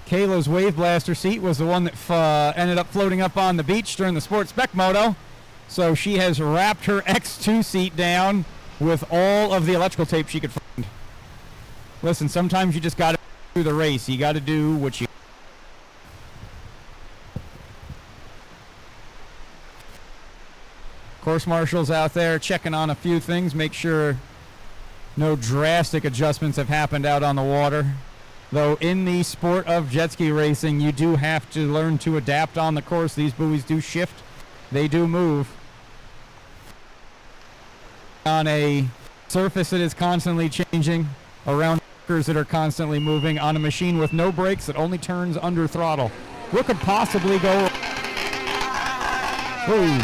Kayla's Wave Blaster seat was the one that ended up floating up on the beach during the Sport Spec Moto. So she has wrapped her X2 seat down with all of the electrical tape she could find. Listen, sometimes you just got to do the race. You got to do what you... Course marshals out there checking on a few things, make sure no drastic adjustments have happened out on the water. Though in the sport of jet ski racing, you do have to learn to adapt on the course. These buoys do shift. They do move. On a surface that is constantly changing, around anchors that are constantly moving, on a machine with no brakes that only turns under throttle. What could possibly go... Ooh.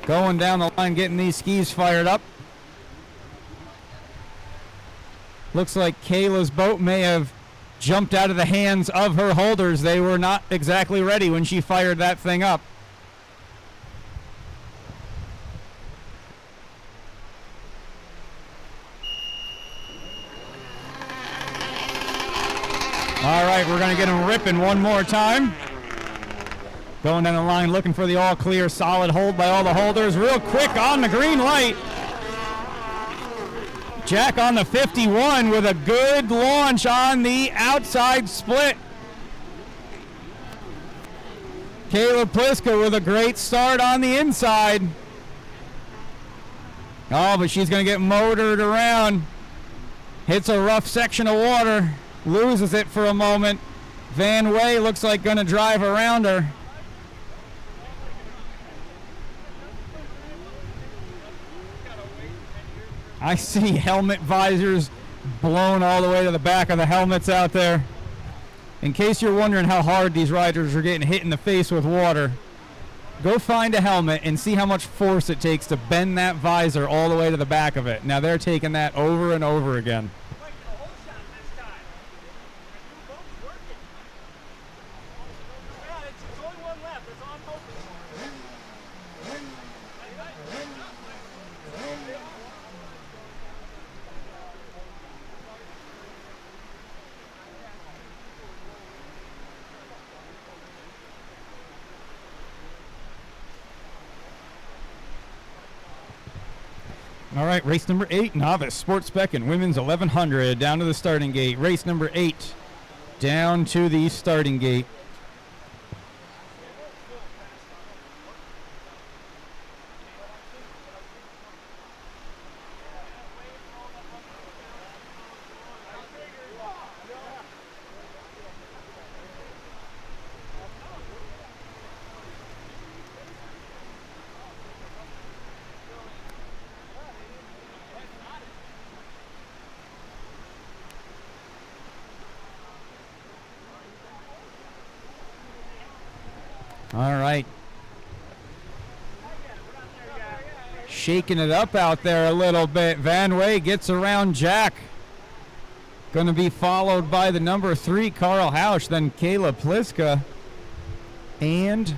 Going down the line, getting these skis fired up. Looks like Kayla's boat may have jumped out of the hands of her holders. They were not exactly ready when she fired that thing up. All right, we're going to get them ripping one more time. Going down the line, looking for the all clear, solid hold by all the holders. Real quick on the green light. Jack on the 51 with a good launch on the outside split. Kayla Pliska with a great start on the inside. Oh, but she's going to get motored around. Hits a rough section of water. Loses it for a moment. Van Way looks like going to drive around her. I see helmet visors blown all the way to the back of the helmets out there. In case you're wondering how hard these riders are getting hit in the face with water, go find a helmet and see how much force it takes to bend that visor all the way to the back of it. Now they're taking that over and over again. All right, race number 8, novice, sports spec and women's 1100, down to the starting gate. Race number 8, down to the starting gate. All right. Shaking it up out there a little bit. Van Way gets around Jack. Going to be followed by the number 3, Carl Hausch, then Kayla Pliska, and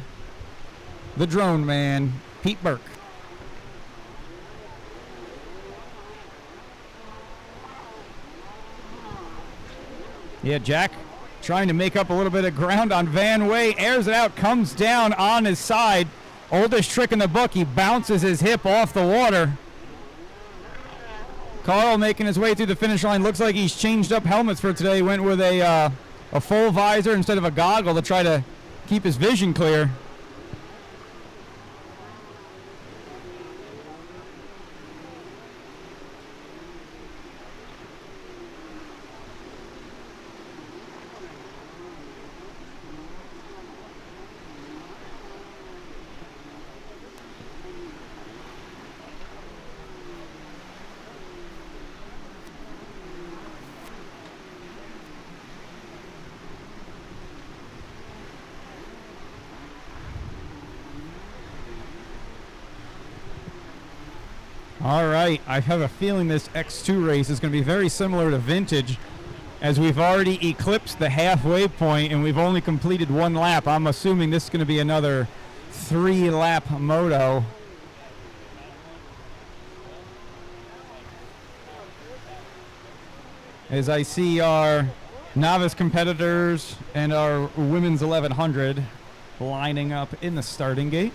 the drone man, Pete Burke. Yeah, Jack trying to make up a little bit of ground on Van Way, airs it out, comes down on his side. Oldest trick in the book, he bounces his hip off the water. Carl making his way through the finish line. Looks like he's changed up helmets for today. He went with a full visor instead of a goggle to try to keep his vision clear. All right, I have a feeling this X2 race is going to be very similar to Vintage, as we've already eclipsed the halfway point and we've only completed 1 lap. I'm assuming this is going to be another 3-lap moto. As I see our novice competitors and our women's 1100 lining up in the starting gate.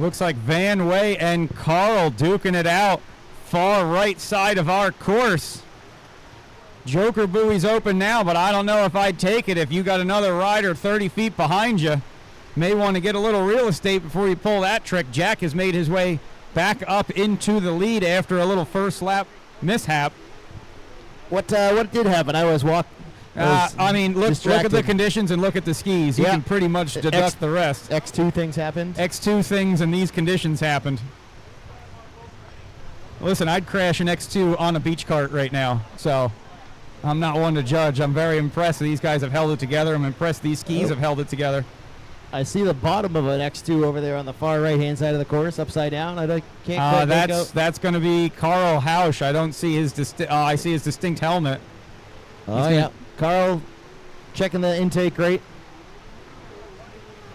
Looks like Van Way and Carl duking it out. Far right side of our course. Joker buoy's open now, but I don't know if I'd take it. If you got another rider 30 feet behind you, may want to get a little real estate before you pull that trick. Jack has made his way back up into the lead after a little first lap mishap. What did happen? I was walking. I mean, look at the conditions and look at the skis. You can pretty much deduct the rest. X2 things happened? X2 things and these conditions happened. Listen, I'd crash an X2 on a beach cart right now, so I'm not one to judge. I'm very impressed these guys have held it together. I'm impressed these skis have held it together. I see the bottom of an X2 over there on the far right-hand side of the course, upside down. I can't quite make out. That's going to be Carl Hausch. I don't see his I see his distinct helmet. Oh, yeah. Carl checking the intake rate.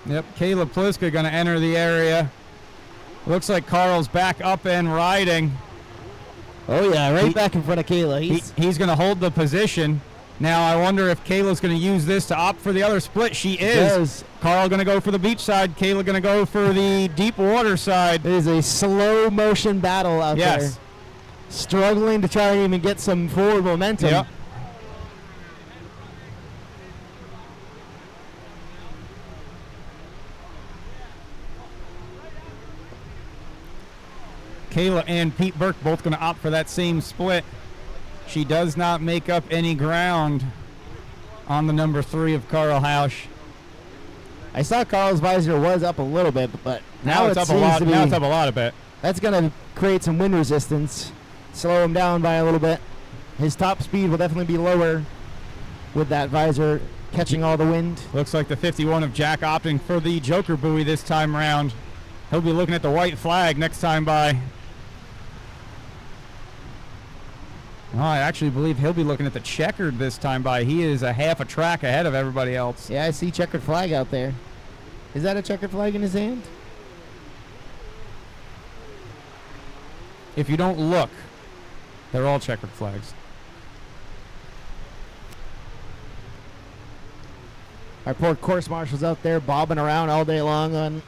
Yep, Caleb Pliska going to enter the area. Looks like Carl's back up and riding. Oh, yeah, back in front of Kayla. He's going to hold the position. Now, I wonder if Kayla's going to use this to opt for the other split. She is. Carl going to go for the beach side. Kayla going to go for the deep water side. It is a slow motion battle out there. Struggling to try and even get some forward momentum. Yep. Kayla and Pete Burke both going to opt for that same split. She does not make up any ground on the number 3 of Carl Hausch. I saw Carl's visor was up a little bit, but now it's up a lot. Now it's up a lot of bit. That's going to create some wind resistance, slow him down by a little bit. His top speed will definitely be lower with that visor catching all the wind. Looks like the 51 of Jack opting for the Joker buoy this time around. He'll be looking at the white flag next time by. Oh, I actually believe he'll be looking at the checkered this time by. He is a half a track ahead of everybody else. Yeah, I see checkered flag out there. Is that a checkered flag in his hand? If you don't look, they're all checkered flags. Our poor course marshals out there bobbing around all day long on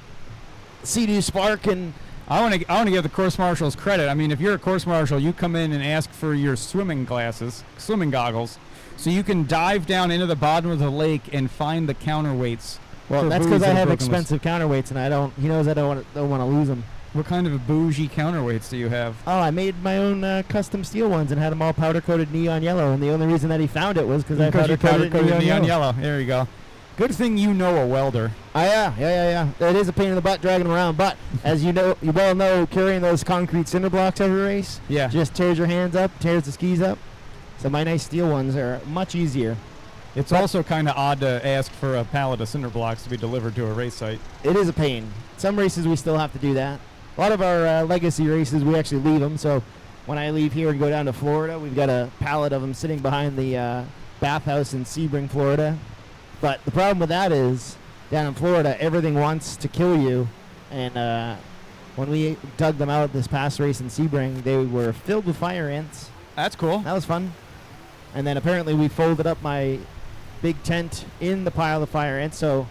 Sea-Doo Spark, and I want to give the course marshals credit. I mean, if you're a course marshal, you come in and ask for your swimming goggles, so you can dive down into the bottom of the lake and find the counterweights. Well, that's because I have expensive counterweights, and he knows I don't want to lose them. What kind of bougie counterweights do you have? Oh, I made my own custom steel ones and had them all powder-coated neon yellow, and the only reason that he found it was because I powder-coated neon yellow. There you go. Good thing you know a welder. Yeah. It is a pain in the butt dragging them around, but as you well know, carrying those concrete cinder blocks every race just tears your hands up, tears the skis up. So my nice steel ones are much easier. It's also kind of odd to ask for a pallet of cinder blocks to be delivered to a race site. It is a pain. Some races we still have to do that. A lot of our legacy races, we actually leave them. So when I leave here and go down to Florida, we've got a pallet of them sitting behind the bathhouse in Sebring, Florida. But the problem with that is, down in Florida, everything wants to kill you. And when we dug them out this past race in Sebring, they were filled with fire ants. That's cool. That was fun. And then apparently we folded up my big tent in the pile of fire ants. So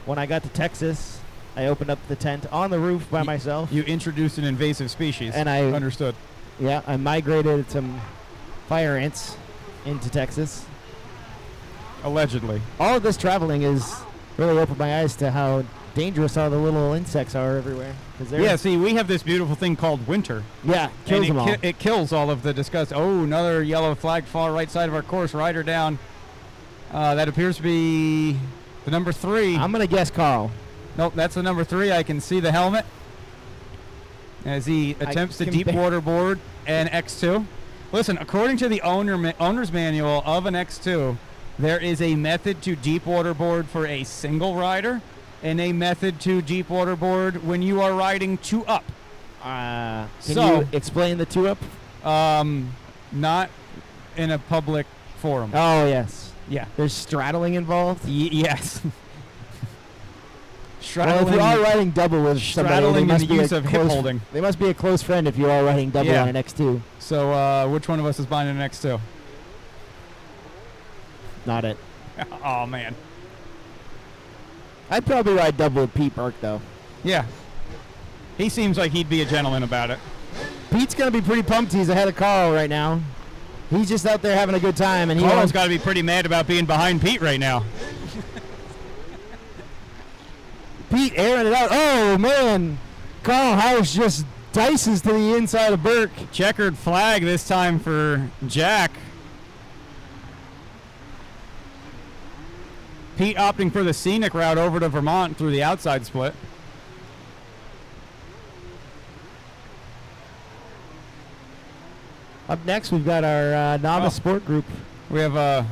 when I got to Texas, I opened up the tent on the roof by myself. You introduced an invasive species. And I understood. Yeah, I migrated some fire ants into Texas. Allegedly. All of this traveling has really opened my eyes to how dangerous all the little insects are everywhere. 'Cause they're- Yeah, see, we have this beautiful thing called winter. Yeah, kills them all. It kills all of the disgust. Oh, another yellow flag far right side of our course. Rider down. That appears to be the number 3. I'm going to guess Carl. Nope, that's the number 3. I can see the helmet as he attempts to can deep ba- water board an X2. Listen, according to the owner's manual of an X2, there is a method to deep water board for a single rider and a method to deep water board when you are riding 2 up. Can So- you explain the 2-up? Not in a public forum. Oh, yes. Yeah. There's straddling involved. Yes. Well, if you are riding double with somebody, straddling they and must the be use a of hip close- holding. They must be a close friend if you are riding double Yeah. on an X2. So, which one of us is buying an X2? Not it. Oh, man. I'd probably ride double with Pete Burke, though. Yeah. He seems like he'd be a gentleman about it. Pete's going to be pretty pumped he's ahead of Carl right now. He's just out there having a good time. And Carl's got to be pretty mad about being behind Pete right now. Pete airing it out. Oh, man. Carl House just dices to the inside of Burke. Checkered flag this time for Jack. Pete opting for the scenic route over to Vermont through the outside split. Up next, we've got our novice sport group. We have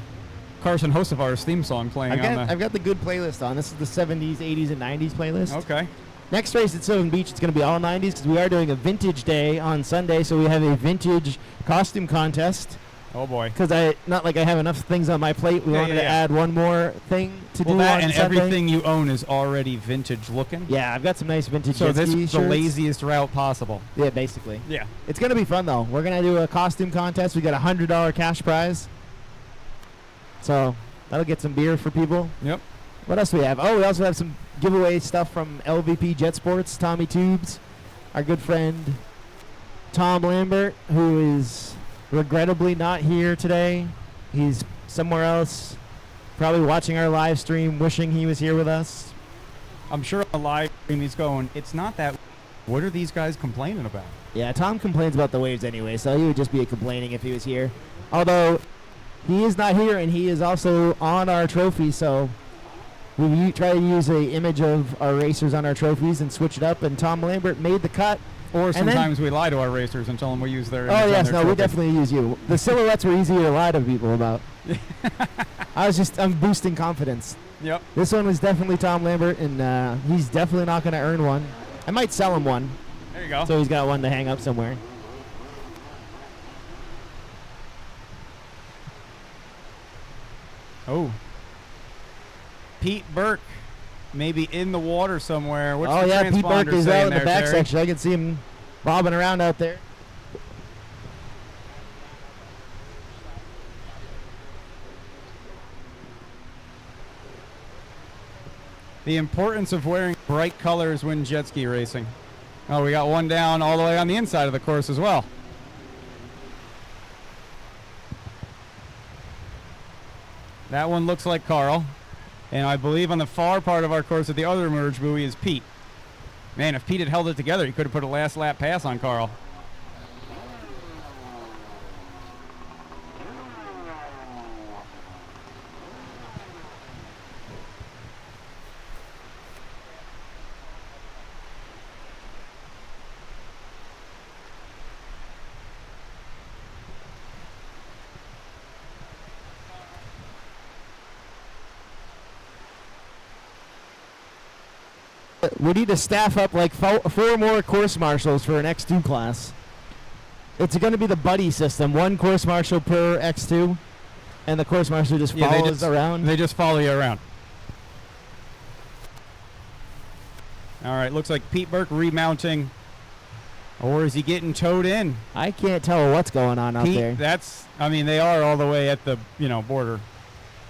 Carson Hosevar's theme song playing I've got the good playlist on. This is the 70s, 80s, and 90s playlist. Okay. Next race at Sylvan Beach, it's going to be all 90s because we are doing a vintage day on Sunday, so we have a vintage costume contest. Oh, boy. Because not like I have enough things on my plate. We wanted to add one more thing to do that on and Sunday. everything you own is already vintage looking. Yeah, I've got some nice vintage So jet this ski is the shirts. laziest route possible. Yeah, basically. Yeah. It's going to be fun, though. We're going to do a costume contest. We got a $100 cash prize. So that'll get some beer for people. Yep. What else do we have? Oh, we also have some giveaway stuff from LVP Jet Sports, Tommy Tubes, our good friend Tom Lambert, who is regrettably not here today. He's somewhere else, probably watching our live stream, wishing he was here with us. I'm sure on the live stream he's going, it's not that. What are these guys complaining about? Yeah, Tom complains about the waves anyway, so he would just be complaining if he was here. Although, he is not here, and he is also on our trophy, so we try to use an image of our racers on our trophies and switch it up, and Tom Lambert made the cut. Or sometimes we lie to our racers and tell them we use their image Oh, on yes, their no, we trophy. definitely use you. The silhouettes were easier to lie to people about. I'm boosting confidence. Yep. This one was definitely Tom Lambert, and he's definitely not going to earn one. I might sell him one, There you go. so he's got one to hang up somewhere. Oh. Pete Burke maybe in the water somewhere. What's Oh, the yeah, Pete transponder Burke is saying out in the there, back Terry? section. I can see him bobbing around out there. The importance of wearing bright colors when jet ski racing. Oh, we got one down all the way on the inside of the course as well. That one looks like Carl. And I believe on the far part of our course at the other merge buoy is Pete. Man, if Pete had held it together, he could have put a last lap pass on Carl. We need to staff up like four more course marshals for an X2 class. It's going to be the buddy system. One course marshal per X2, and the course marshal just follows around. They just follow you around. All right, looks like Pete Burke remounting. Or is he getting towed in? I can't tell what's going on out Pete, there. they are all the way at the, border.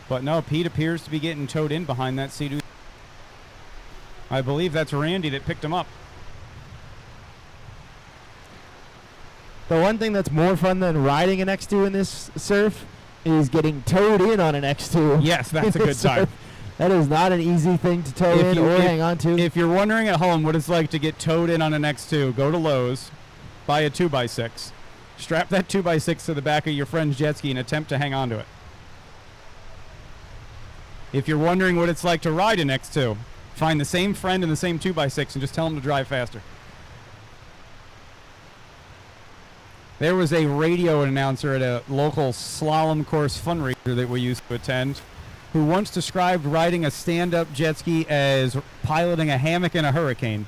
But no, Pete appears to be getting towed in behind that Sea-Doo. I believe that's Randy that picked him up. The one thing that's more fun than riding an X2 in this surf is getting towed in on an X2. Yes, that's a good time. That is not an easy thing to tow in or hang on to. If you're wondering at home what it's like to get towed in on an X2, go to Lowe's, buy a 2x6, strap that 2x6 to the back of your friend's jet ski and attempt to hang on to it. If you're wondering what it's like to ride an X2, find the same friend in the same 2x6 and just tell him to drive faster. There was a radio announcer at a local slalom course fundraiser that we used to attend who once described riding a stand-up jet ski as piloting a hammock in a hurricane.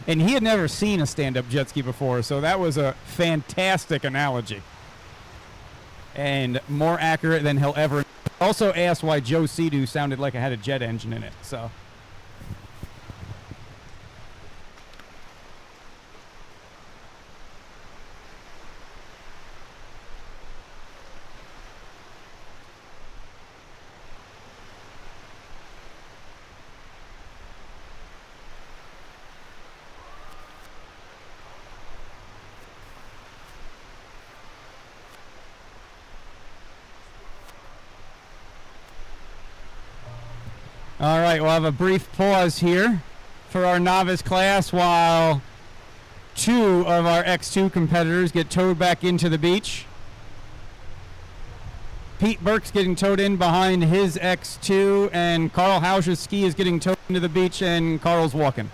And he had never seen a stand-up jet ski before, so that was a fantastic analogy. And more accurate than he'll ever... Also asked why Joe Sea-Doo sounded like it had a jet engine in it, so... All right, we'll have a brief pause here for our novice class while 2 of our X2 competitors get towed back into the beach. Pete Burke's getting towed in behind his X2, and Carl Hausch's ski is getting towed into the beach, and Carl's walking.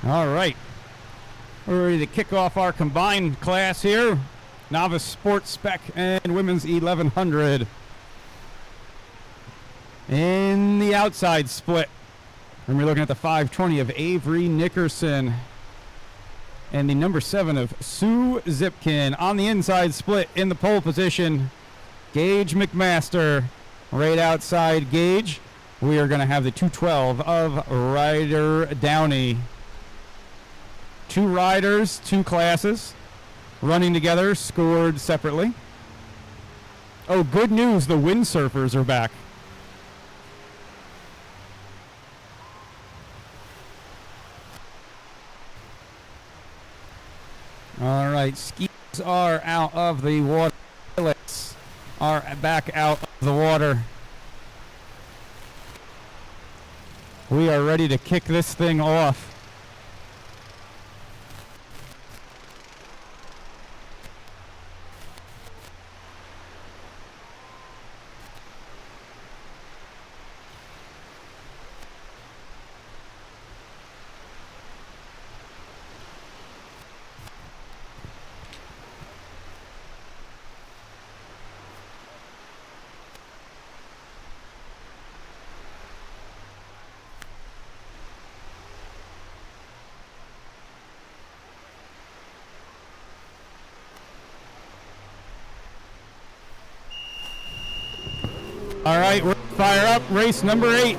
All right, we're ready to kick off our combined class here. Novice Sports Spec and Women's 1100. In the outside split, and we're looking at the 520 of Avery Nickerson and the number 7 of Sue Zipkin. On the inside split in the pole position, Gage McMaster. Right outside Gage, we are going to have the 212 of Ryder Downey. 2 riders, 2 classes, running together, scored separately. Oh, good news, the windsurfers are back. All right, skis are out of the water. Pilots are back out of the water. We are ready to kick this thing off. All right, we're fire up, race number 8.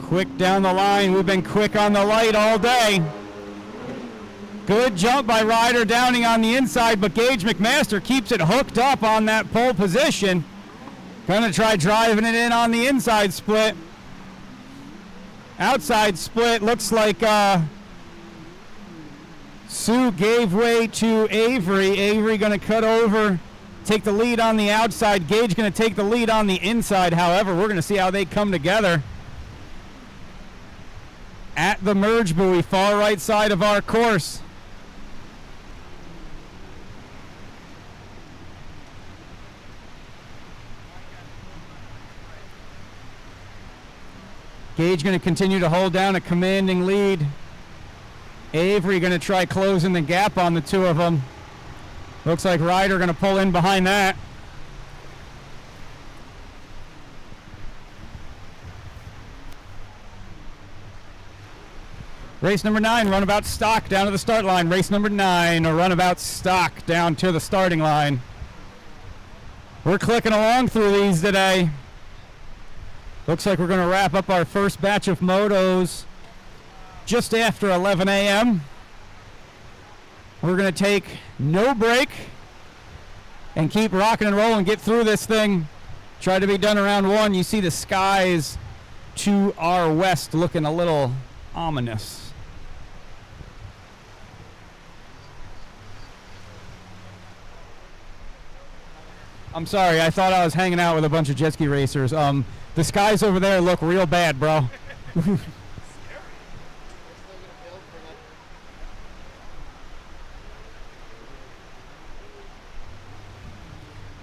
Quick down the line. We've been quick on the light all day. Good jump by Ryder Downing on the inside, but Gage McMaster keeps it hooked up on that pole position. Gonna try driving it in on the inside split. Outside split, looks like Sue gave way to Avery. Avery going to cut over, take the lead on the outside. Gage going to take the lead on the inside. However, we're going to see how they come together at the merge buoy, far right side of our course. Gage going to continue to hold down a commanding lead. Avery going to try closing the gap on the two of them. Looks like Ryder going to pull in behind that. Race number 9, runabout stock down to the start line. Race number 9, a runabout stock down to the starting line. We're clicking along through these today. Looks like we're going to wrap up our first batch of motos just after 11 a.m. We're going to take no break and keep rocking and rolling, get through this thing. Try to be done around 1. You see the skies to our west looking a little ominous. I'm sorry, I thought I was hanging out with a bunch of jet ski racers. The skies over there look real bad, bro.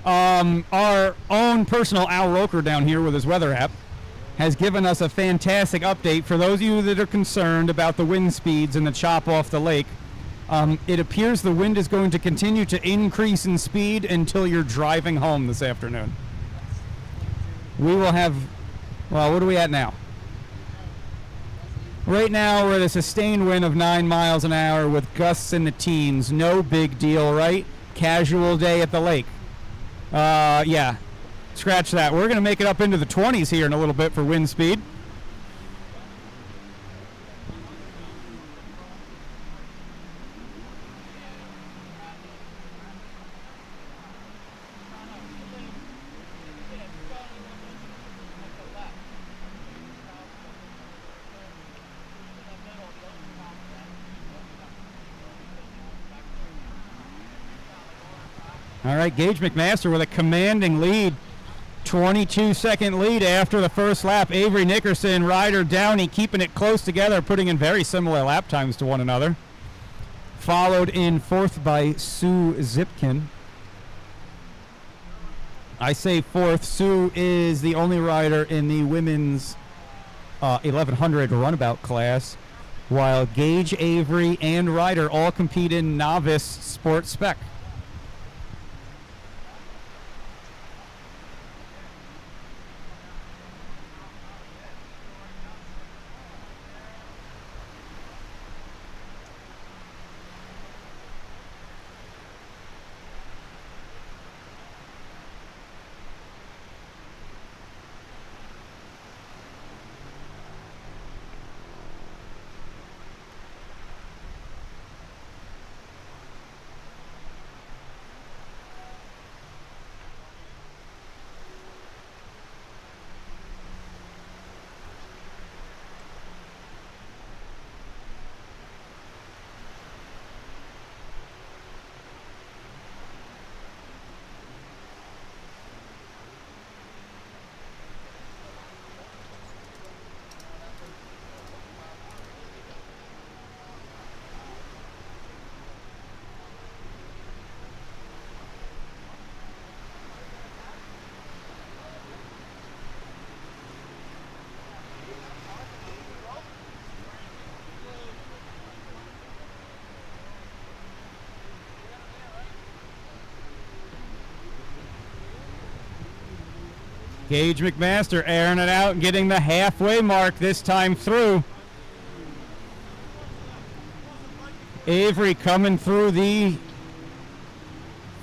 Our own personal Al Roker down here with his weather app has given us a fantastic update for those of you that are concerned about the wind speeds and the chop off the lake. It appears the wind is going to continue to increase in speed until you're driving home this afternoon. We will have, well, what are we at now? Right now we're at a sustained wind of 9 miles an hour with gusts in the teens. No big deal, right? Casual day at the lake. Yeah, scratch that. We're going to make it up into the 20s here in a little bit for wind speed. All right, Gage McMaster with a commanding lead. 22-second lead after the first lap. Avery Nickerson, Ryder Downey keeping it close together, putting in very similar lap times to one another. Followed in 4th by Sue Zipkin. I say 4th. Sue is the only rider in the women's 1100 runabout class, while Gage, Avery, and Ryder all compete in novice sport spec. Gage McMaster airing it out and getting the halfway mark this time through. Avery coming through the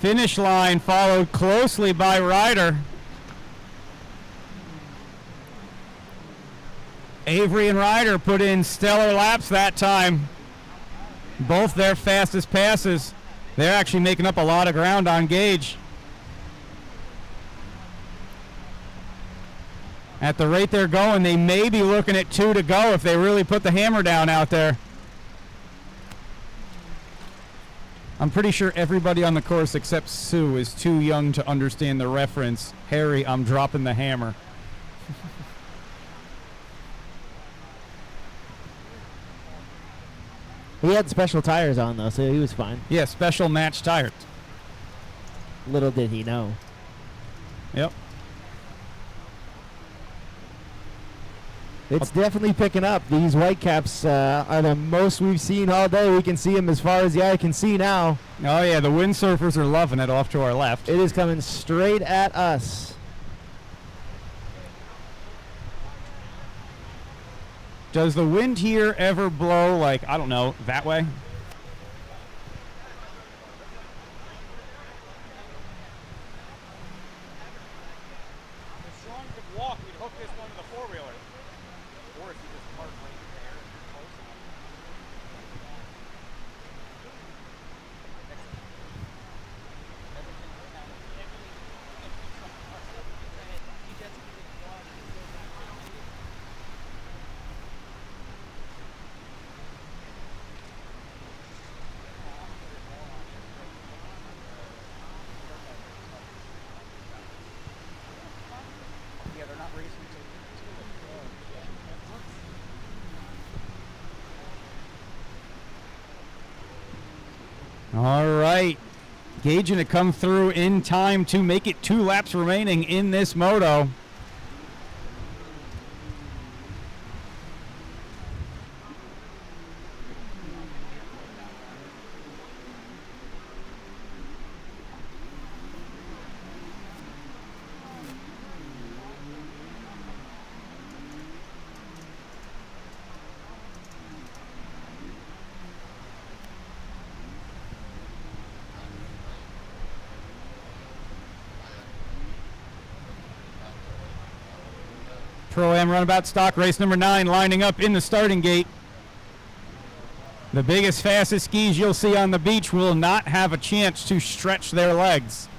finish line, followed closely by Ryder. Avery and Ryder put in stellar laps that time. Both their fastest passes. They're actually making up a lot of ground on Gage. At the rate they're going, they may be looking at 2 to go if they really put the hammer down out there. I'm pretty sure everybody on the course except Sue is too young to understand the reference. Harry, I'm dropping the hammer. He had special tires on, though, so he was fine. Yeah, special match tires. Little did he know. Yep. It's definitely picking up. These whitecaps are the most we've seen all day. We can see them as far as the eye can see now. Oh yeah, the windsurfers are loving it off to our left. It is coming straight at us. Does the wind here ever blow, like, I don't know, that way? All right, gauging to come through in time to make it 2 laps remaining in this moto. Pro-Am runabout stock race number 9 lining up in the starting gate. The biggest, fastest skis you'll see on the beach will not have a chance to stretch their legs.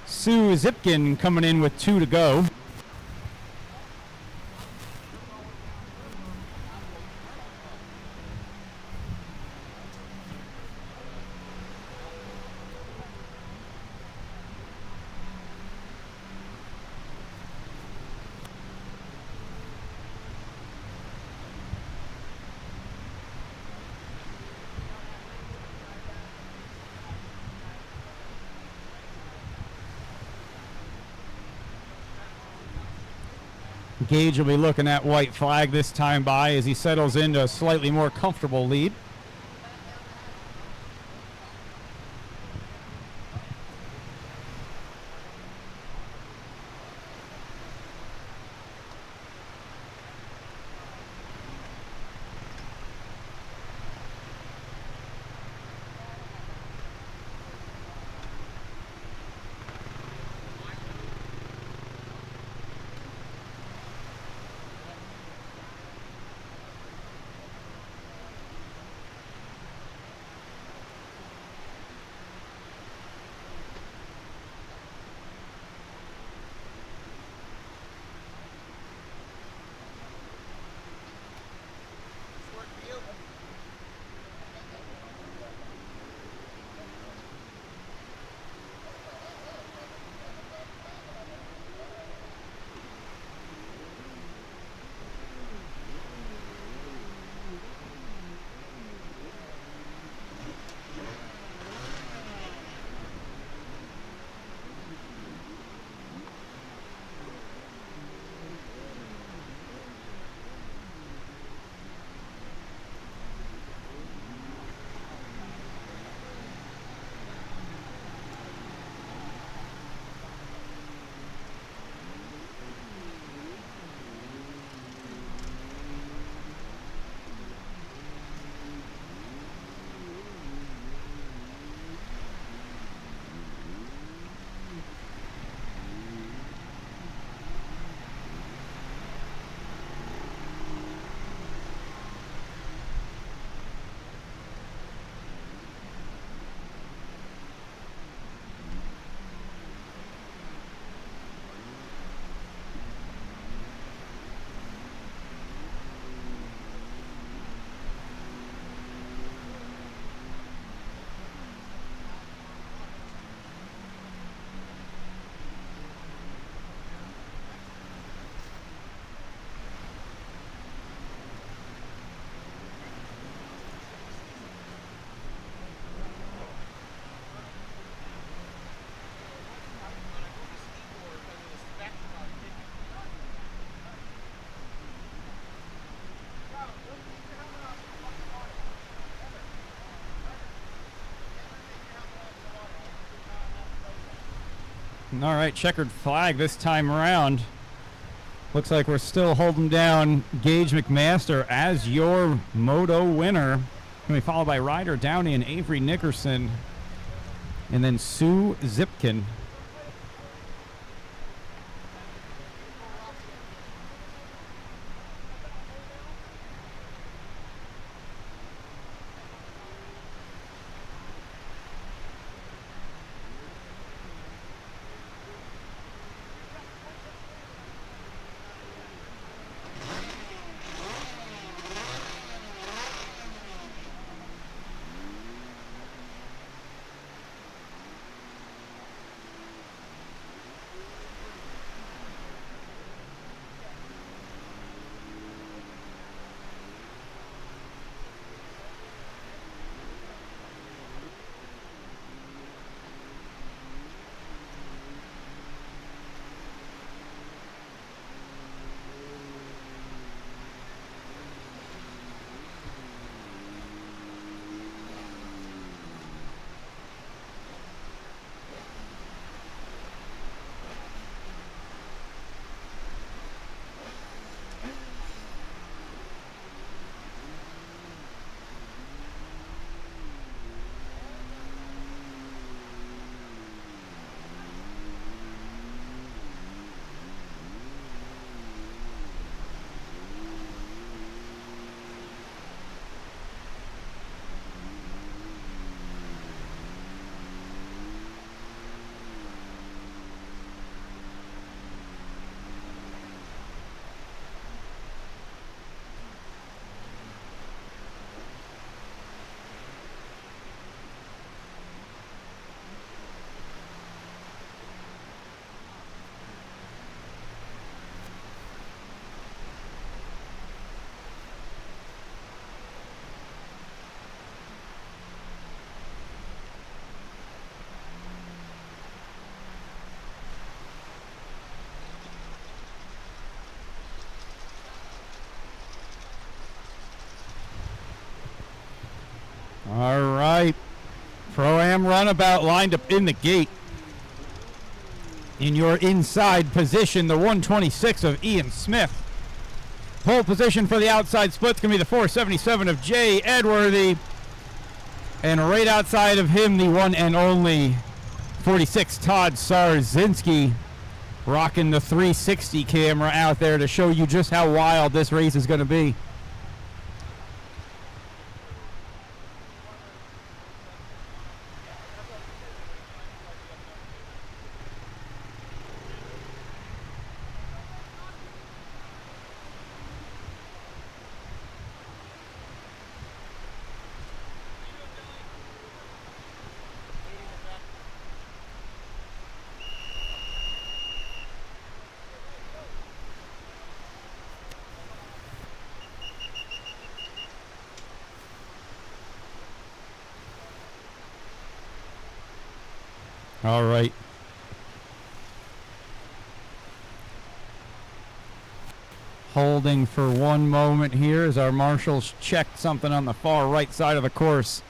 Sue Zipkin coming in with 2 to go. Gage will be looking at white flag this time by as he settles into a slightly more comfortable lead. All right, checkered flag this time around. Looks like we're still holding down Gage McMaster as your Moto winner. Going to be followed by Ryder Downey and Avery Nickerson. And then Sue Zipkin. All right. Pro-Am runabout lined up in the gate. In your inside position, the 126 of Ian Smith. Pole position for the outside split's going to be the 477 of Jay Edworthy. And right outside of him, the one and only 46 Todd Sarzinski. Rocking the 360 camera out there to show you just how wild this race is going to be. All right. Holding for one moment here as our marshals check something on the far right side of the course.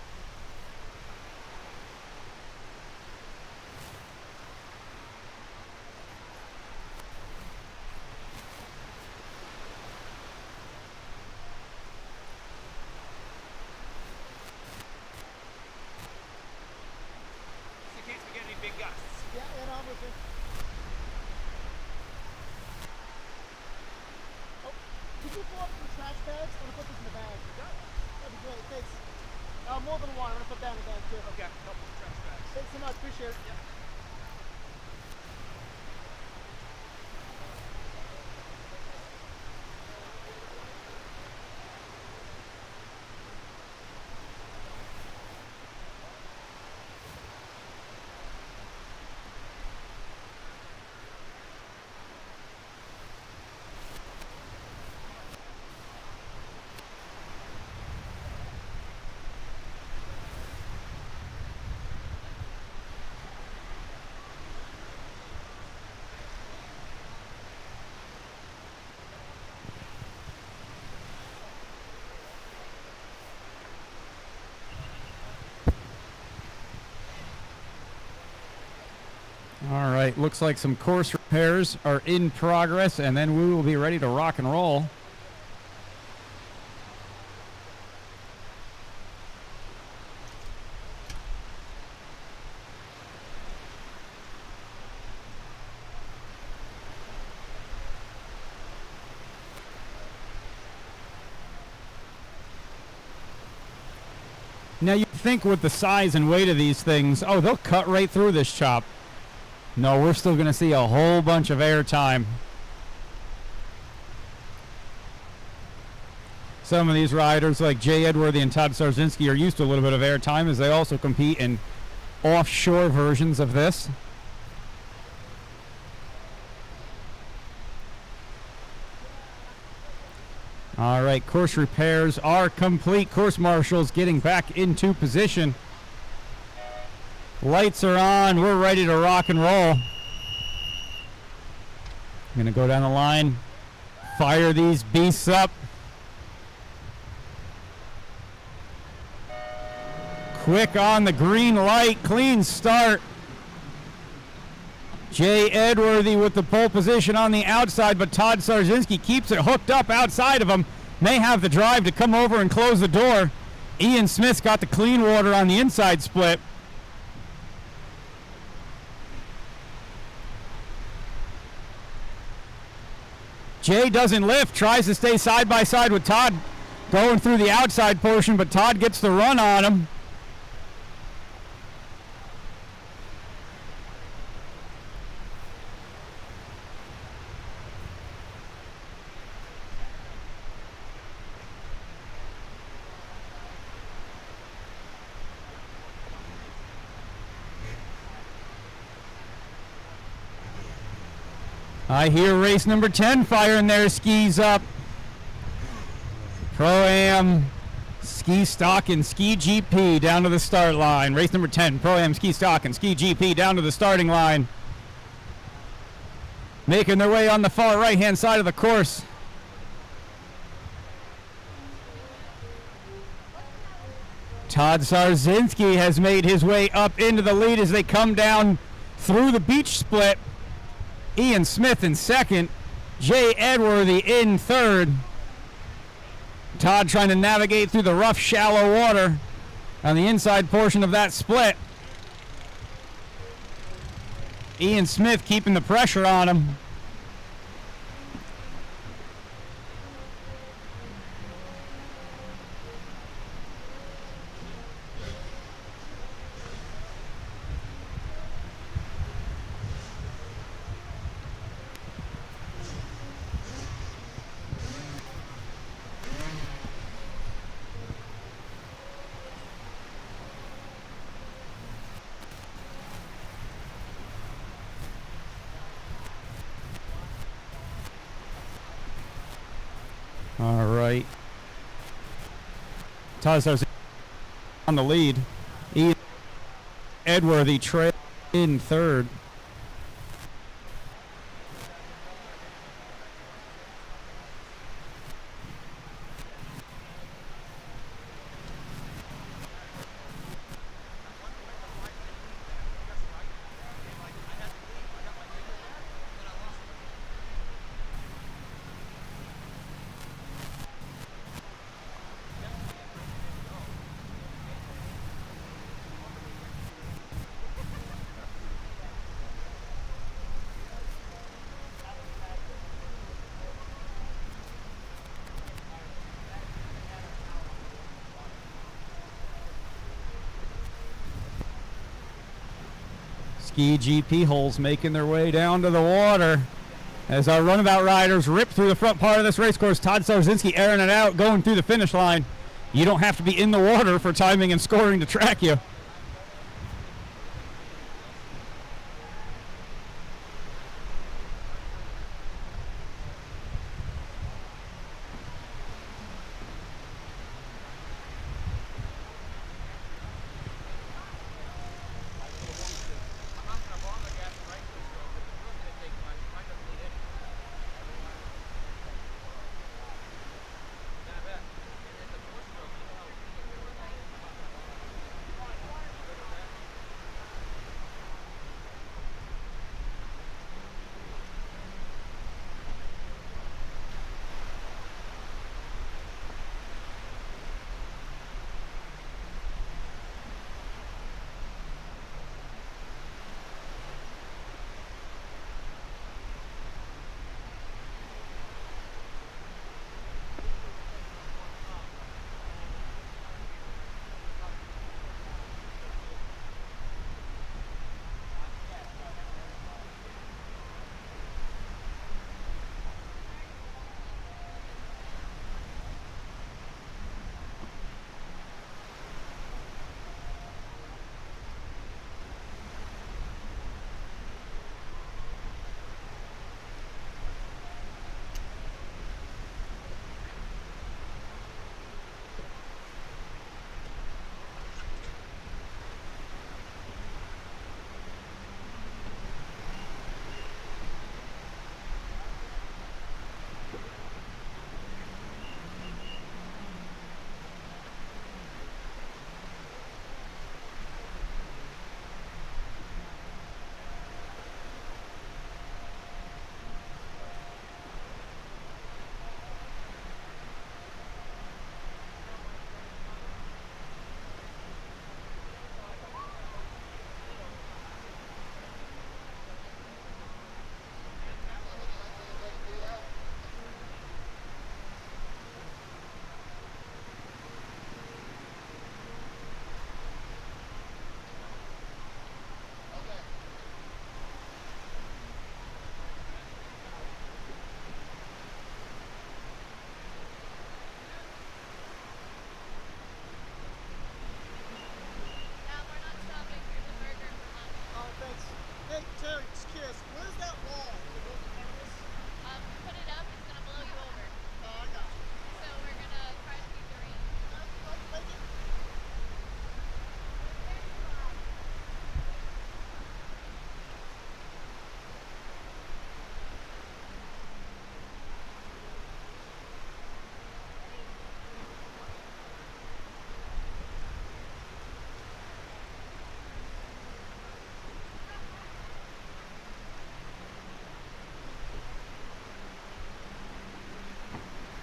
All right, looks like some course repairs are in progress, and then we will be ready to rock and roll. Now, you think with the size and weight of these things, oh, they'll cut right through this chop. No, we're still going to see a whole bunch of air time. Some of these riders, like Jay Edworthy and Todd Sarzinski, are used to a little bit of air time, as they also compete in offshore versions of this. All right, course repairs are complete. Course marshals getting back into position. Lights are on. We're ready to rock and roll. I'm going to go down the line, fire these beasts up. Quick on the green light, clean start. Jay Edworthy with the pole position on the outside, but Todd Sarzinski keeps it hooked up outside of him. May have the drive to come over and close the door. Ian Smith's got the clean water on the inside split. Jay doesn't lift, tries to stay side by side with Todd going through the outside portion, but Todd gets the run on him. I hear race number 10 firing their skis up. Pro-Am, Ski Stock, and Ski GP down to the start line. Race number 10, Pro-Am, Ski Stock, and Ski GP down to the starting line. Making their way on the far right-hand side of the course. Todd Sarzinski has made his way up into the lead as they come down through the beach split. Ian Smith in second, Jay Edworthy in third. Todd trying to navigate through the rough, shallow water on the inside portion of that split. Ian Smith keeping the pressure on him. All right. Todd Sarzinski on the lead. Ian Edworthy trail in third. Ski GP holes making their way down to the water as our runabout riders rip through the front part of this race course. Todd Sarzinski airing it out, going through the finish line. You don't have to be in the water for timing and scoring to track you.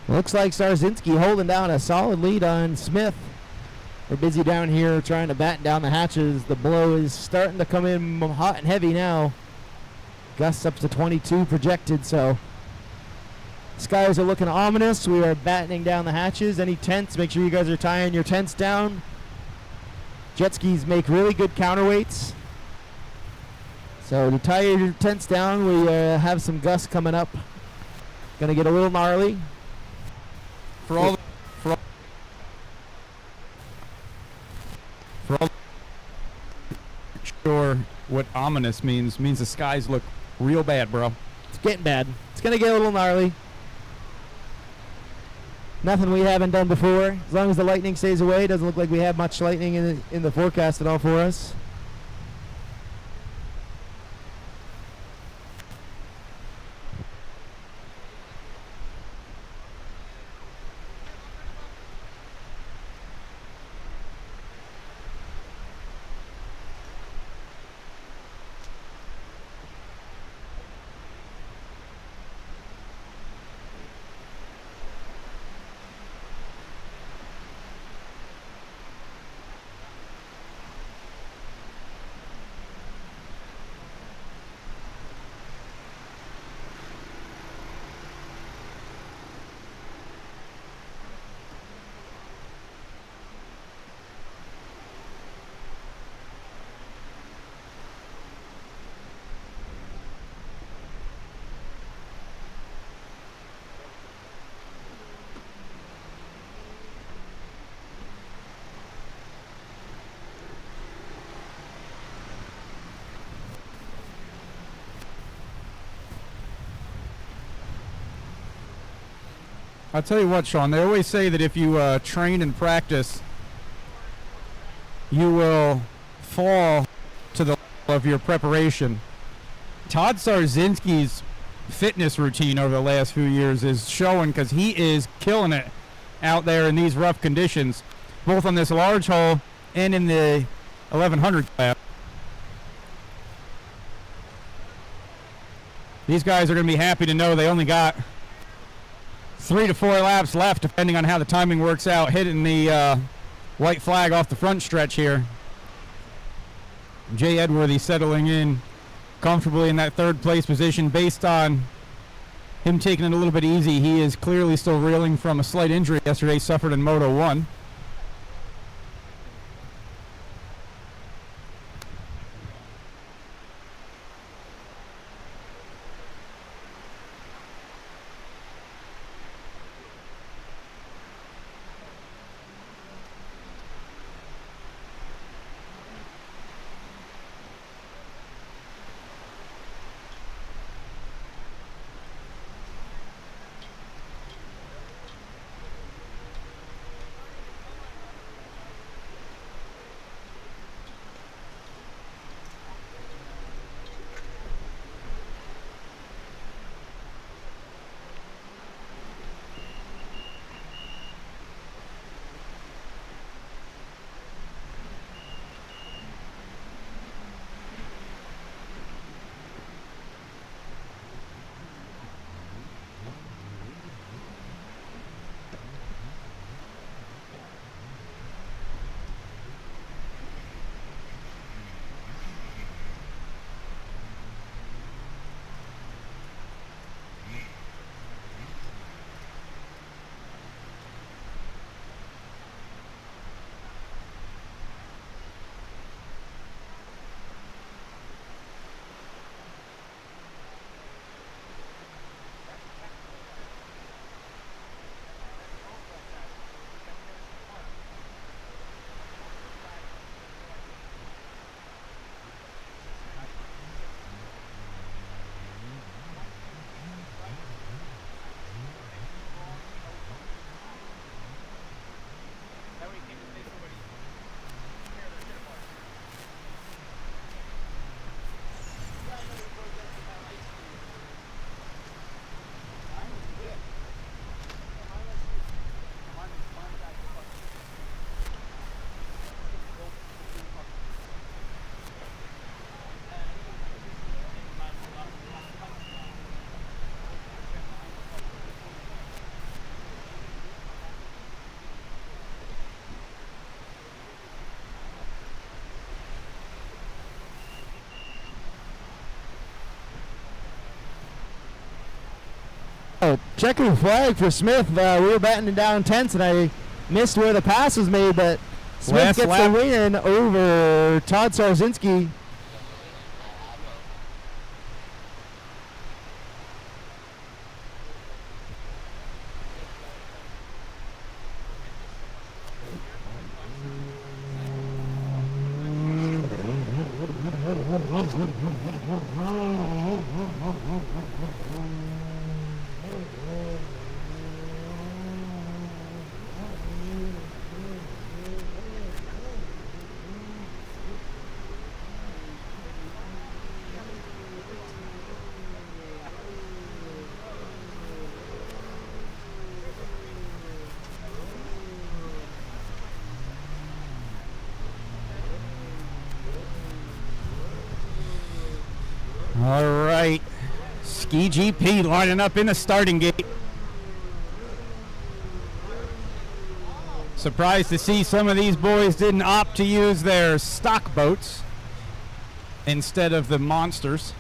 Looks like Starzinski holding down a solid lead on Smith. We're busy down here trying to batten down the hatches. The blow is starting to come in hot and heavy now. Gusts up to 22 projected, so skies are looking ominous. We are battening down the hatches. Any tents, make sure you guys are tying your tents down. Jet skis make really good counterweights. So to tie your tents down, we have some gusts coming up. Gonna get a little gnarly. For all sure what ominous means the skies look real bad, bro. It's getting bad. It's gonna get a little gnarly. Nothing we haven't done before. As long as the lightning stays away, doesn't look like we have much lightning in the forecast at all for us. I'll tell you what, Sean, they always say that if you train and practice, you will fall to the level of your preparation. Todd Starzinski's fitness routine over the last few years is showing, because he is killing it out there in these rough conditions, both on this large hole and in the 1100 class. These guys are going to be happy to know they only got 3 to 4 laps left, depending on how the timing works out, hitting the white flag off the front stretch here. Jay Edworthy settling in comfortably in that third place position based on him taking it a little bit easy. He is clearly still reeling from a slight injury yesterday suffered in Moto 1. Oh, checkered flag for Smith. We were batting down 10th, and I missed where the pass was made, but Smith Last gets lap. the win over Todd Sarzinski. All right. Ski GP lining up in the starting gate. Surprised to see some of these boys didn't opt to use their stock boats instead of the monsters.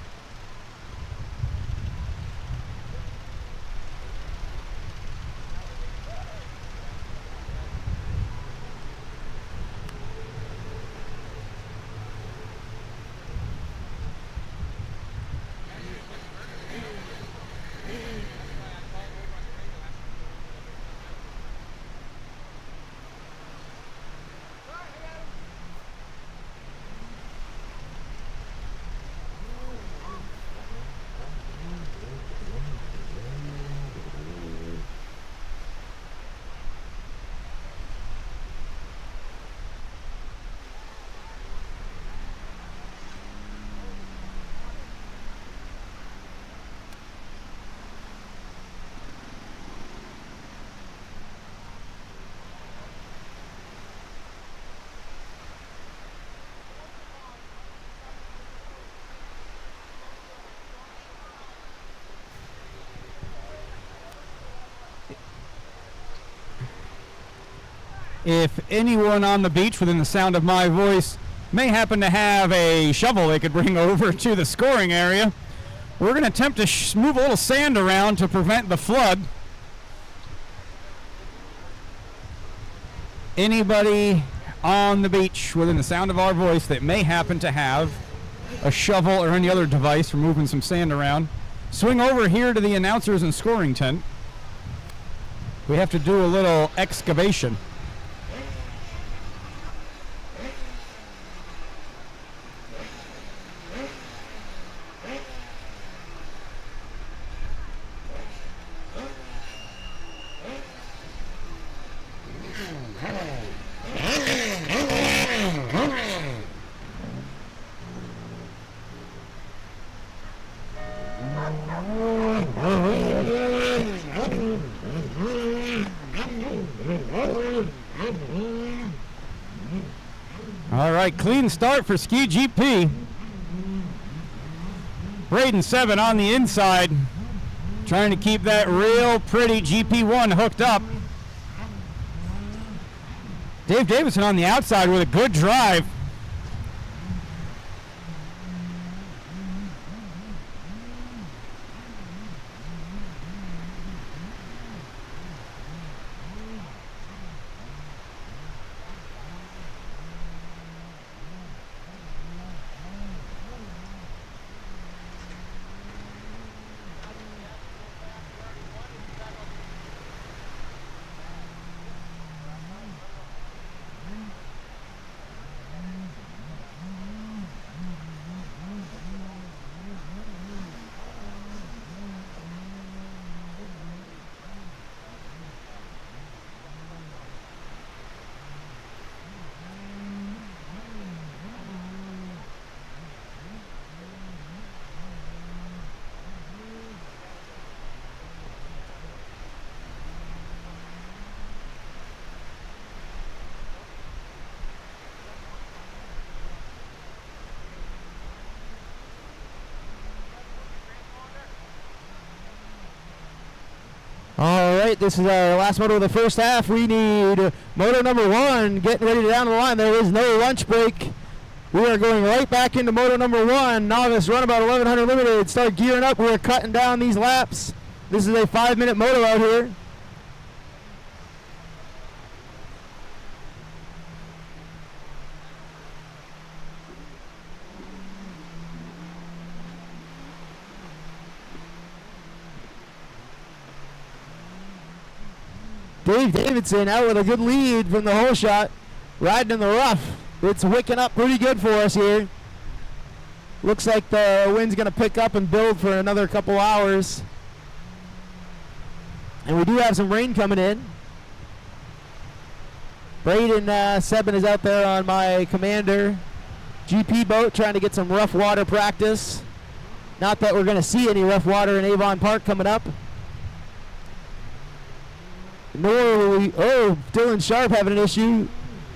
If anyone on the beach within the sound of my voice may happen to have a shovel they could bring over to the scoring area, we're going to attempt to move a little sand around to prevent the flood. Anybody on the beach within the sound of our voice that may happen to have a shovel or any other device for moving some sand around, swing over here to the announcers and scoring tent. We have to do a little excavation. All right, clean start for Ski GP. Braden 7 on the inside, trying to keep that real pretty GP1 hooked up. Dave Davidson on the outside with a good drive. All right, this is our last moto of the first half. We need moto number 1 getting ready to down the line. There is no lunch break. We are going right back into moto number 1. Novice run about 1100 limited. Start gearing up. We're cutting down these laps. This is a 5-minute moto out here. Dave Davidson out with a good lead from the hole shot. Riding in the rough. It's wicking up pretty good for us here. Looks like the wind's going to pick up and build for another couple hours. And we do have some rain coming in. Braden Sebin is out there on my Commander GP boat trying to get some rough water practice. Not that we're going to see any rough water in Avon Park coming up. Nor will we. Oh, Dylan Sharp having an issue.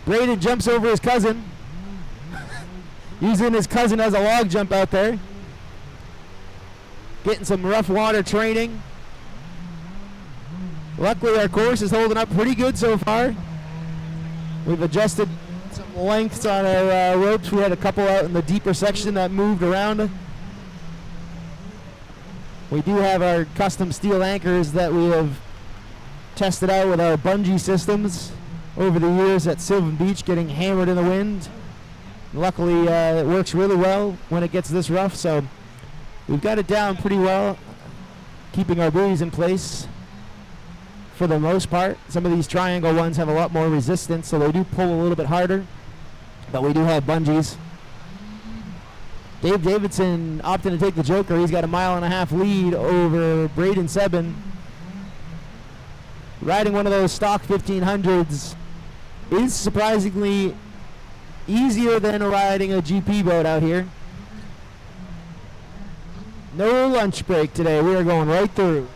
Braden jumps over his cousin. Using his cousin as a log jump out there. Getting some rough water training. Luckily our course is holding up pretty good so far. We've adjusted some lengths on our ropes. We had a couple out in the deeper section that moved around. We do have our custom steel anchors that we have tested out with our bungee systems over the years at Sylvan Beach, getting hammered in the wind. Luckily, it works really well when it gets this rough, so we've got it down pretty well, keeping our buoys in place for the most part. Some of these triangle ones have a lot more resistance, so they do pull a little bit harder, but we do have bungees. Dave Davidson opting to take the Joker. He's got a 1.5 mile lead over Braden Sebin. Riding one of those stock 1500s is surprisingly easier than riding a GP boat out here. No lunch break today. We are going right through.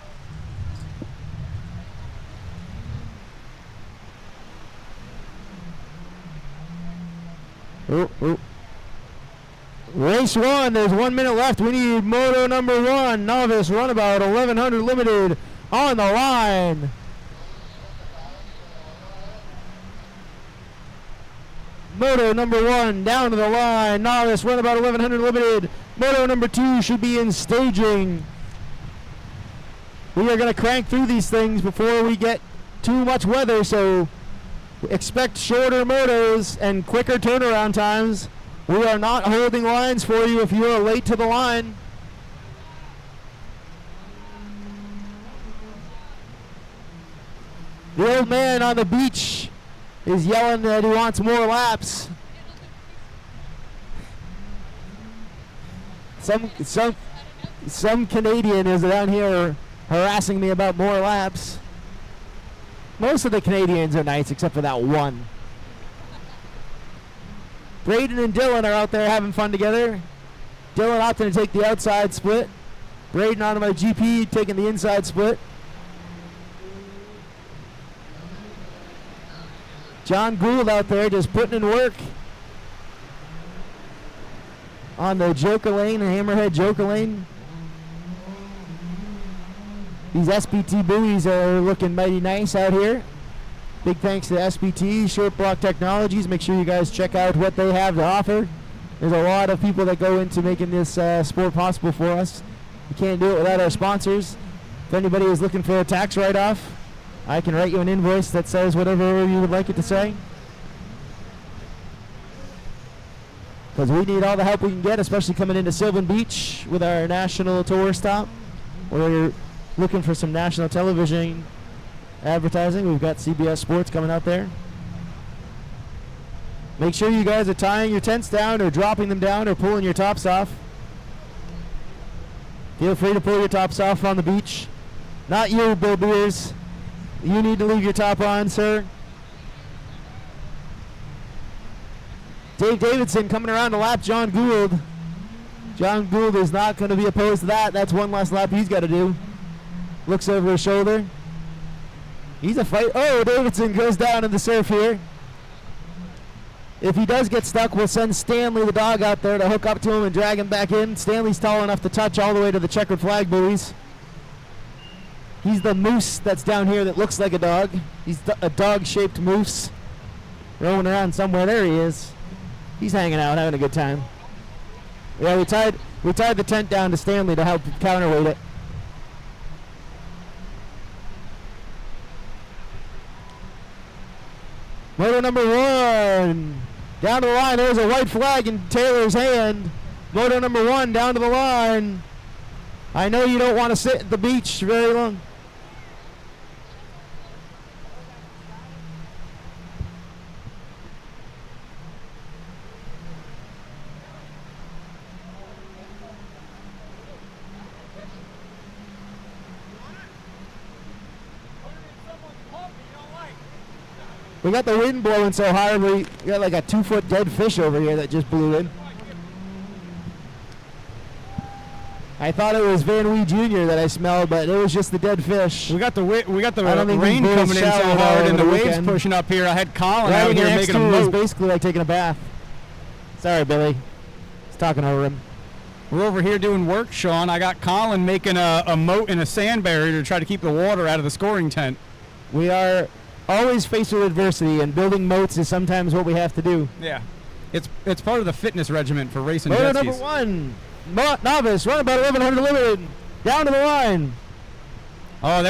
Race 1, there's 1 minute left. We need moto number 1, novice runabout 1100 limited on the line. Moto number 1 down to the line. Novice runabout 1100 limited. Moto number 2 should be in staging. We are going to crank through these things before we get too much weather, so expect shorter motos and quicker turnaround times. We are not holding lines for you if you are late to the line. The old man on the beach is yelling that he wants more laps. Some Canadian is down here harassing me about more laps. Most of the Canadians are nice except for that one. Braden and Dylan are out there having fun together. Dylan opting to take the outside split. Braden on my GP taking the inside split. John Gould out there just putting in work on the Joker lane, the Hammerhead Joker lane. These SBT buoys are looking mighty nice out here. Big thanks to SBT, Short Block Technologies. Make sure you guys check out what they have to offer. There's a lot of people that go into making this sport possible for us. We can't do it without our sponsors. If anybody is looking for a tax write-off, I can write you an invoice that says whatever you would like it to say. Because we need all the help we can get, especially coming into Sylvan Beach with our national tour stop. We're looking for some national television advertising. We've got CBS Sports coming out there. Make sure you guys are tying your tents down or dropping them down or pulling your tops off. Feel free to pull your tops off on the beach. Not you, Bill Beers. You need to leave your top on, sir. Dave Davidson coming around to lap John Gould. John Gould is not going to be opposed to that. That's one last lap he's got to do. Looks over his shoulder. He's a fight. Oh, Davidson goes down in the surf here. If he does get stuck, we'll send Stanley the dog out there to hook up to him and drag him back in. Stanley's tall enough to touch all the way to the checkered flag buoys. He's the moose that's down here that looks like a dog. He's a dog-shaped moose roaming around somewhere. There he is. He's hanging out, having a good time. Yeah, we tied the tent down to Stanley to help counterweight it. Moto number 1. Down to the line. There's a white flag in Taylor's hand. Moto number 1 down to the line. I know you don't want to sit at the beach very long. We got the wind blowing so hard, we got like a 2-foot dead fish over here that just blew in. I thought it was Van Wee Jr. that I smelled, but it was just the dead fish. We got the rain these boys coming in so showered hard over and the the waves weekend. pushing up here. I had Colin Right out here next making a to it was moat. basically like taking a bath. Sorry, Billy. He's talking over him. We're over here doing work, Sean. I got Colin making a moat and a sand barrier to try to keep the water out of the scoring tent. We are always faced with adversity, and building moats is sometimes what we have to do. Yeah. It's part of the fitness regimen for racing Moto jet number skis. 1, novice, run about 1100 limited, down to the line. Oh,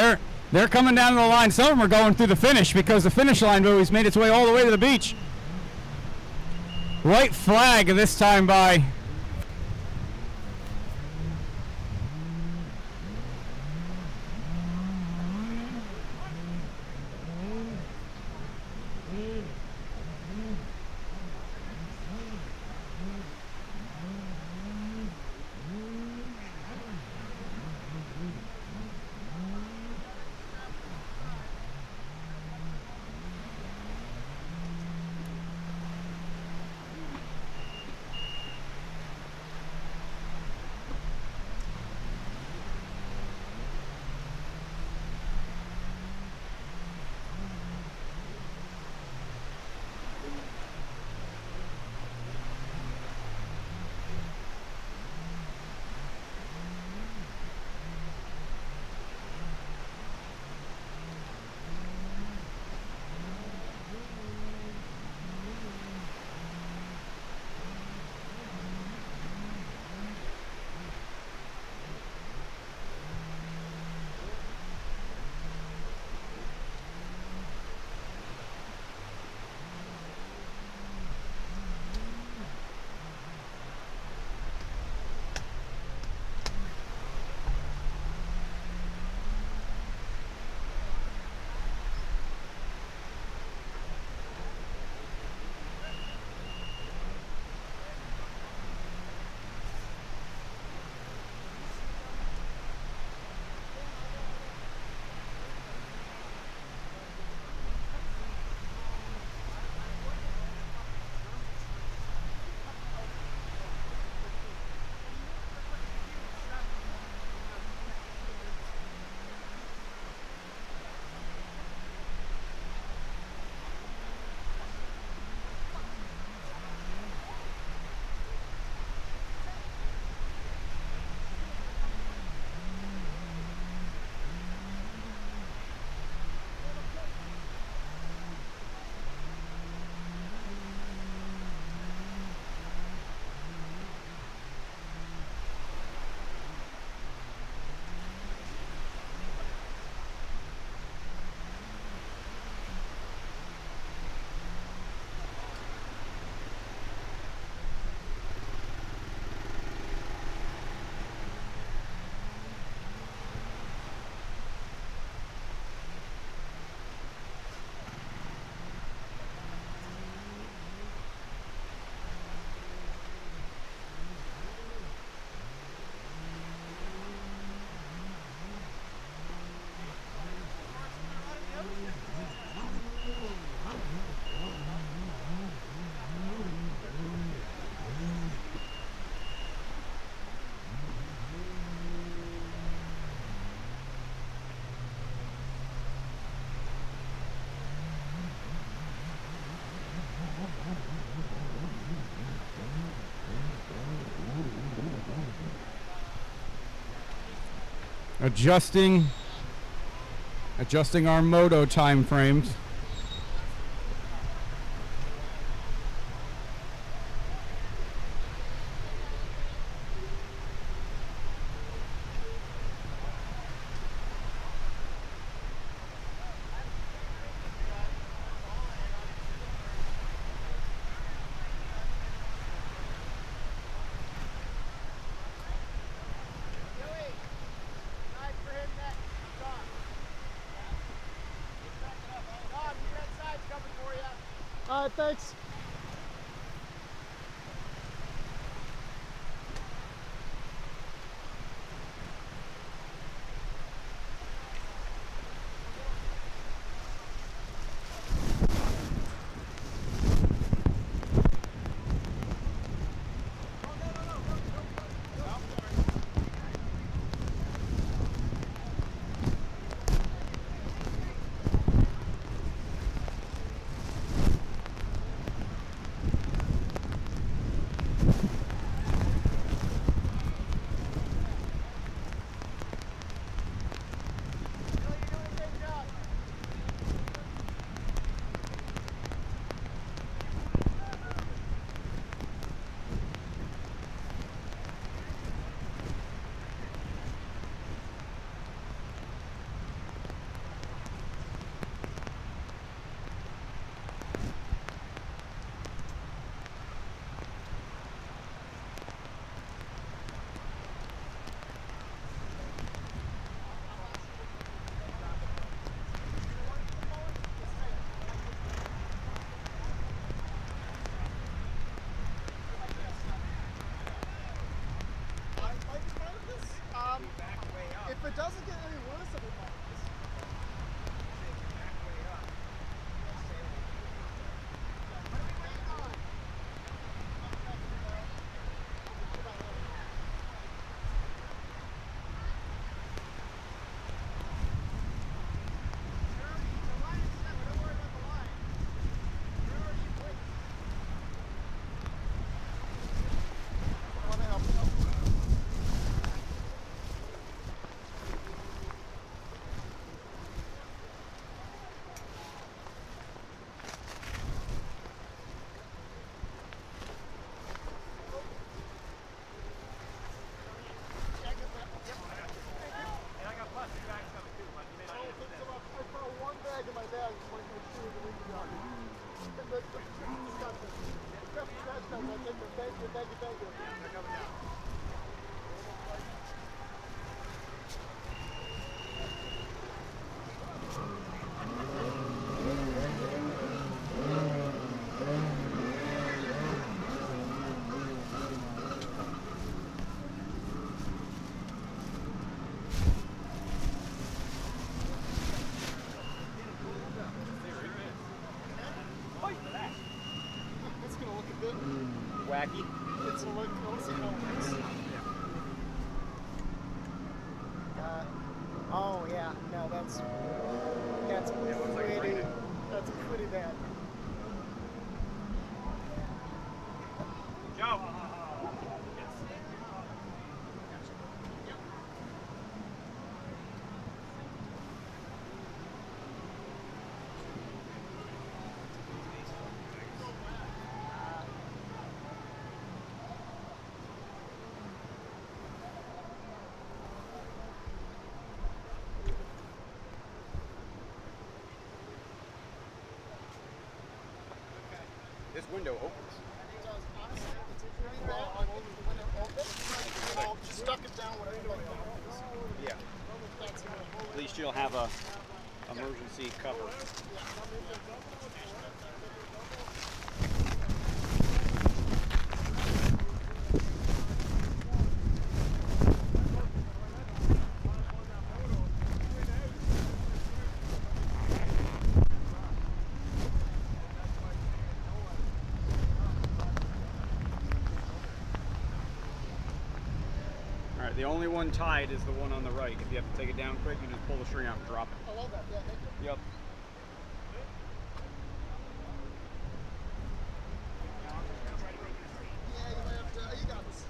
they're coming down to the line. Some of them are going through the finish because the finish line always made its way all the way to the beach. White flag this time by adjusting our Moto time frames. thanks. If it doesn't get any worse, it'll be fine. Wacky. It's a look. Let's see how it looks. Oh yeah, no, that's pretty bad. Joe. This window opens. Just stuck it down whatever. Yeah. At least you'll have a emergency cover. The only one tied is the one on the right. If you have to take it down quick, you just pull the string out and drop it. I love that. Yeah, thank you. Yep. Yeah, you might have to. You got this.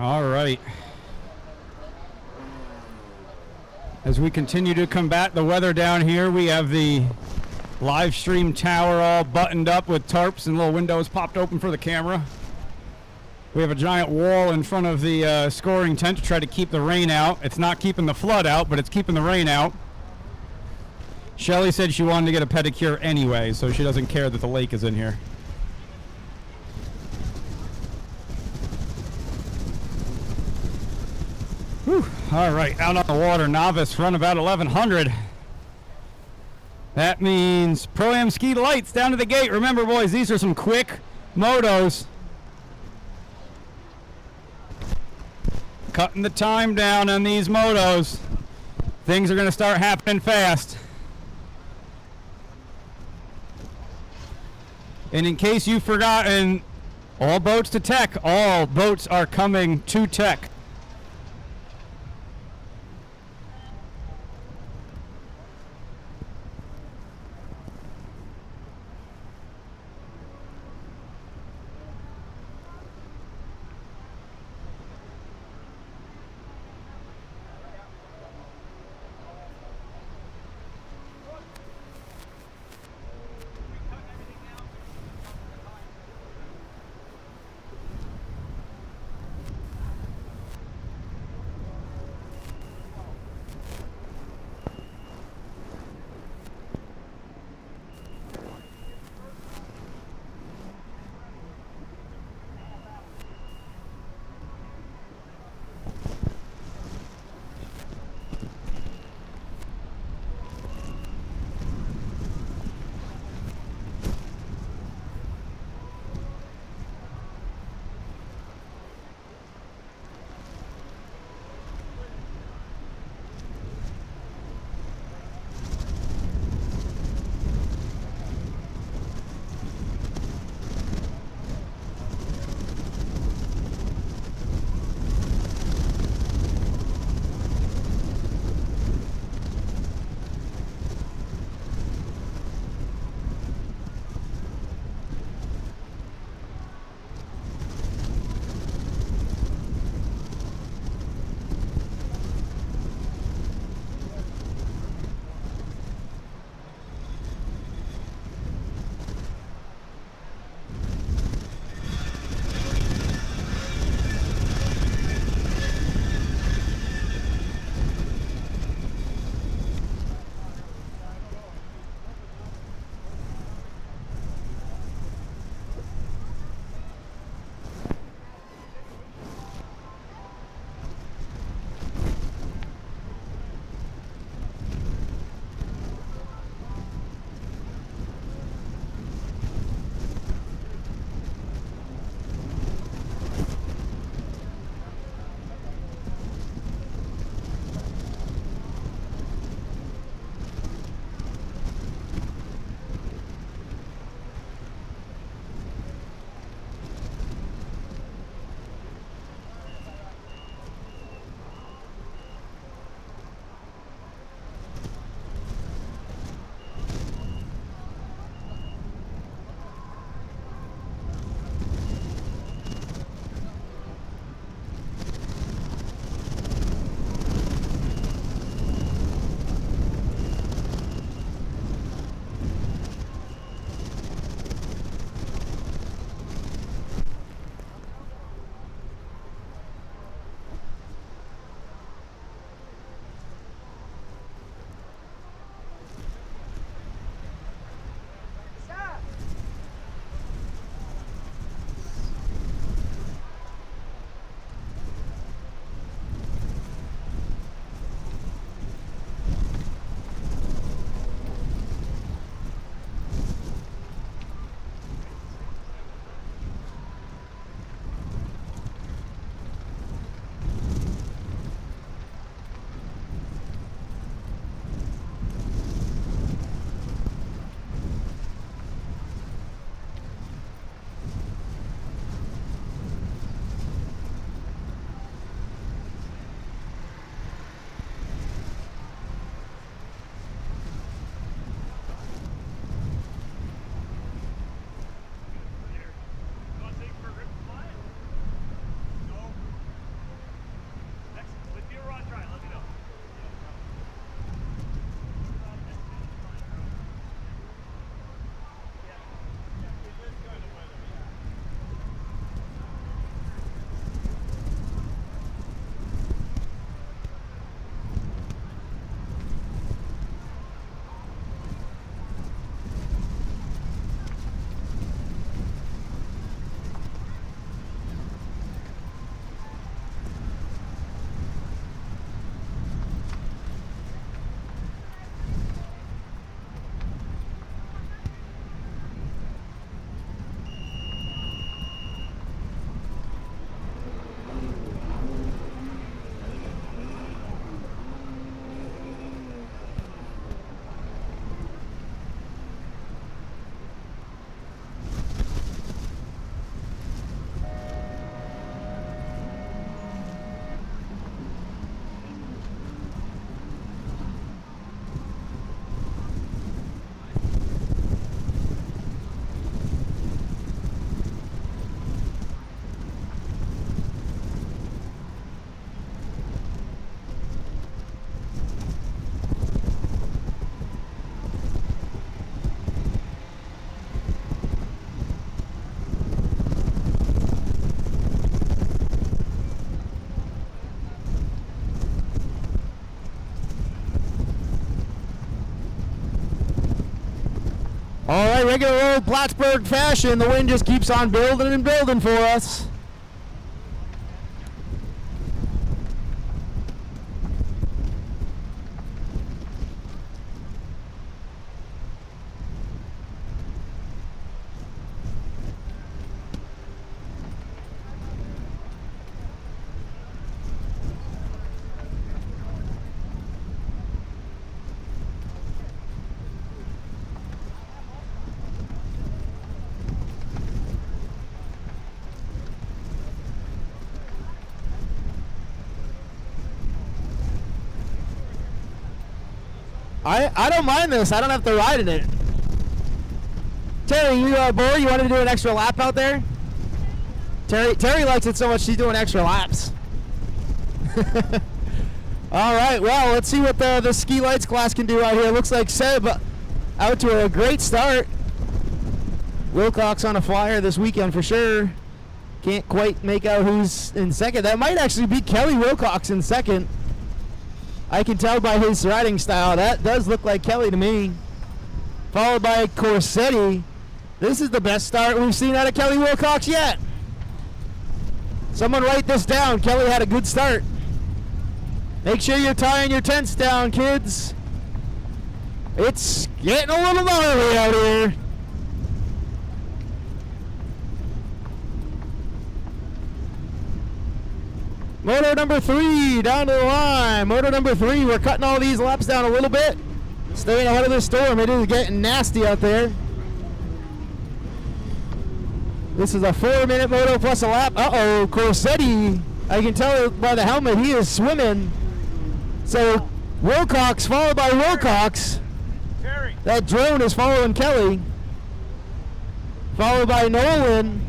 All right. As we continue to combat the weather down here, we have the live stream tower all buttoned up with tarps and little windows popped open for the camera. We have a giant wall in front of the scoring tent to try to keep the rain out. It's not keeping the flood out, but it's keeping the rain out. Shelly said she wanted to get a pedicure anyway, so she doesn't care that the lake is in here. Whew. All right, out on the water, novice run about 1100. That means Pro-Am ski lights down to the gate. Remember, boys, these are some quick motos. Cutting the time down on these motos. Things are going to start happening fast. And in case you've forgotten, all boats to tech. All boats are coming to tech. our regular old Plattsburgh fashion, the wind just keeps on building and building for us. I don't mind this. I don't have to ride in it. Terry, you bored? You wanted to do an extra lap out there? Terry likes it so much she's doing extra laps. All right, well, let's see what the ski lights class can do out here. Looks like Seb out to a great start. Wilcox on a flyer this weekend for sure. Can't quite make out who's in second. That might actually be Kelly Wilcox in second. I can tell by his riding style. That does look like Kelly to me. Followed by Corsetti. This is the best start we've seen out of Kelly Wilcox yet. Someone write this down. Kelly had a good start. Make sure you're tying your tents down, kids. It's getting a little gnarly out here. Moto number 3 down to the line. Moto number 3, we're cutting all these laps down a little bit. Staying ahead of the storm. It is getting nasty out there. This is a 4-minute moto plus a lap. Uh-oh, Corsetti. I can tell by the helmet he is swimming. So Wilcox followed by Wilcox. That drone is following Kelly. Followed by Nolan.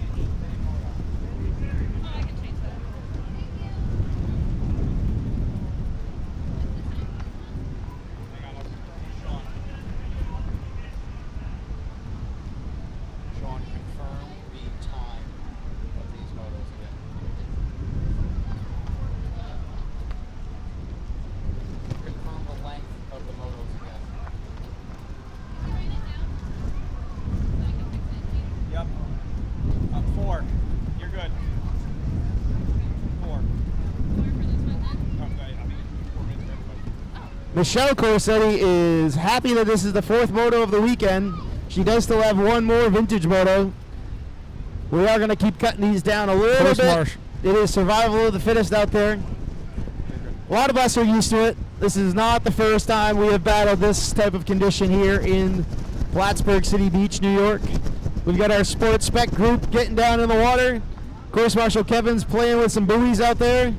Michelle Corsetti is happy that this is the 4th moto of the weekend. She does still have one more vintage moto. We are going to keep cutting these down a little bit. Marsh. It is survival of the fittest out there. A lot of us are used to it. This is not the first time we have battled this type of condition here in Plattsburgh City Beach, New York. We've got our sports spec group getting down in the water. Course Marshal Kevin's playing with some buoys out there.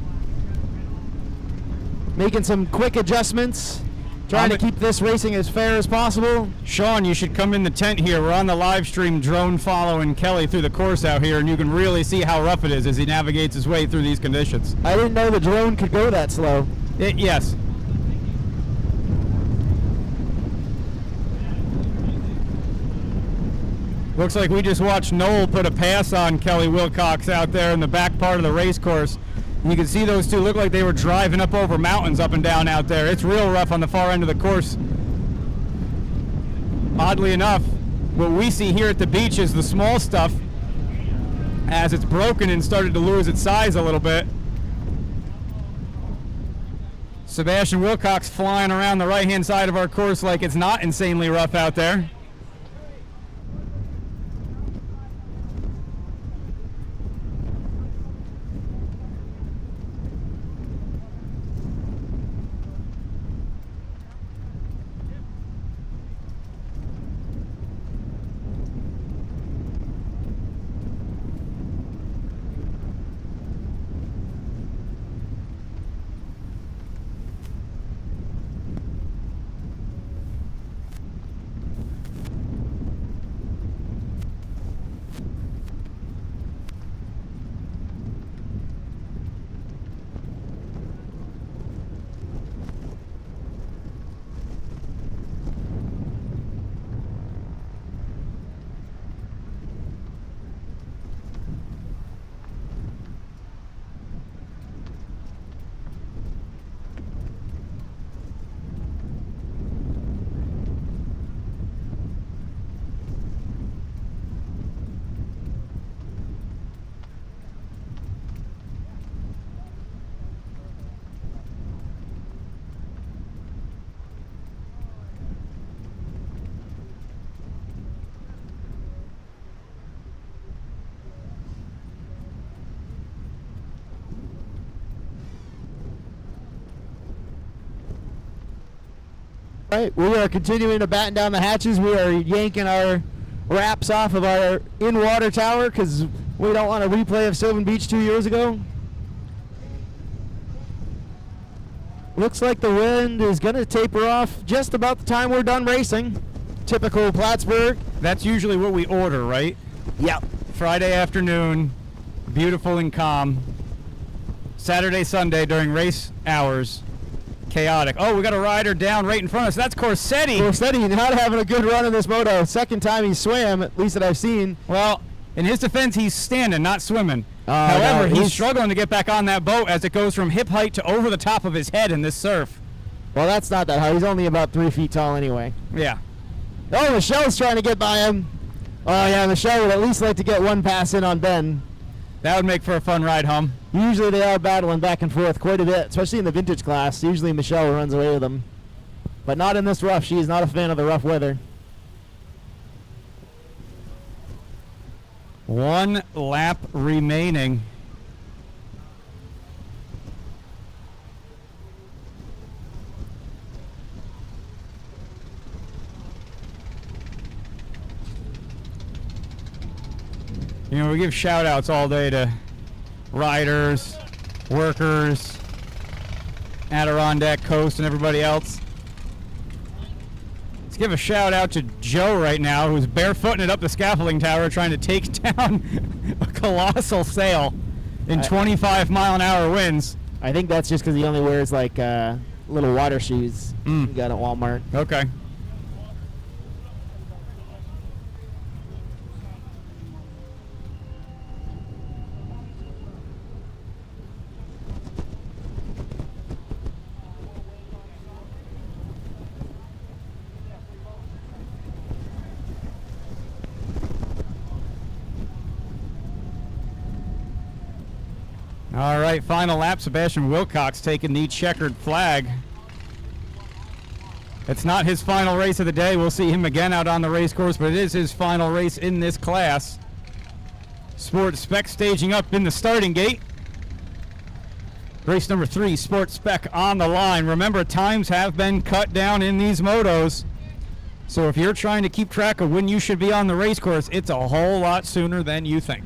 Making some quick adjustments, trying to keep this racing as fair as possible. Sean, you should come in the tent here. We're on the live stream drone following Kelly through the course out here, and you can really see how rough it is as he navigates his way through these conditions. I didn't know the drone could go that slow. Yes. Looks like we just watched Noel put a pass on Kelly Wilcox out there in the back part of the race course. You can see those two look like they were driving up over mountains up and down out there. It's real rough on the far end of the course. Oddly enough, what we see here at the beach is the small stuff as it's broken and started to lose its size a little bit. Sebastian Wilcox flying around the right-hand side of our course like it's not insanely rough out there. All right, we are continuing to batten down the hatches. We are yanking our wraps off of our in-water tower because we don't want a replay of Sylvan Beach 2 years ago. Looks like the wind is going to taper off just about the time we're done racing. Typical Plattsburgh. That's usually what we order, right? Yep. Friday afternoon, beautiful and calm. Saturday, Sunday during race hours, chaotic. Oh, we got a rider down right in front of us. That's Corsetti. Corsetti not having a good run in this moto. Second time he swam, at least that I've seen. Well, in his defense, he's standing, not swimming. Oh, However, no, he's struggling to get back on that boat as it goes from hip height to over the top of his head in this surf. Well, that's not that high. He's only about 3 feet tall anyway. Yeah. Oh, Michelle's trying to get by him. Oh, yeah, Michelle would at least like to get one pass in on Ben. That would make for a fun ride home. Usually they are battling back and forth quite a bit, especially in the vintage class. Usually Michelle runs away with them. But not in this rough. She is not a fan of the rough weather. 1 lap remaining. You know, we give shout outs all day to riders, workers, Adirondack Coast, and everybody else. Let's give a shout out to Joe right now, who's barefooting it up the scaffolding tower trying to take down a colossal sail in 25-mile-an-hour winds. I think that's just because he only wears like little water shoes you got at Walmart. Okay. All right, final lap. Sebastian Wilcox taking the checkered flag. It's not his final race of the day. We'll see him again out on the race course, but it is his final race in this class. Sport Spec staging up in the starting gate. Race number 3, Sport Spec on the line. Remember, times have been cut down in these motos. So if you're trying to keep track of when you should be on the race course, it's a whole lot sooner than you think.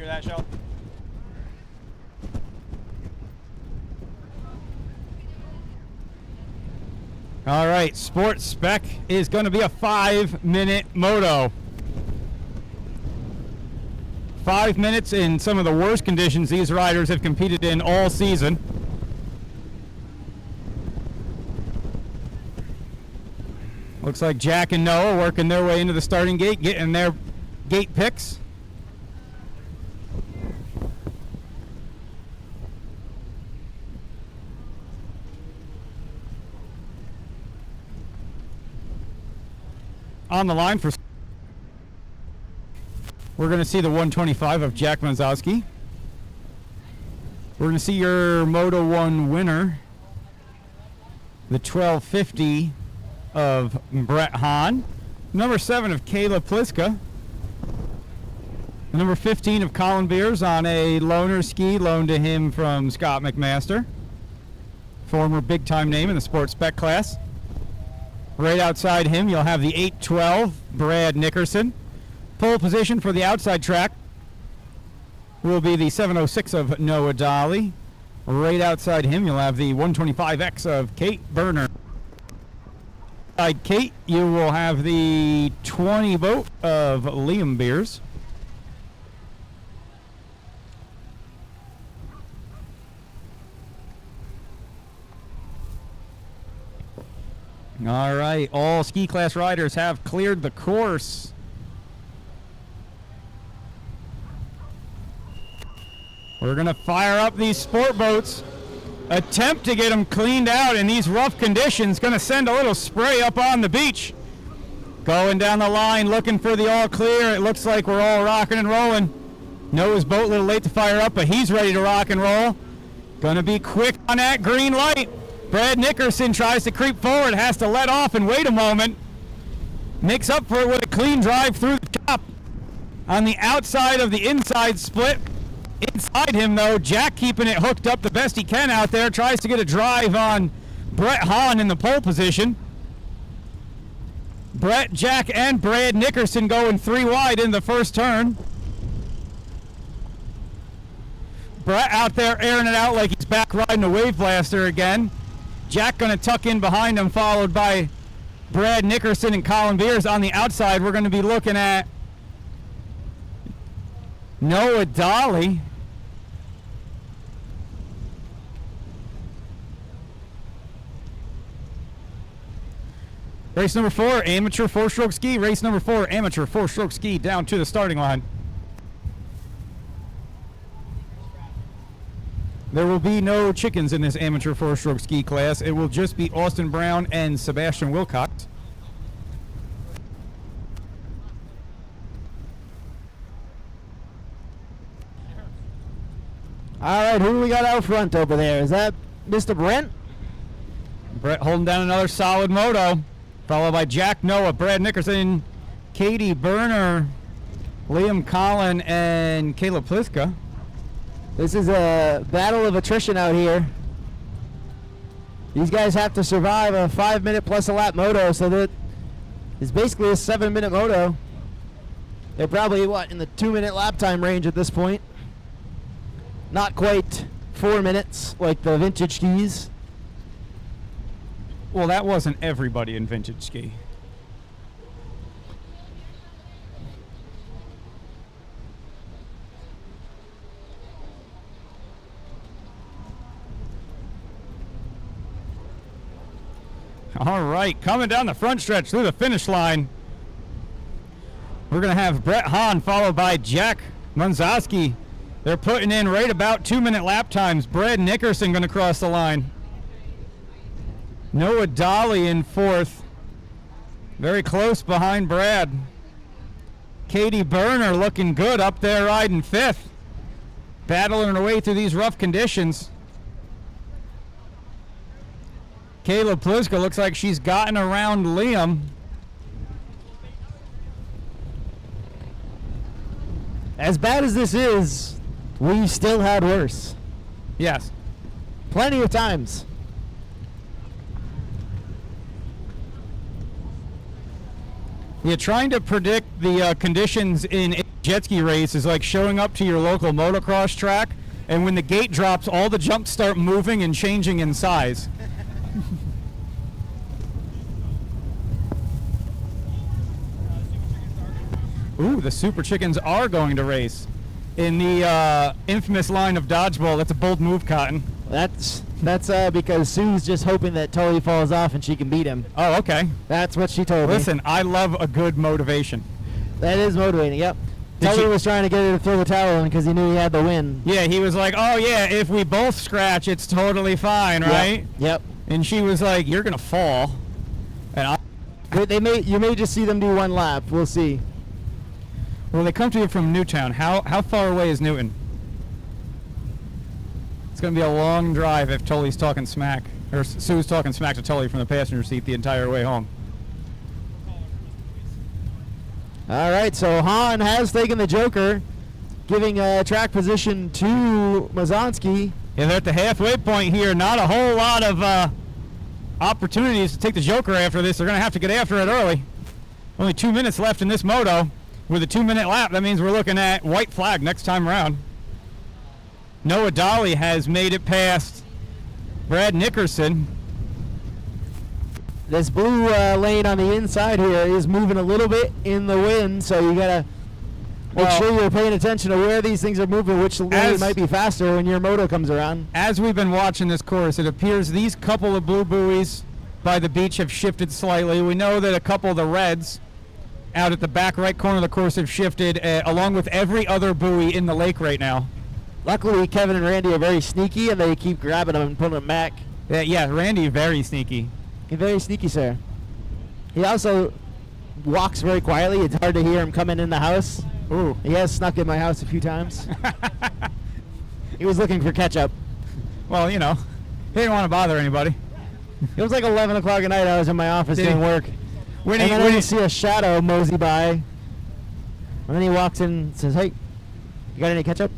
That show. All right, Sport Spec is going to be a 5-minute moto. 5 minutes in some of the worst conditions these riders have competed in all season. Looks like Jack and Noah working their way into the starting gate, getting their gate picks. On the line for, we're going to see the 125 of Jack Mazowski. We're going to see your Moto 1 winner, the 1250 of Brett Hahn, number 7 of Kayla Pliska, the number 15 of Colin Beers on a loaner ski loaned to him from Scott McMaster, former big-time name in the Sports Spec class. Right outside him, you'll have the 812, Brad Nickerson. Pole position for the outside track will be the 706 of Noah Dolly. Right outside him, you'll have the 125X of Kate Berner. Outside Kate, you will have the 20 boat of Liam Beers. All right, all ski class riders have cleared the course. We're going to fire up these sport boats, attempt to get them cleaned out in these rough conditions. Going to send a little spray up on the beach. Going down the line, looking for the all clear. It looks like we're all rocking and rolling. Noah's boat a little late to fire up, but he's ready to rock and roll. Going to be quick on that green light. Brad Nickerson tries to creep forward, has to let off and wait a moment. Makes up for it with a clean drive through the top. On the outside of the inside split. Inside him, though, Jack keeping it hooked up the best he can out there. Tries to get a drive on Brett Hahn in the pole position. Brett, Jack, and Brad Nickerson going 3 wide in the first turn. Brett out there airing it out like he's back riding a Wave Blaster again. Jack going to tuck in behind him, followed by Brad Nickerson and Colin Beers. On the outside, we're going to be looking at Noah Dolly. Race number 4, amateur 4-stroke ski. Race number 4, amateur 4-stroke ski down to the starting line. There will be no chickens in this amateur 4-stroke ski class. It will just be Austin Brown and Sebastian Wilcox. All right, who do we got out front over there? Is that Mr. Brent? Brett holding down another solid moto. Followed by Jack Noah, Brad Nickerson, Katie Berner, Liam Collin, and Caleb Pliska. This is a battle of attrition out here. These guys have to survive a 5-minute plus a lap moto, so that is basically a 7-minute moto. They're probably, what, in the 2-minute lap time range at this point. Not quite 4 minutes like the vintage skis. Well, that wasn't everybody in vintage ski. All right, coming down the front stretch through the finish line. We're going to have Brett Hahn followed by Jack Munzowski. They're putting in right about 2-minute lap times. Brad Nickerson going to cross the line. Noah Dolly in 4th. Very close behind Brad. Katie Berner looking good up there riding 5th. Battling her way through these rough conditions. Caleb Pliska looks like she's gotten around Liam. As bad as this is, we still had worse. Yes. Plenty of times. Yeah, trying to predict the conditions in a jet ski race is like showing up to your local motocross track, and when the gate drops, all the jumps start moving and changing in size. Ooh, the Super Chickens are going to race in the infamous line of dodgeball. That's a bold move, Cotton. That's because Sue's just hoping that Tully falls off and she can beat him. Oh, okay. That's what she told me. Listen, I love a good motivation. That is motivating, yep. Tully was trying to get her to throw the towel in because he knew he had the win. Yeah, he was like, oh yeah, if we both scratch, it's totally fine, right? Yep. And she was like, you're going to fall. And you may just see them do 1 lap. We'll see. Well, they come to you from Newtown. How far away is Newton? It's going to be a long drive if Tully's talking smack, or Sue's talking smack to Tully from the passenger seat the entire way home. All right, so Hahn has taken the Joker, giving track position to Mazonsky. Yeah, they're at the halfway point here. Not a whole lot of opportunities to take the Joker after this. They're going to have to get after it early. Only 2 minutes left in this moto. With a 2-minute lap, that means we're looking at white flag next time around. Noah Dolly has made it past Brad Nickerson. This blue lane on the inside here is moving a little bit in the wind, so you gotta make sure you're paying attention to where these things are moving, which lane might be faster when your moto comes around. As we've been watching this course, it appears these couple of blue buoys by the beach have shifted slightly. We know that a couple of the reds out at the back right corner of the course have shifted, along with every other buoy in the lake right now. Luckily, Kevin and Randy are very sneaky, and they keep grabbing them and putting them back. Yeah, Randy, very sneaky. He's very sneaky, sir. He also walks very quietly. It's hard to hear him coming in the house. Ooh. He has snuck in my house a few times. He was looking for ketchup. Well, you know, he didn't want to bother anybody. It was like 11 o'clock at night. I was in my office doing work. When And then he I see a shadow mosey by. And then he walks in and says, "Hey, you got any ketchup?"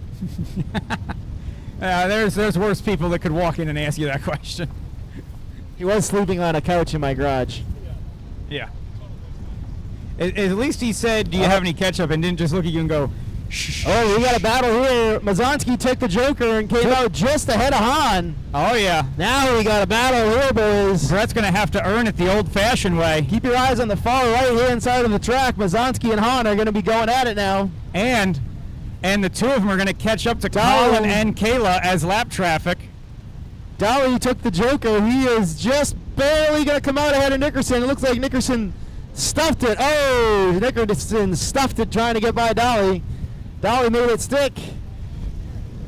there's worse people that could walk in and ask you that question. He was sleeping on a couch in my garage. Yeah. At least he said, "Do you have any ketchup?" and didn't just look at you and go, "Shh." Oh, we got a battle here. Mazonsky took the Joker and came out just ahead of Han. Oh, yeah. Now we got a battle here, boys. Brett's going to have to earn it the old-fashioned way. Keep your eyes on the far right hand side of the track. Mazonsky and Han are going to be going at it now. And the two of them are going to catch up to Dolly. Colin and Kayla as lap traffic. Dolly took the Joker. He is just barely going to come out ahead of Nickerson. It looks like Nickerson stuffed it. Oh, Nickerson stuffed it trying to get by Dolly. Dolly made it stick.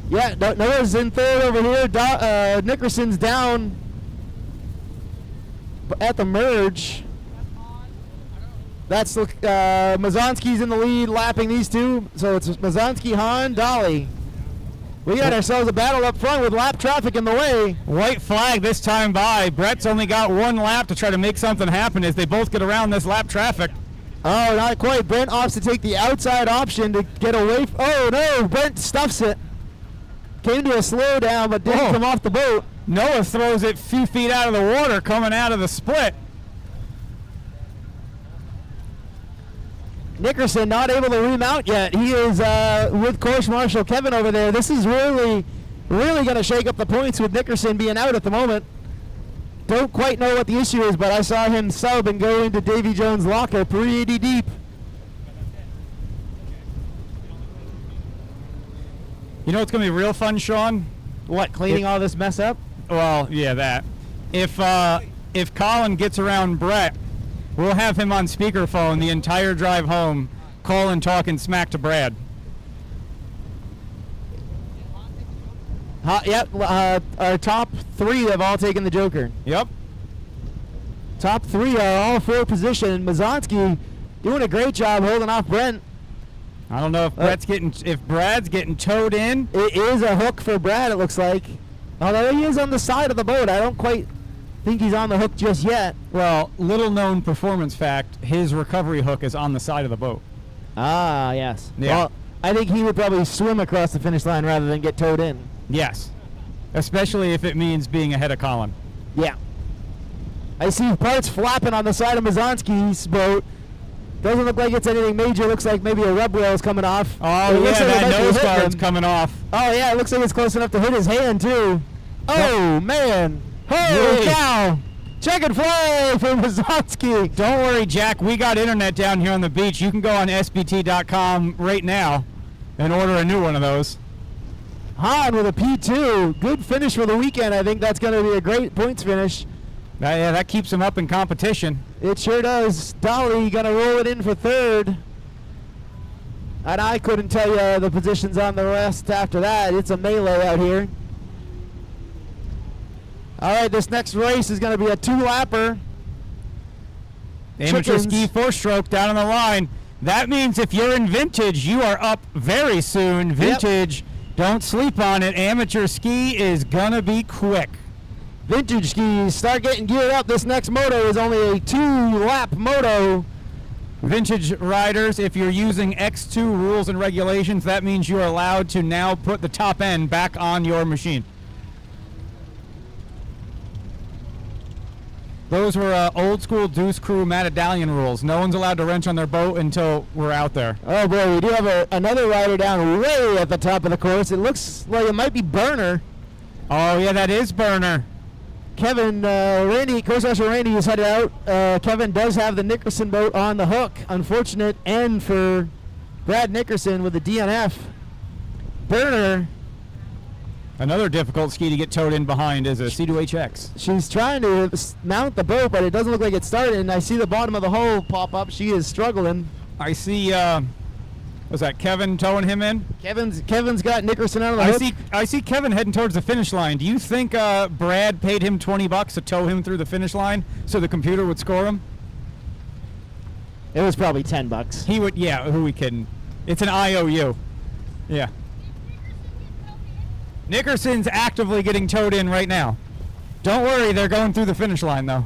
Yeah, Noah's in third over here. Nickerson's down at the merge. That's Mazonsky's in the lead, lapping these two. So it's Mazonsky, Han, Dolly. We got ourselves a battle up front with lap traffic in the way. White flag this time by. Brett's only got one lap to try to make something happen as they both get around this lap traffic. Oh, not quite. Brent opts to take the outside option to get away. Oh, no. Brent stuffs it. Came to a slowdown, but didn't come off the boat. Noah throws it a few feet out of the water coming out of the split. Nickerson not able to remount yet. He is with course marshal Kevin over there. This is really going to shake up the points with Nickerson being out at the moment. Don't quite know what the issue is, but I saw him sub and go into Davy Jones' locker pretty deep. You know what's going to be real fun, Sean? What, cleaning all this mess up? Well, yeah, that. If Colin gets around Brett, we'll have him on speakerphone the entire drive home, calling, talking smack to Brad. Yep, our top three have all taken the Joker. Yep. Top three are all for position. Mazonsky doing a great job holding off Brent. I don't know if Brad's getting towed in. It is a hook for Brad, it looks like. Although he is on the side of the boat, I don't quite think he's on the hook just yet. Well, little known performance fact, his recovery hook is on the side of the boat. Ah, yes. Yeah. Well, I think he would probably swim across the finish line rather than get towed in. Yes. Especially if it means being ahead of Colin. Yeah. I see parts flapping on the side of Mazonsky's boat. Doesn't look like it's anything major. Looks like maybe a rub rail is coming off. Oh, It looks yeah, like it that might be nose hitting guard's him. coming off. Oh, yeah, it looks like it's close enough to hit his hand, too. Oh, man. Holy Yay. cow. Checkered flag for Mazonsky. Don't worry, Jack. We got internet down here on the beach. You can go on sbt.com right now and order a new one of those. Han with a P2. Good finish for the weekend. I think that's going to be a great points finish. Yeah, that keeps him up in competition. It sure does. Dolly going to roll it in for third. And I couldn't tell you the positions on the rest after that. It's a melee out here. All right, this next race is going to be a two-lapper. Amateur Chickens. ski four-stroke down on the line. That means if you're in vintage, you are up very soon. Vintage, don't sleep on it. Amateur ski is going to be quick. Vintage skis, start getting geared up. This next moto is only a two-lap moto. Vintage riders, if you're using X2 rules and regulations, that means you are allowed to now put the top end back on your machine. Those were old school Deuce Crew Matadallion rules. No one's allowed to wrench on their boat until we're out there. Oh boy, we do have another rider down way at the top of the course. It looks like it might be Burner. Oh yeah, that is Burner. Kevin, Randy, course marshal Randy is headed out. Kevin does have the Nickerson boat on the hook. Unfortunate end for Brad Nickerson with the DNF. Burner Another difficult ski to get towed in behind is a C2HX. She's trying to mount the boat, but it doesn't look like it's started. And I see the bottom of the hole pop up. She is struggling. I see, was that Kevin towing him in? Kevin's got Nickerson out of the hook. I see Kevin heading towards the finish line. Do you think Brad paid him $20 to tow him through the finish line so the computer would score him? It was probably $10. He would, yeah, who we kidding? It's an IOU. Yeah. Nickerson's actively getting towed in right now. Don't worry, they're going through the finish line though.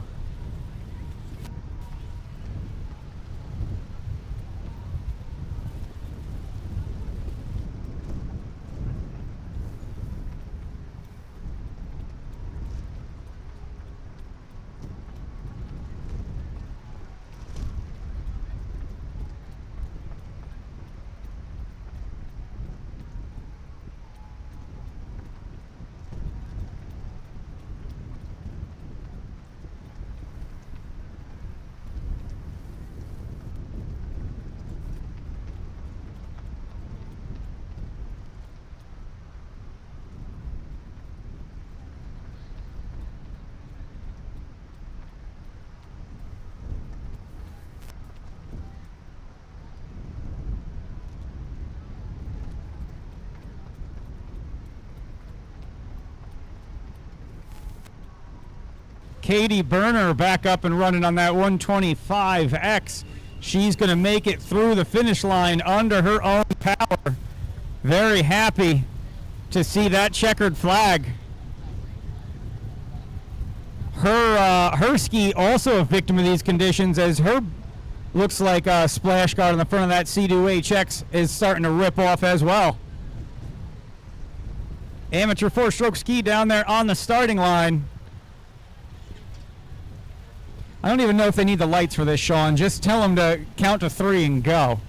Katie Berner back up and running on that 125X. She's going to make it through the finish line under her own power. Very happy to see that checkered flag. Her ski also a victim of these conditions, as her looks like a splash guard on the front of that C2HX is starting to rip off as well. Amateur four-stroke ski down there on the starting line. I don't even know if they need the lights for this, Sean. Just tell them to count to 3 and go.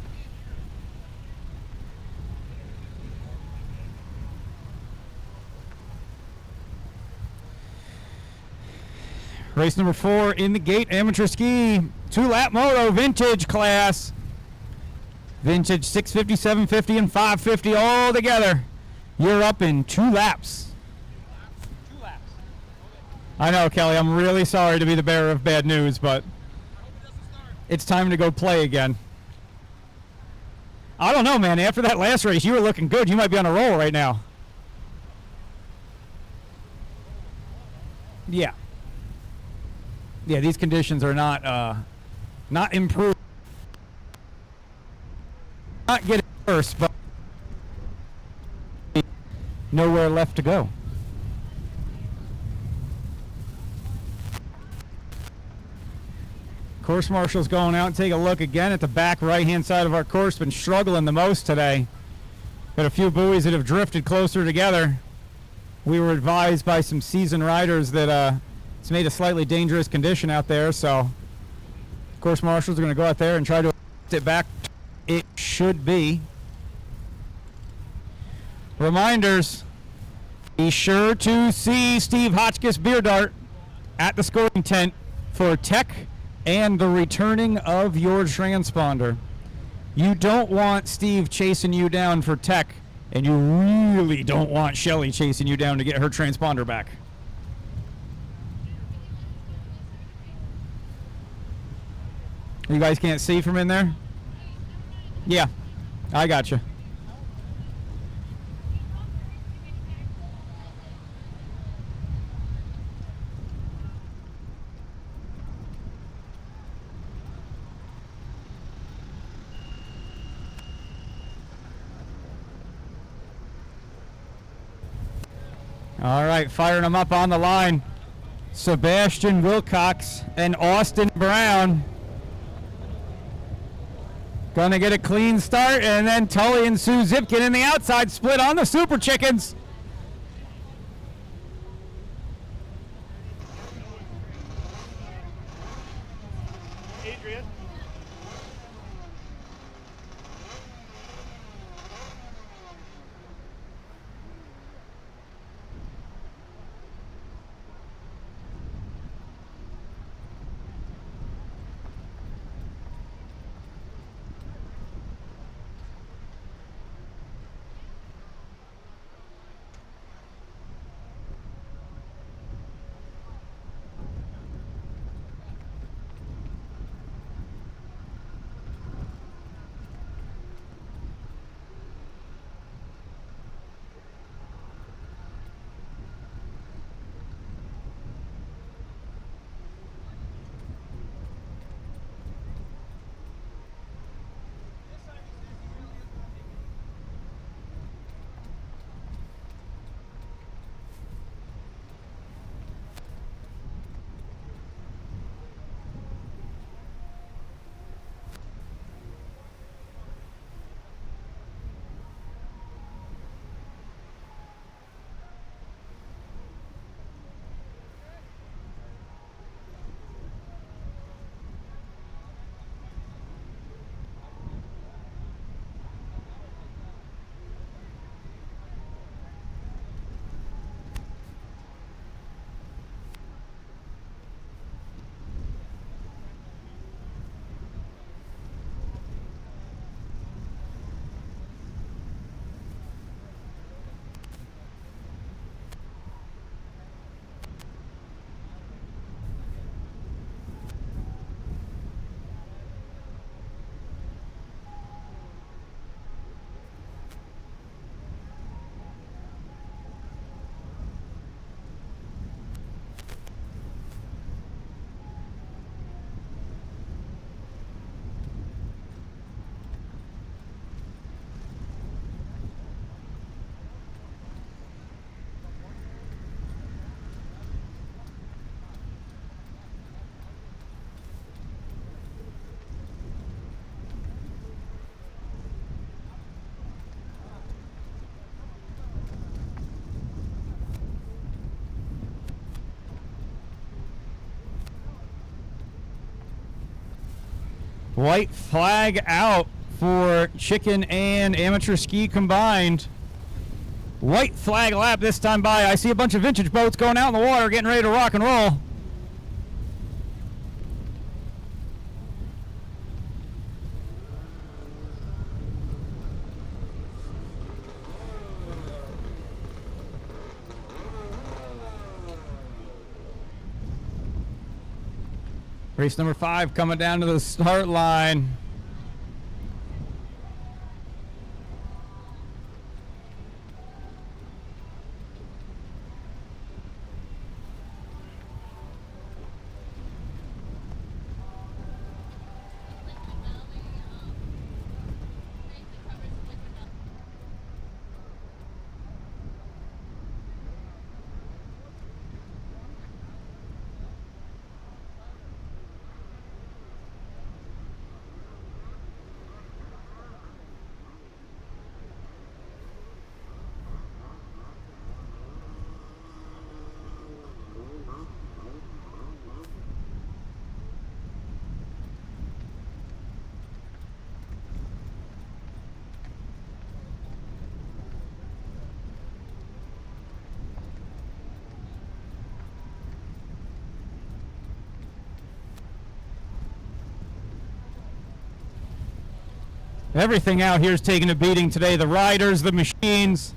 Race number 4 in the gate, amateur ski, 2-lap moto, vintage class. Vintage 650, 750, and 550 all together. You're up in 2 laps. I know, Kelly, I'm really sorry to be the bearer of bad news, but it's time to go play again. I don't know, man. After that last race, you were looking good. You might be on a roll right now. Yeah. Yeah, these conditions are not improved. Not getting worse, but nowhere left to go. Course marshal's going out and take a look again at the back right-hand side of our course. Been struggling the most today. Got a few buoys that have drifted closer together. We were advised by some seasoned riders that it's made a slightly dangerous condition out there, so course marshals are going to go out there and try to get it back. It should be. Reminders, be sure to see Steve Hotchkiss BEERDART at the scoring tent for tech and the returning of your transponder. You don't want Steve chasing you down for tech, and you really don't want Shelly chasing you down to get her transponder back. You guys can't see from in there? Yeah, I got you. All right, firing them up on the line. Sebastian Wilcox and Austin Brown. Gonna get a clean start, and then Tully and Sue Zipkin in the outside split on the Super Chickens. Adrian. White flag out for chicken and amateur ski combined. White flag lap this time by. I see a bunch of vintage boats going out in the water getting ready to rock and roll. Race number 5 coming down to the start line. Everything out here is taking a beating today. The riders, the machines.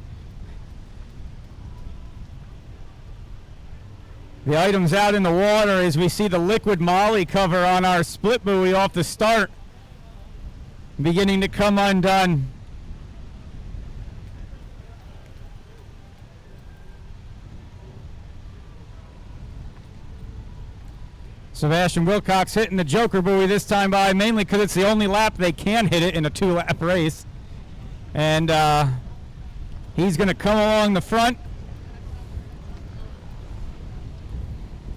The items out in the water as we see the liquid MOLY cover on our split buoy off the start beginning to come undone. Sebastian Wilcox hitting the Joker buoy this time by, mainly because it's the only lap they can hit it in a 2-lap race. And he's going to come along the front.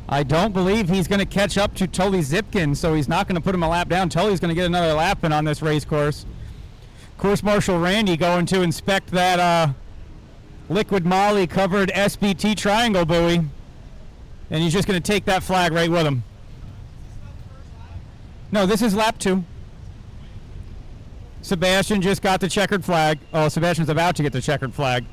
I don't believe he's going to catch up to Tully Zipkin, so he's not going to put him a lap down. Tully's going to get another lap in on this race course. Course Marshal Randy going to inspect that liquid MOLY covered SBT triangle buoy. And he's just going to take that flag right with him. No, this is lap 2. Sebastian just got the checkered flag. Oh, Sebastian's about to get the checkered flag.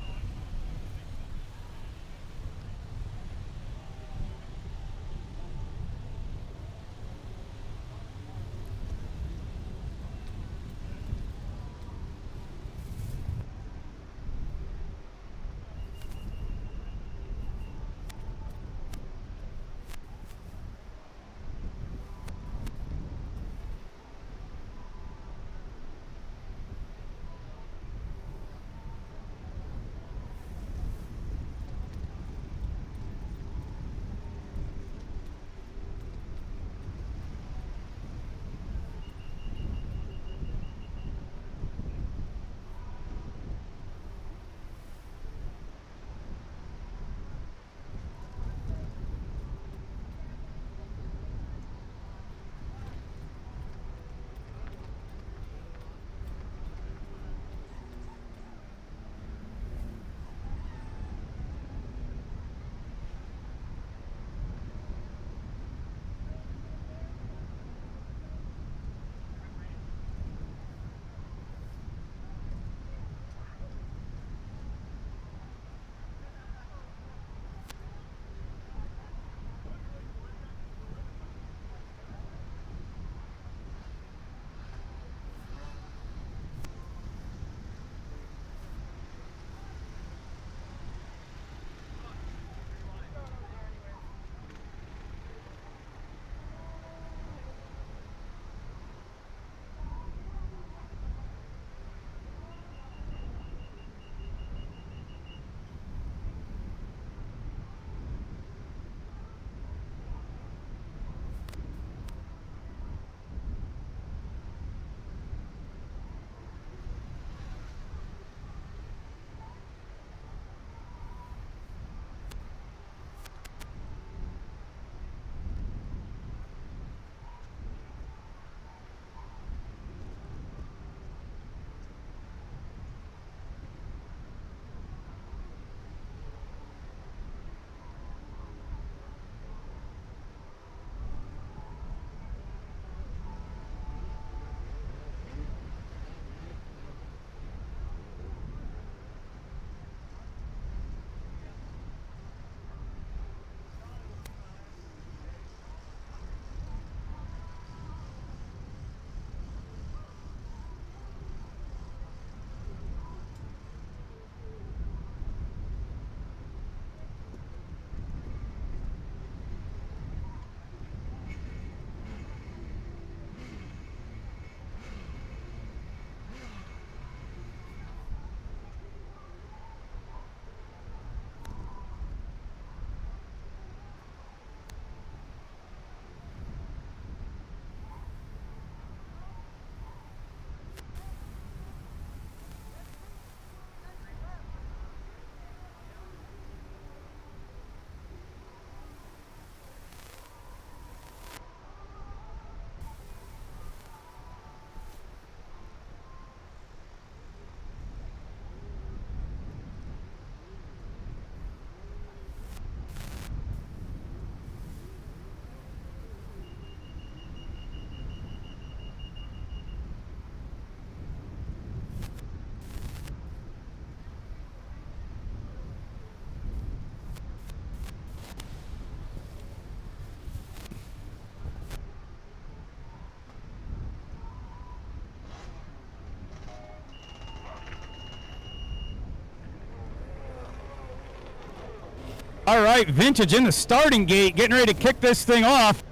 All right, Vintage in the starting gate, getting ready to kick this thing off.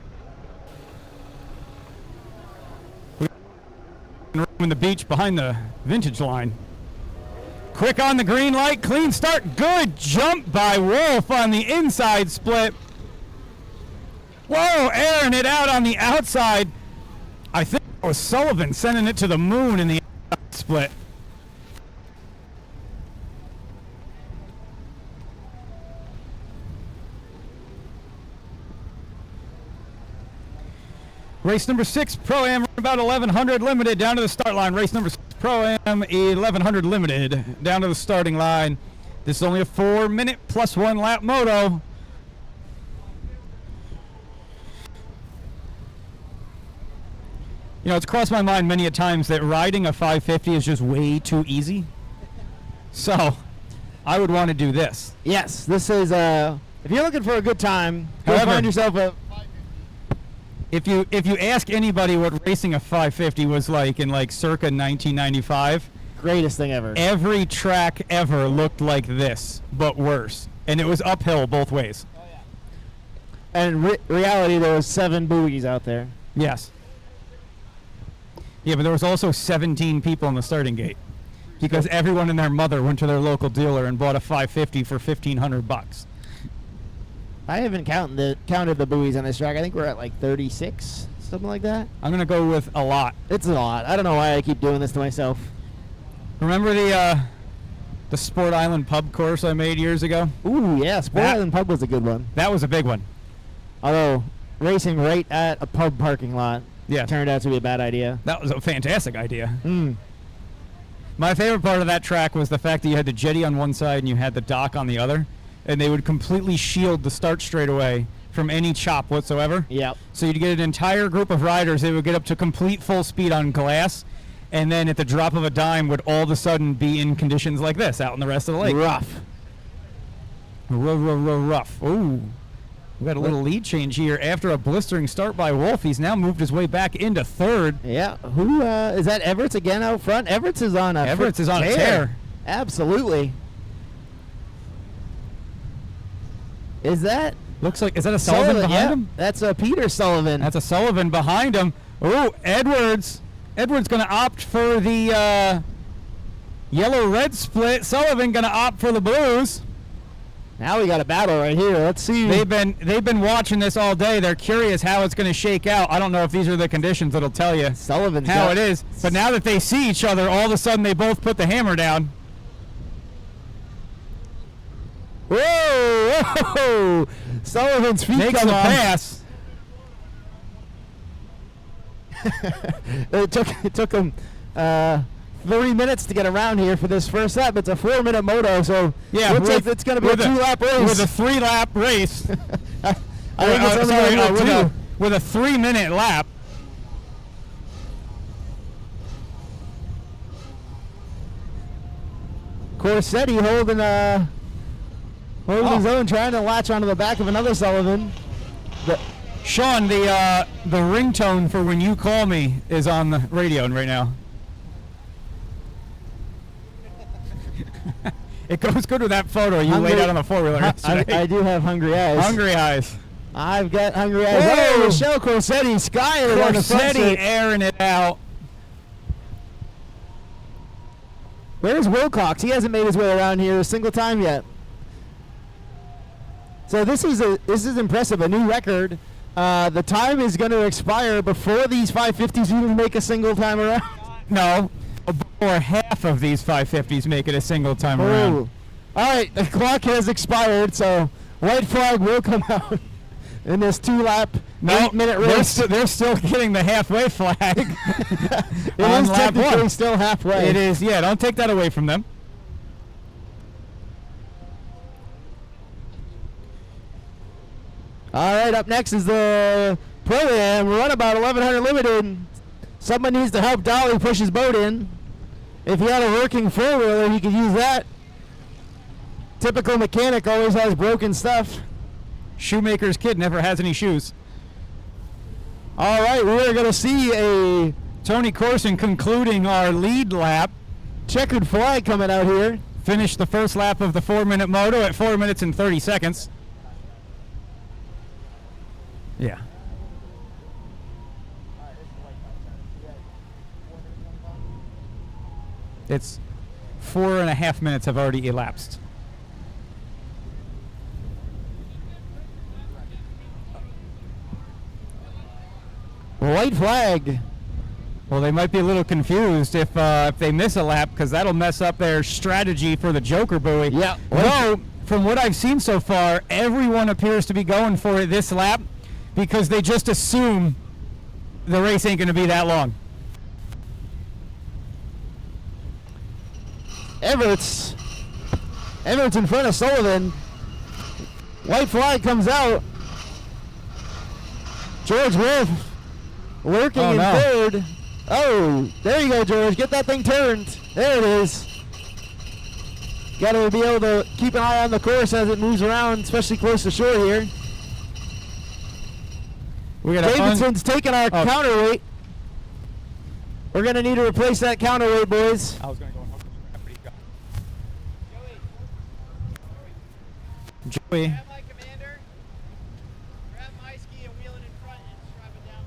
In the beach behind the Vintage line. Quick on the green light, clean start, good jump by Wolf on the inside split. Whoa, airing it out on the outside. I think it was Sullivan sending it to the moon in the outside split. Race number 6, Pro-Am, about 1100 limited down to the start line. Race number 6, Pro-Am, 1100 limited down to the starting line. This is only a 4-minute plus 1 lap moto. You know, it's crossed my mind many a times that riding a 550 is just way too easy. So, I would want to do this. Yes, this is, if you're looking for a good time, go However, find yourself a... If you ask anybody what racing a 550 was like in like circa 1995, Greatest thing ever. every track ever looked like this, but worse. And it was uphill both ways. And in reality, there was 7 buoys out there. Yes. Yeah, but there was also 17 people in the starting gate because everyone and their mother went to their local dealer and bought a 550 for $1,500. I haven't counted the buoys on this track. I think we're at like 36, something like that. I'm going to go with a lot. It's a lot. I don't know why I keep doing this to myself. Remember the Sport Island pub course I made years ago? Ooh, yeah, Sport Island Pub was a good one. That was a big one. Although, racing right at a pub parking lot turned out to be a bad idea. That was a fantastic idea. Mm. My favorite part of that track was the fact that you had the jetty on one side and you had the dock on the other, and they would completely shield the start straightaway from any chop whatsoever. Yep. So you'd get an entire group of riders. They would get up to complete full speed on glass, and then at the drop of a dime would all of a sudden be in conditions like this out in the rest of the lake. Rough. Rough. Ooh. We got a little lead change here after a blistering start by Wolf. He's now moved his way back into third. Yeah. Who is that? Everett's again out front. Everett's is on a tear. Absolutely. Is that? Looks like, is that a Sullivan behind him? That's a Peter Sullivan. That's a Sullivan behind him. Oh, Edwards. Edwards going to opt for the yellow-red split. Sullivan going to opt for the blues. Now we got a battle right here. Let's see. They've been watching this all day. They're curious how it's going to shake out. I don't know if these are the conditions that'll tell you Sullivan's how it is. But now that they see each other, all of a sudden they both put the hammer down. Whoa! Whoa! Sullivan's feet Makes come a off. pass. It took him 3 minutes to get around here for this first lap. It's a 4-minute moto, so yeah, looks like it's going to be a 2-lap race. With a 3-lap race. I think it's only with a 3-minute lap. Corsetti holding his own, trying to latch onto the back of another Sullivan. Sean, the ringtone for when you call me is on the radio right now. It goes good with that photo you laid out on the four-wheeler yesterday. I do have hungry eyes. Hungry eyes. I've got hungry eyes. Whoa! Oh, Michelle Corsetti skying it on the front Corsetti straight. airing it out. Where's Wilcox? He hasn't made his way around here a single time yet. So this is impressive. A new record. The time is going to expire before these 550s even make a single time around. No, before half of these 550s make it a single time around. All right, the clock has expired, so white flag will come out in this 2-lap, 8-minute race. They're still getting the halfway flag. It is technically still halfway. It is, yeah. Don't take that away from them. All right, up next is the Pro-Am. Run about 1100 limited. Someone needs to help Dolly push his boat in. If he had a working four-wheeler, he could use that. Typical mechanic always has broken stuff. Shoemaker's kid never has any shoes. All right, we're going to see a Tony Corson concluding our lead lap. Checkered flag coming out here. Finished the first lap of the 4-minute moto at 4 minutes and 30 seconds. Yeah. It's 4.5 minutes have already elapsed. White flag. Well, they might be a little confused if they miss a lap, because that'll mess up their strategy for the Joker buoy. Yeah. No, from what I've seen so far, everyone appears to be going for it this lap because they just assume the race ain't going to be that long. Everett's in front of Sullivan. White flag comes out. George Wolf lurking in third. Oh, there you go, George. Get that thing turned. There it is. Got to be able to keep an eye on the course as it moves around, especially close to shore here. Davidson's taking our counterweight. We're going to need to replace that counterweight, boys. I was going to go and hook the strap, but he's got it. Joey. Grab my commander, grab my ski and wheel it in front and strap it down.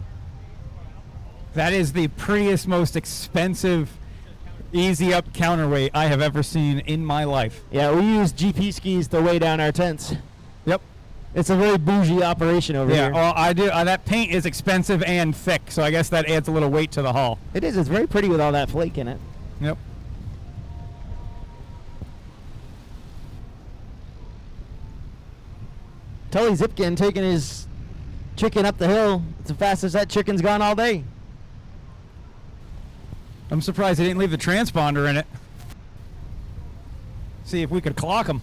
That is the prettiest, most expensive, easy up counterweight I have ever seen in my life. Yeah, we use GP skis to weigh down our tents. Yep. It's a very bougie operation over here. Yeah, well, I do. That paint is expensive and thick, so I guess that adds a little weight to the hull. It is. It's very pretty with all that flake in it. Yep. Tully Zipkin taking his chicken up the hill. It's the fastest that chicken's gone all day. I'm surprised they didn't leave the transponder in it. See if we could clock them.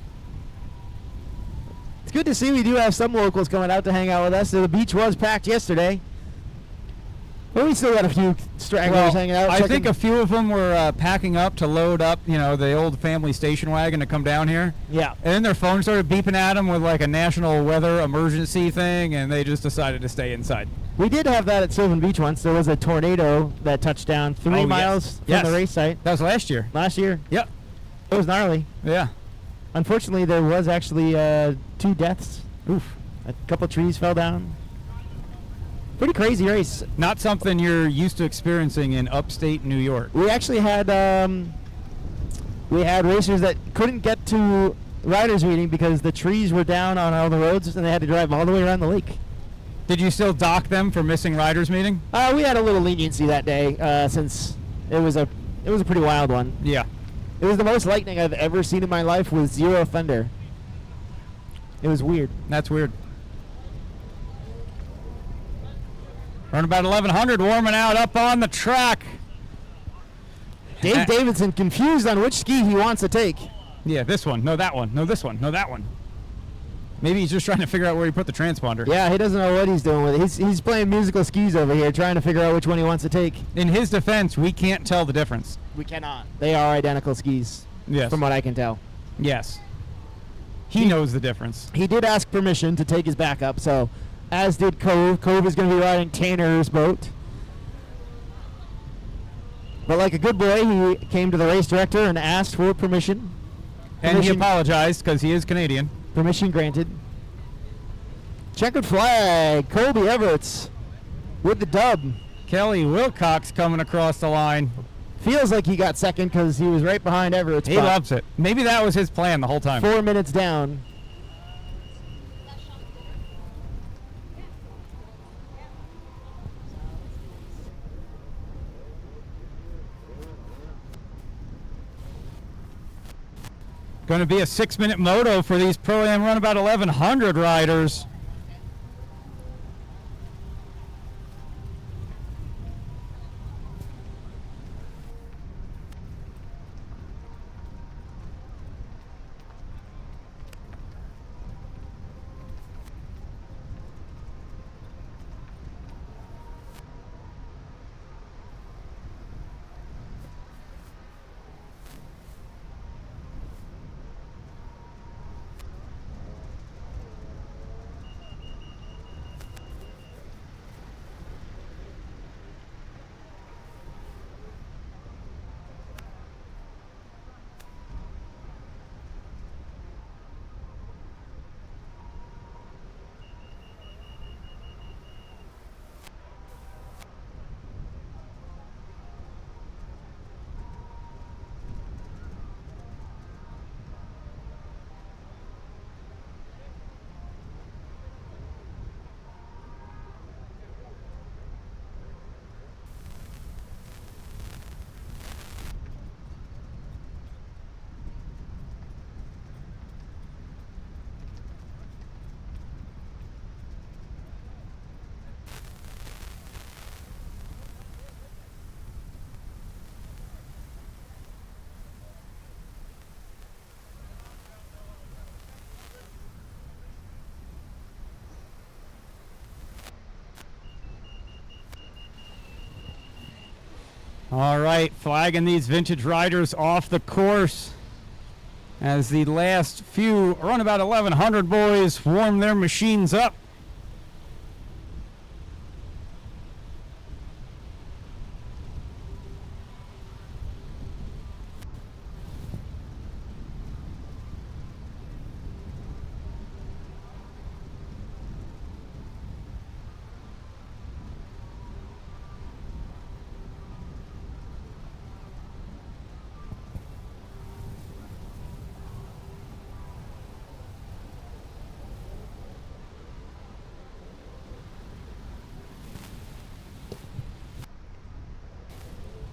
It's good to see we do have some locals coming out to hang out with us. The beach was packed yesterday. But we still got a few stragglers hanging out. I think a few of them were packing up to load up, you know, the old family station wagon to come down here. Yeah. And then their phone started beeping at them with like a national weather emergency thing, and they just decided to stay inside. We did have that at Sylvan Beach once. There was a tornado that touched down 3 miles from the race site. That was last year. Last year. Yep. It was gnarly. Yeah. Unfortunately, there was actually 2 deaths. Oof. A couple trees fell down. Pretty crazy race. Not something you're used to experiencing in upstate New York. We actually had racers that couldn't get to riders meeting because the trees were down on all the roads and they had to drive all the way around the lake. Did you still dock them for missing riders meeting? We had a little leniency that day since it was a pretty wild one. Yeah. It was the most lightning I've ever seen in my life with 0 thunder. It was weird. That's weird. Run about 1100, warming out up on the track. Dave Davidson confused on which ski he wants to take. Yeah, this one. No, that one. No, this one. No, that one. Maybe he's just trying to figure out where he put the transponder. Yeah, he doesn't know what he's doing with it. He's playing musical skis over here, trying to figure out which one he wants to take. In his defense, we can't tell the difference. We cannot. They are identical skis. Yes. From what I can tell. Yes. He knows the difference. He did ask permission to take his backup, so as did Cove. Cove is going to be riding Tanner's boat. But like a good boy, he came to the race director and asked for permission. And he apologized because he is Canadian. Permission granted. Checkered flag. Colby Everett's with the dub. Kelly Wilcox coming across the line. Feels like he got second because he was right behind Everett's. He loves it. Maybe that was his plan the whole time. 4 minutes down. Going to be a 6-minute moto for these Pro-Am run about 1100 riders. All right, flagging these vintage riders off the course as the last few, around about 1,100 boys, warm their machines up.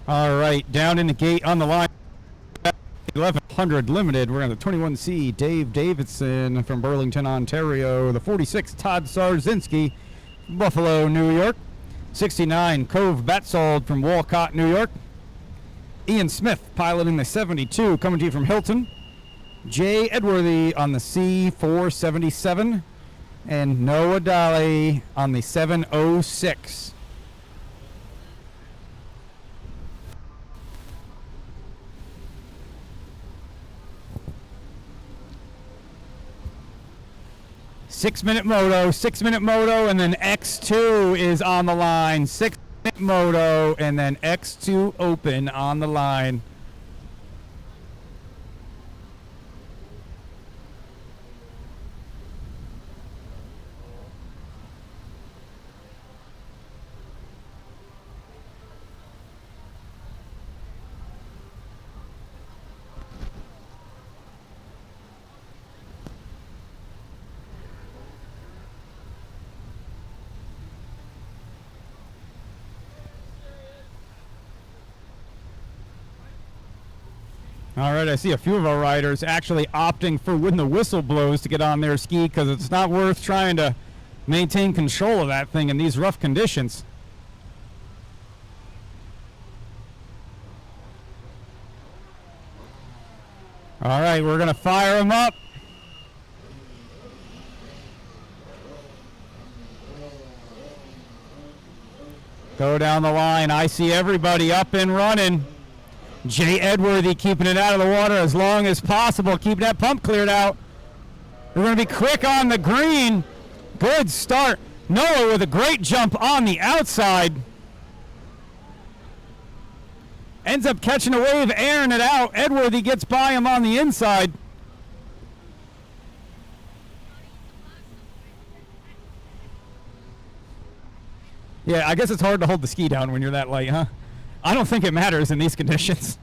All right, down in the gate on the line, 1100 limited. We're on the 21C, Dave Davidson from Burlington, Ontario. The 46, Todd Sarzinski, Buffalo, New York. 69, Cove Batsold from Walcott, New York. Ian Smith piloting the 72, coming to you from Hilton. Jay Edworthy on the C477. And Noah Daly on the 706. Six-minute moto, and then X2 is on the line. 6-minute moto, and then X2 open on the line. All right, I see a few of our riders actually opting for when the whistle blows to get on their ski because it's not worth trying to maintain control of that thing in these rough conditions. All right, we're going to fire them up. Go down the line. I see everybody up and running. Jay Edworthy keeping it out of the water as long as possible, keeping that pump cleared out. We're going to be quick on the green. Good start. Noah with a great jump on the outside. Ends up catching a wave, airing it out. Edworthy gets by him on the inside. Yeah, I guess it's hard to hold the ski down when you're that light, huh? I don't think it matters in these conditions.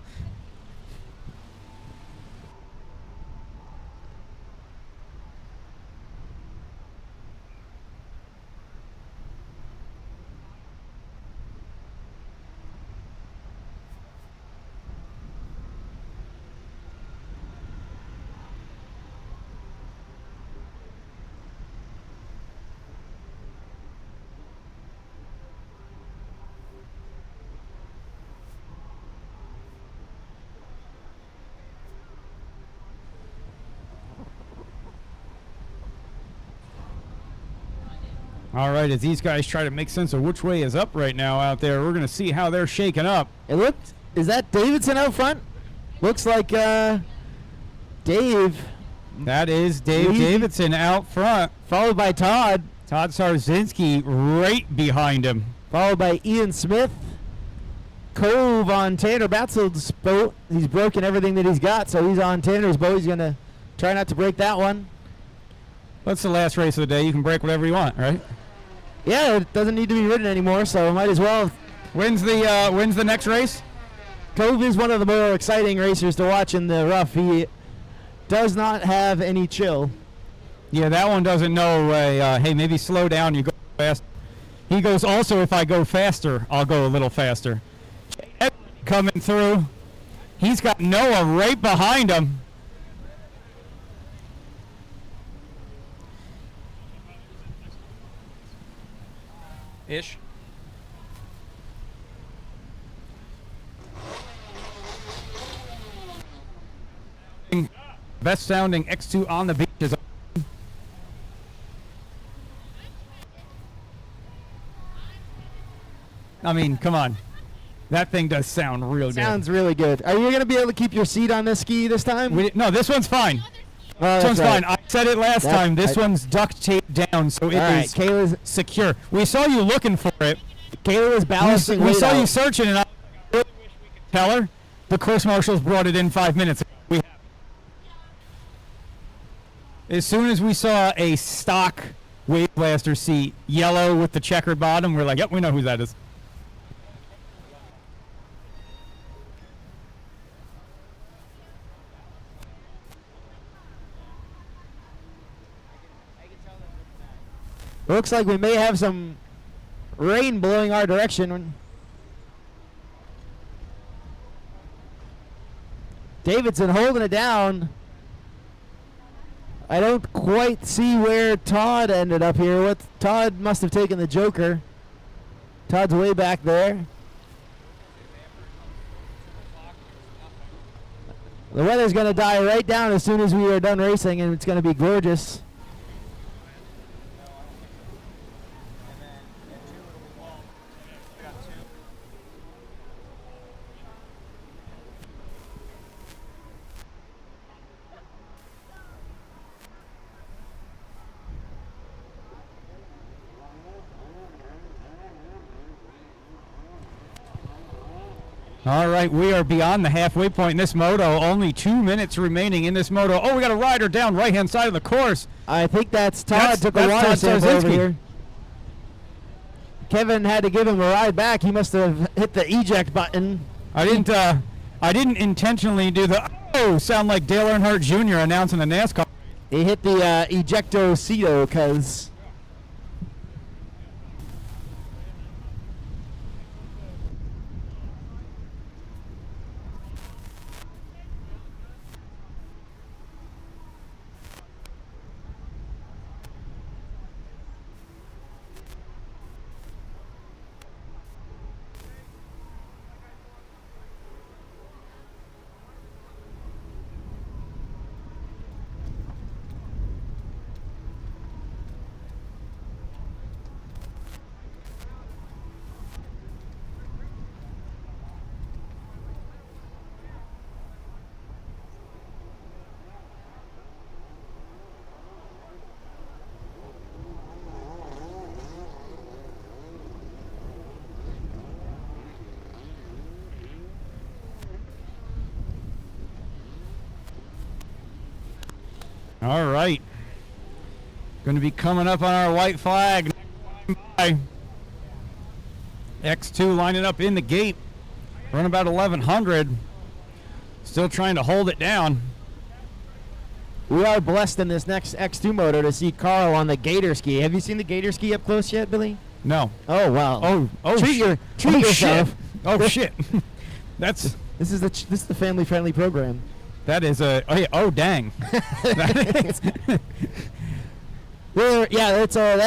All right, as these guys try to make sense of which way is up right now out there, we're going to see how they're shaking up. It looked, is that Davidson out front? Looks like Dave. That is Dave Davidson out front. Followed by Todd. Todd Sarzinski right behind him. Followed by Ian Smith. Cove on Tanner Batzel's boat. He's broken everything that he's got, so he's on Tanner's boat. He's going to try not to break that one. That's the last race of the day. You can break whatever you want, right? Yeah, it doesn't need to be ridden anymore, so might as well. When's the next race? Cove is one of the more exciting racers to watch in the rough. He does not have any chill. Yeah, that one doesn't know, hey, maybe slow down, you go fast. He goes, also, if I go faster, I'll go a little faster. Coming through. He's got Noah right behind him. Ish. Best sounding X2 on the beach is. I mean, come on. That thing does sound real good. Sounds really good. Are you going to be able to keep your seat on this ski this time? No, this one's fine. Oh, This one's that's right. fine. I said it last time. This one's duct taped down, so it All right, is Kayla's, secure. We saw you looking for it. Kayla was balancing We weight saw you out. searching, and I really wish we could tell her. The course marshals brought it in 5 minutes ago. We have it. As soon as we saw a stock Wave Blaster seat, yellow with the checkered bottom, we're like, yep, we know who that is. Looks like we may have some rain blowing our direction. Davidson holding it down. I don't quite see where Todd ended up here. Todd must have taken the Joker. Todd's way back there. The weather's going to die right down as soon as we are done racing, and it's going to be gorgeous. All right, we are beyond the halfway point in this moto. Only 2 minutes remaining in this moto. Oh, we got a rider down right-hand side of the course. I think that's Todd. Took a that's water Todd sample over Sarzinski. here. Kevin had to give him a ride back. He must have hit the eject button. I didn't intentionally do the sound like Dale Earnhardt Jr. announcing the NASCAR. He hit the ejecto-ceto because All right. Going to be coming up on our white flag. X2 lining up in the gate. Run about 1100. Still trying to hold it down. we are blessed in this next X2 moto to see Carl on the gator ski. Have you seen the gator ski up close yet, Billy? No. Oh, wow. Treat Oh, yourself. shit. Oh, shit. This is the family-friendly program. That is a... Oh, dang. That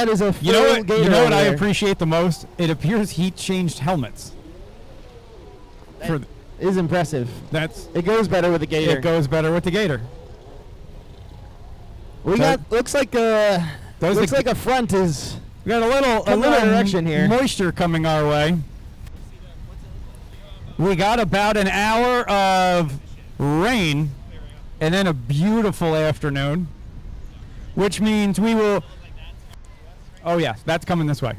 is a full You know what? gator You know what over I there. appreciate the most? It appears he changed helmets. That is impressive. It goes better with the gator. It goes better with the gator. We got looks like a front is. We got a little direction here. Moisture coming our way. We got about an hour of rain and then a beautiful afternoon, which means we will. Oh yes, that's coming this way.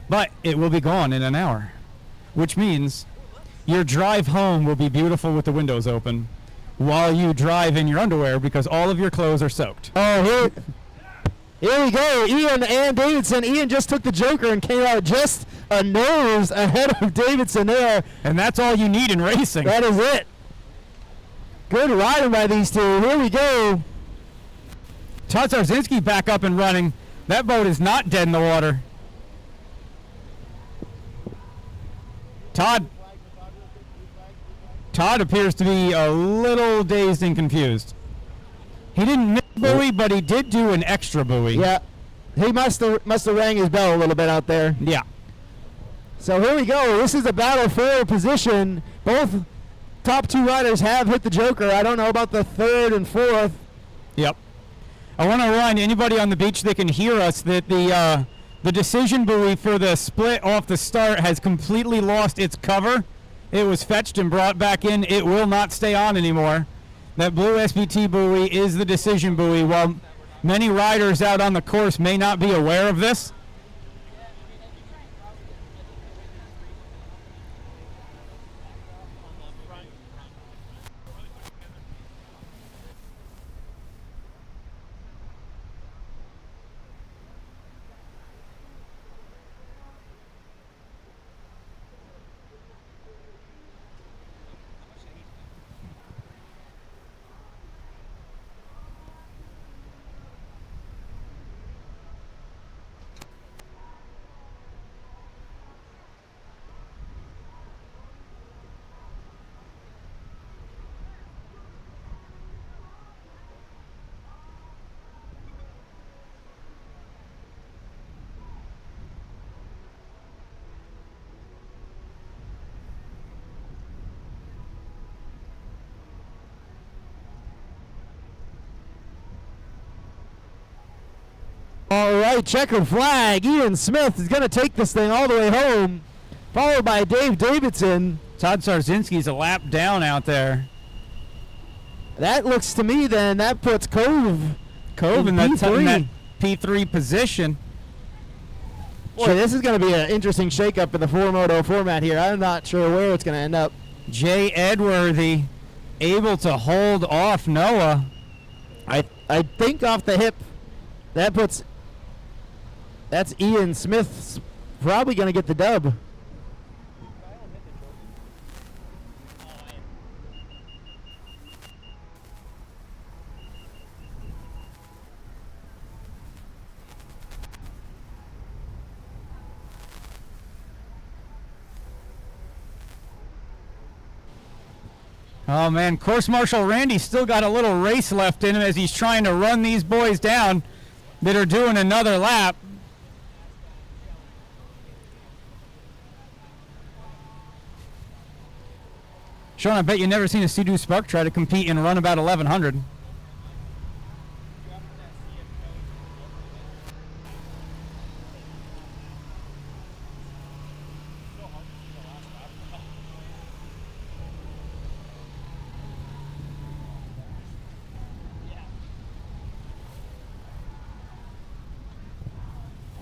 But it will be gone in an hour, which means your drive home will be beautiful with the windows open while you drive in your underwear because all of your clothes are soaked. Oh, here we go. Ian and Davidson. Ian just took the Joker and came out just a nose ahead of Davidson there. And that's all you need in racing. That is it. Good riding by these two. Here we go. Todd Sarzinski back up and running. That boat is not dead in the water. Todd appears to be a little dazed and confused. He didn't miss a buoy, but he did do an extra buoy. Yeah. He must have rang his bell a little bit out there. Yeah. So here we go. This is a battle for position. Both top two riders have hit the Joker. I don't know about the third and fourth. Yep. I want to remind anybody on the beach that can hear us that the The decision buoy for the split off the start has completely lost its cover. It was fetched and brought back in. It will not stay on anymore. That blue SBT buoy is the decision buoy. While many riders out on the course may not be aware of this, All right, checkered flag. Ian Smith is going to take this thing all the way home, followed by Dave Davidson. Todd Sarzinski's a lap down out there. That looks to me then, that puts Cove in that P3 position. Boy, this is going to be an interesting shakeup in the 4-moto format here. I'm not sure where it's going to end up. Jay Edworthy able to hold off Noah. I think off the hip, that's Ian Smith's probably going to get the dub. Oh man, Course Marshal Randy still got a little race left in him as he's trying to run these boys down that are doing another lap. Sean, I bet you never seen a Sea-Doo Spark try to compete and run about 1100.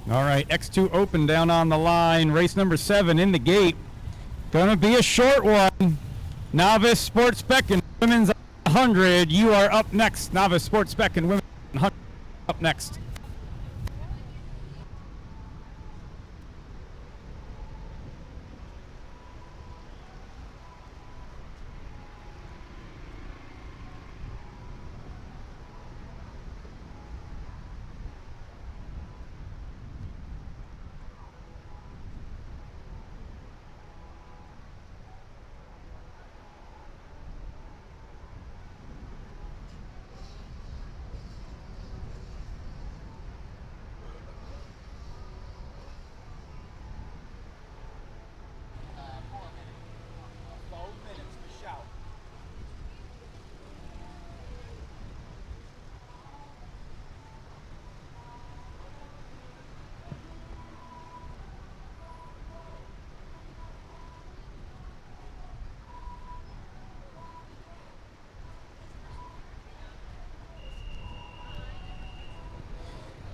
All right, X2 Open down on the line. Race number 7 in the gate. Gonna be a short one. Novice Sports Spec and Women's 100. You are up next. Novice Sports Spec and Women's 100 up next.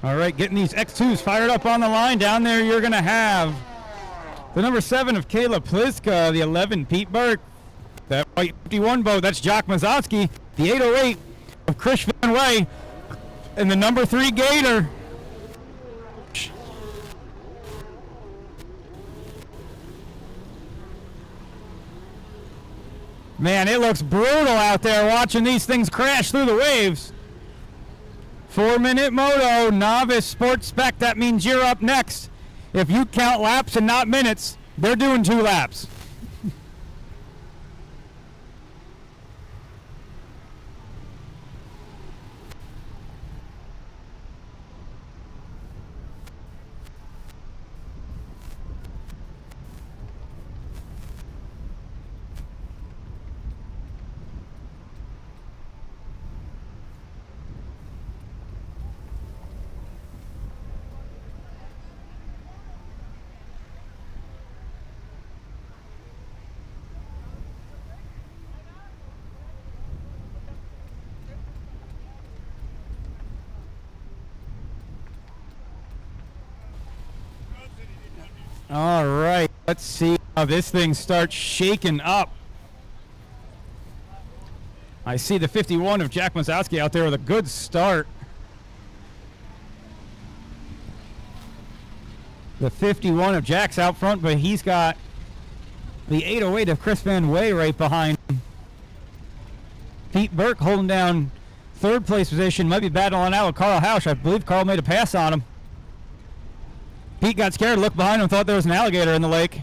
All right, getting these X2s fired up on the line. Down there, you're going to have the number 7 of Kayla Pliska, the 11, Pete Burke, that white 51 boat, that's Jock Mazotsky, the 808 of Chris Van Way, and the number 3 Gator. Man, it looks brutal out there watching these things crash through the waves. 4-minute moto, novice sports spec, that means you're up next. If you count laps and not minutes, they're doing 2 laps. All right, let's see how this thing starts shaking up. I see the 51 of Jack Mazowski out there with a good start. The 51 of Jack's out front, but he's got the 808 of Chris Van Way right behind him. Pete Burke holding down third place position, might be battling out with Carl Hausch. I believe Carl made a pass on him. Pete got scared, looked behind him, thought there was an alligator in the lake.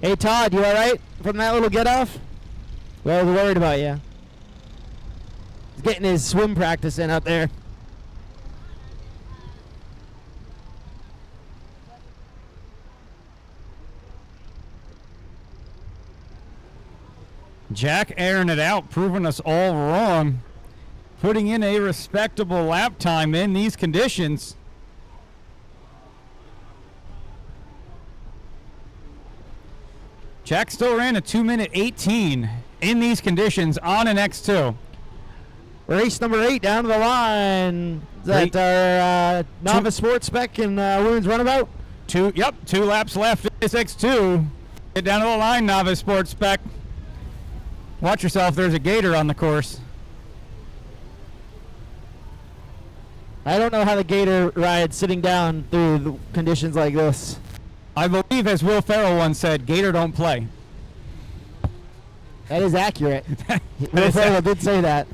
Hey, Todd, you all right from that little get off? Well, I was worried about you. He's getting his swim practice in out there. Jack airing it out, proving us all wrong. Putting in a respectable lap time in these conditions. Jack still ran a 2:18 in these conditions on an X2. Race number 8 down to the line. Is that our novice sports spec and women's runabout? Two laps left in this X2. Get down to the line, novice sports spec. Watch yourself, there's a gator on the course. I don't know how the gator rides sitting down through the conditions like this. I believe, as Will Ferrell once said, gator don't play. That is accurate. Will Ferrell did say that.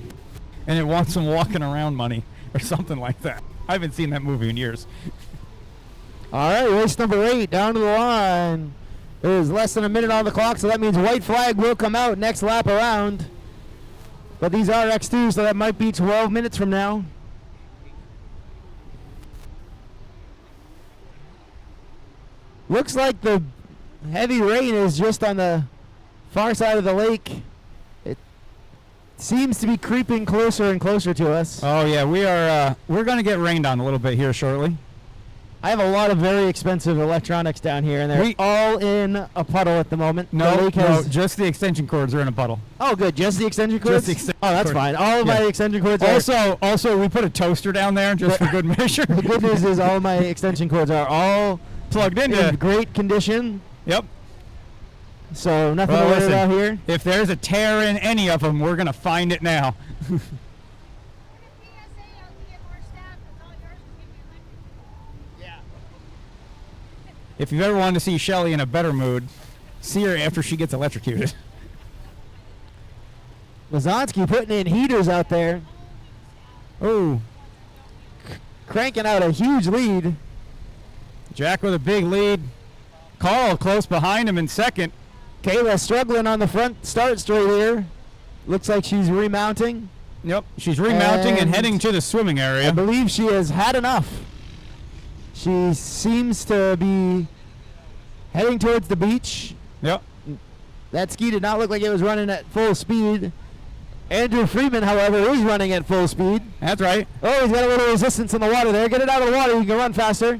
And it wants some walking around money or something like that. I haven't seen that movie in years. All right, race number 8 down to the line. There's less than a minute on the clock, so that means white flag will come out next lap around. But these are X2s, so that might be 12 minutes from now. Looks like the heavy rain is just on the far side of the lake. It seems to be creeping closer and closer to us. Oh yeah, we're going to get rained on a little bit here shortly. I have a lot of very expensive electronics down here, and they're all in a puddle at the moment. No, just the extension cords are in a puddle. Oh, good. Just the extension cords? Just the extension Oh, that's cord. fine. All of my extension cords are... Also, we put a toaster down there just for good measure. The good news is all my extension cords are all plugged into. In great condition. Yep. So nothing to worry about here. If there's a tear in any of them, we're going to find it now. If you've ever wanted to see Shelly in a better mood, see her after she gets electrocuted. Mazowski putting in heaters out there. Oh. Cranking out a huge lead. Jack with a big lead. Carl close behind him in second. Kayla struggling on the front start straight here. Looks like she's remounting. Yep, she's remounting and heading to the swimming area. I believe she has had enough. She seems to be heading towards the beach. Yep. That ski did not look like it was running at full speed. Andrew Freeman, however, is running at full speed. That's right. Oh, he's got a little resistance in the water there. Get it out of the water. You can run faster.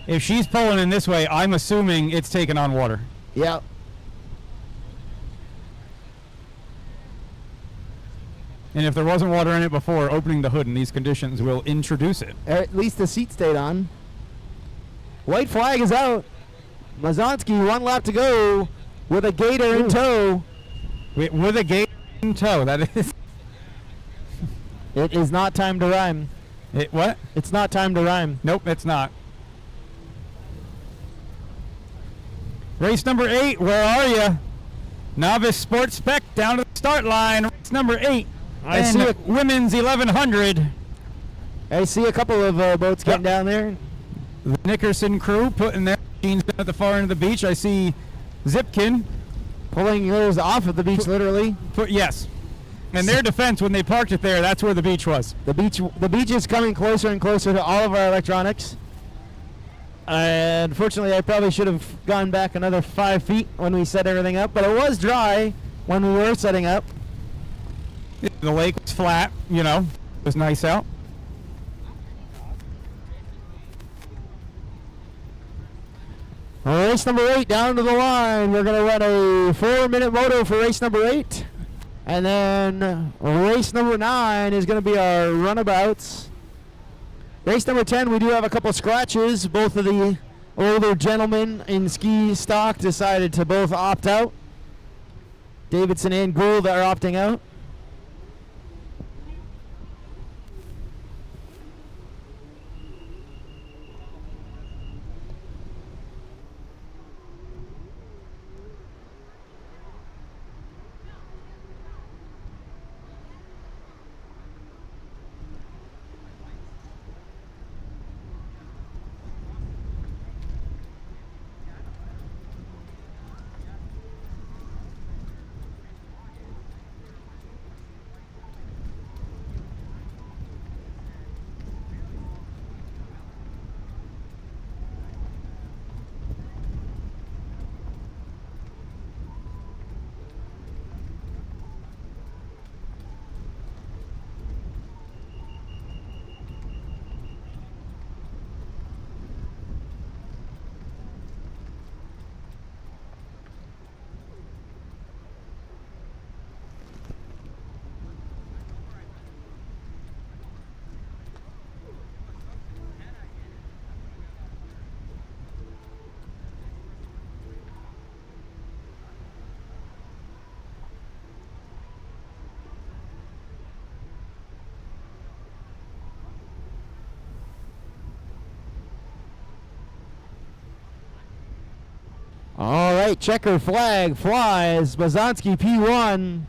If she's pulling in this way, I'm assuming it's taking on water. Yeah. And if there wasn't water in it before, opening the hood in these conditions will introduce it. Or at least the seat stayed on. White flag is out. Mazowski, 1 lap to go with a gator in tow. With a gator in tow, that is. It is not time to rhyme. What? It's not time to rhyme. Nope, it's not. Race number 8, where are you? Novice Sports Spec down to the start line. Race number 8. I see a women's 1100. I see a couple of boats getting down there. The Nickerson crew putting their machines down at the far end of the beach. I see Zipkin pulling theirs off of the beach, literally. Yes. In their defense, when they parked it there, that's where the beach was. The beach is coming closer and closer to all of our electronics. Unfortunately, I probably should have gone back another 5 feet when we set everything up, but it was dry when we were setting up. The lake was flat, you know, it was nice out. Race number 8 down to the line. We're going to run a 4-minute moto for race number 8. And then race number 9 is going to be our runabouts. Race number 10, we do have a couple scratches. Both of the older gentlemen in ski stock decided to both opt out. Davidson and Gould are opting out. All right, checker flag flies. Bazanski P1.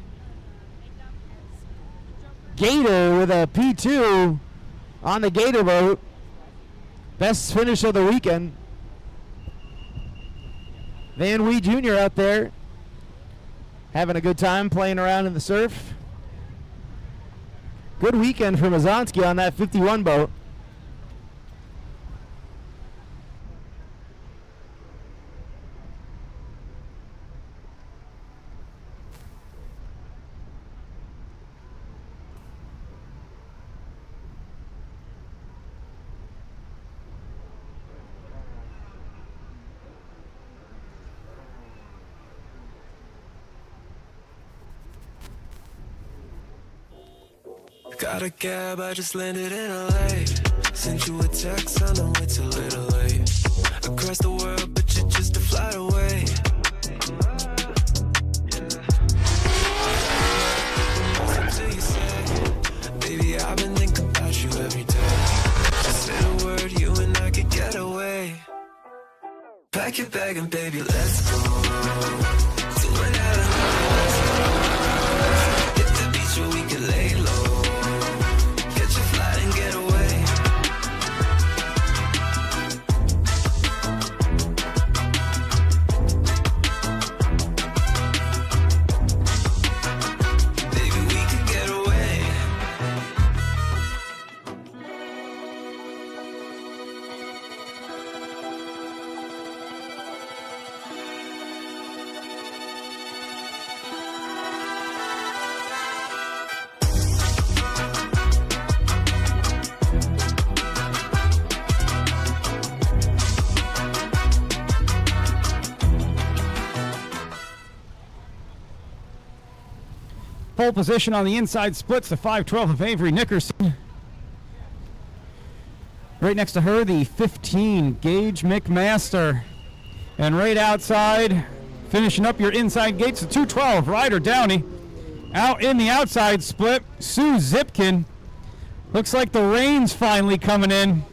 Gator with a P2 on the Gator boat. Best finish of the weekend. Van Wee Jr. out there having a good time playing around in the surf. Good weekend for Bazanski on that 51 boat. Got a cab, I just landed in LA. Sent you a text, I know it's a little late. Across the world, but you're just a flight away. So you say, baby, I've been thinking about you every day. Just say a word, you and I could get away. Pack your bag and baby, let's go. To an island, hit the beach where we can lay low. Pole position on the inside splits the 512 of Avery Nickerson. Right next to her, the 15 Gage McMaster. And right outside, finishing up your inside gates, the 212 Ryder Downey. Out in the outside split, Sue Zipkin. Looks like the rain's finally coming in.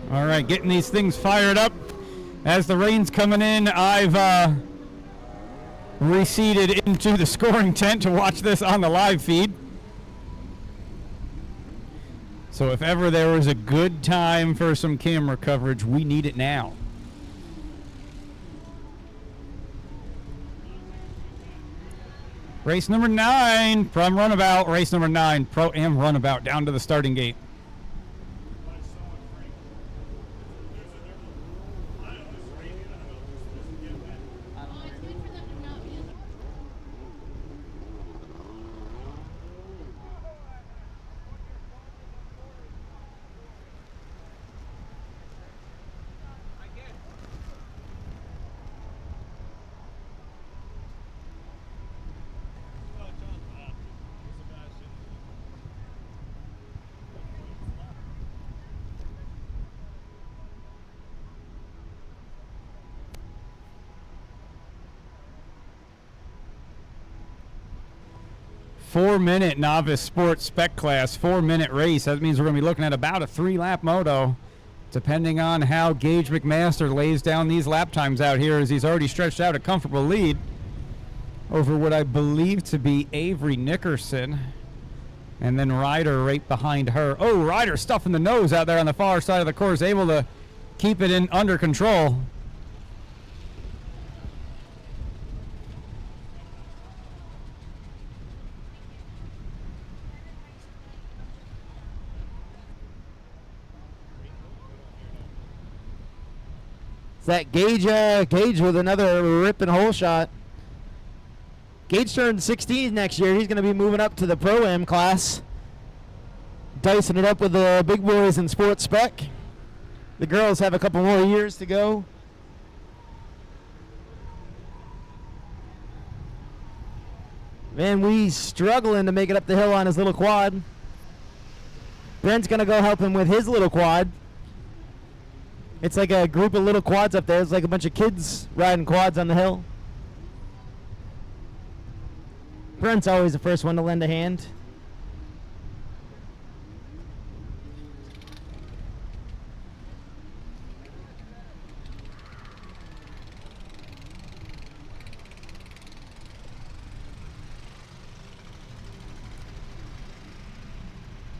All right, getting these things fired up. As the rain's coming in, I've receded into the scoring tent to watch this on the live feed. So if ever there was a good time for some camera coverage, we need it now. Race number 9, Pro-Am Runabout. Race number 9, Pro-Am Runabout, down to the starting gate. Four-minute novice sports spec class, 4-minute race. That means we're going to be looking at about a 3-lap moto, depending on how Gage McMaster lays down these lap times out here, as he's already stretched out a comfortable lead over what I believe to be Avery Nickerson. And then Ryder right behind her. Oh, Ryder stuffing the nose out there on the far side of the course, able to keep it in under control. That Gage with another ripping hole shot. Gage turned 16 next year. He's going to be moving up to the Pro-Am class. Dicing it up with the big boys in sports spec. The girls have a couple more years to go. Man, we struggling to make it up the hill on his little quad. Brent's going to go help him with his little quad. It's like a group of little quads up there. It's like a bunch of kids riding quads on the hill. Brent's always the first one to lend a hand.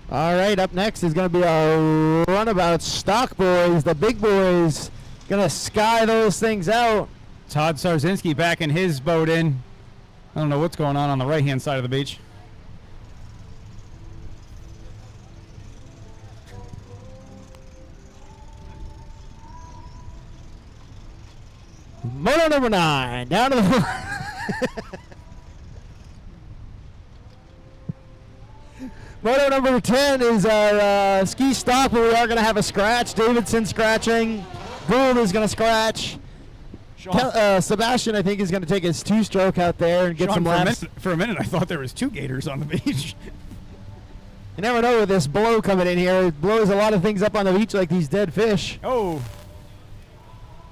All right, up next is going to be a runabout stock boys. The big boys going to sky those things out. Todd Sarzinski back in his boat in. I don't know what's going on the right-hand side of the beach. Moto number 9, down to the... Moto number 10 is our ski stop, but we are going to have a scratch. Davidson scratching. Gould is going to scratch. Sebastian, I think, is going to take his 2-stroke out there and get some laps. For a minute, I thought there was 2 gators on the beach. You never know with this blow coming in here. It blows a lot of things up on the beach like these dead fish. Oh.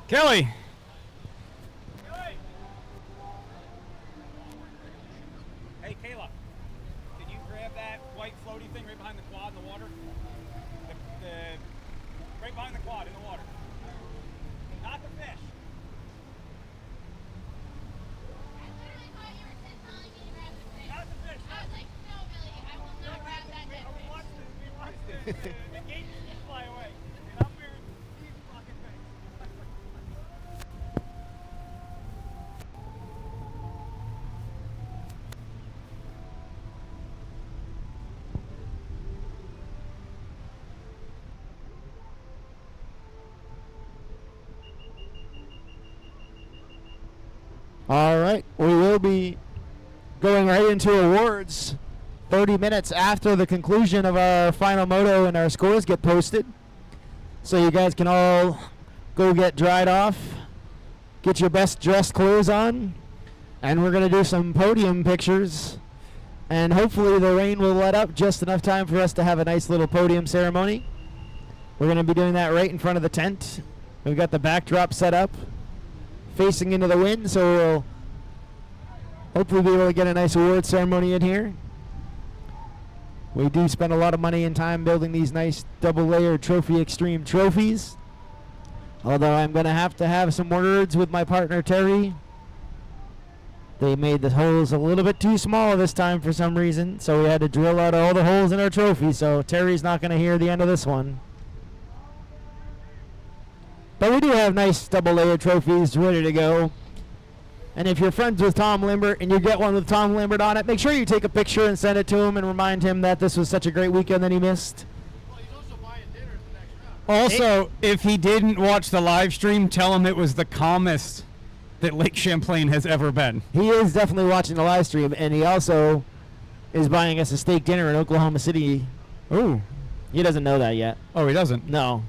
Kelly. Hey, Kayla. Can you grab that white floaty thing right behind the quad in the water? Right behind the quad in the water. Not the fish. Not the fish. I was like, no, Billy, I will not grab that dead We fish. watched it. The gate just fly away. And I'm wearing these fucking things. All right, we will be going right into awards 30 minutes after the conclusion of our final moto and our scores get posted. So you guys can all go get dried off, get your best dressed clothes on, and we're going to do some podium pictures. And hopefully the rain will let up just enough time for us to have a nice little podium ceremony. We're going to be doing that right in front of the tent. We've got the backdrop set up, facing into the wind, so we'll hopefully be able to get a nice award ceremony in here. We do spend a lot of money and time building these nice double-layered Trophy Extreme trophies. Although I'm going to have some words with my partner Terry. They made the holes a little bit too small this time for some reason, so we had to drill out all the holes in our trophy, so Terry's not going to hear the end of this one. But we do have nice double-layered trophies ready to go. And if you're friends with Tom Limbert and you get one with Tom Limbert on it, make sure you take a picture and send it to him and remind him that this was such a great weekend that he missed. Well, he's also buying dinner at the next round. Also, if he didn't watch the live stream, tell him it was the calmest that Lake Champlain has ever been. He is definitely watching the live stream, and he also is buying us a steak dinner in Oklahoma City. Ooh. He doesn't know that yet. Oh, he doesn't? No.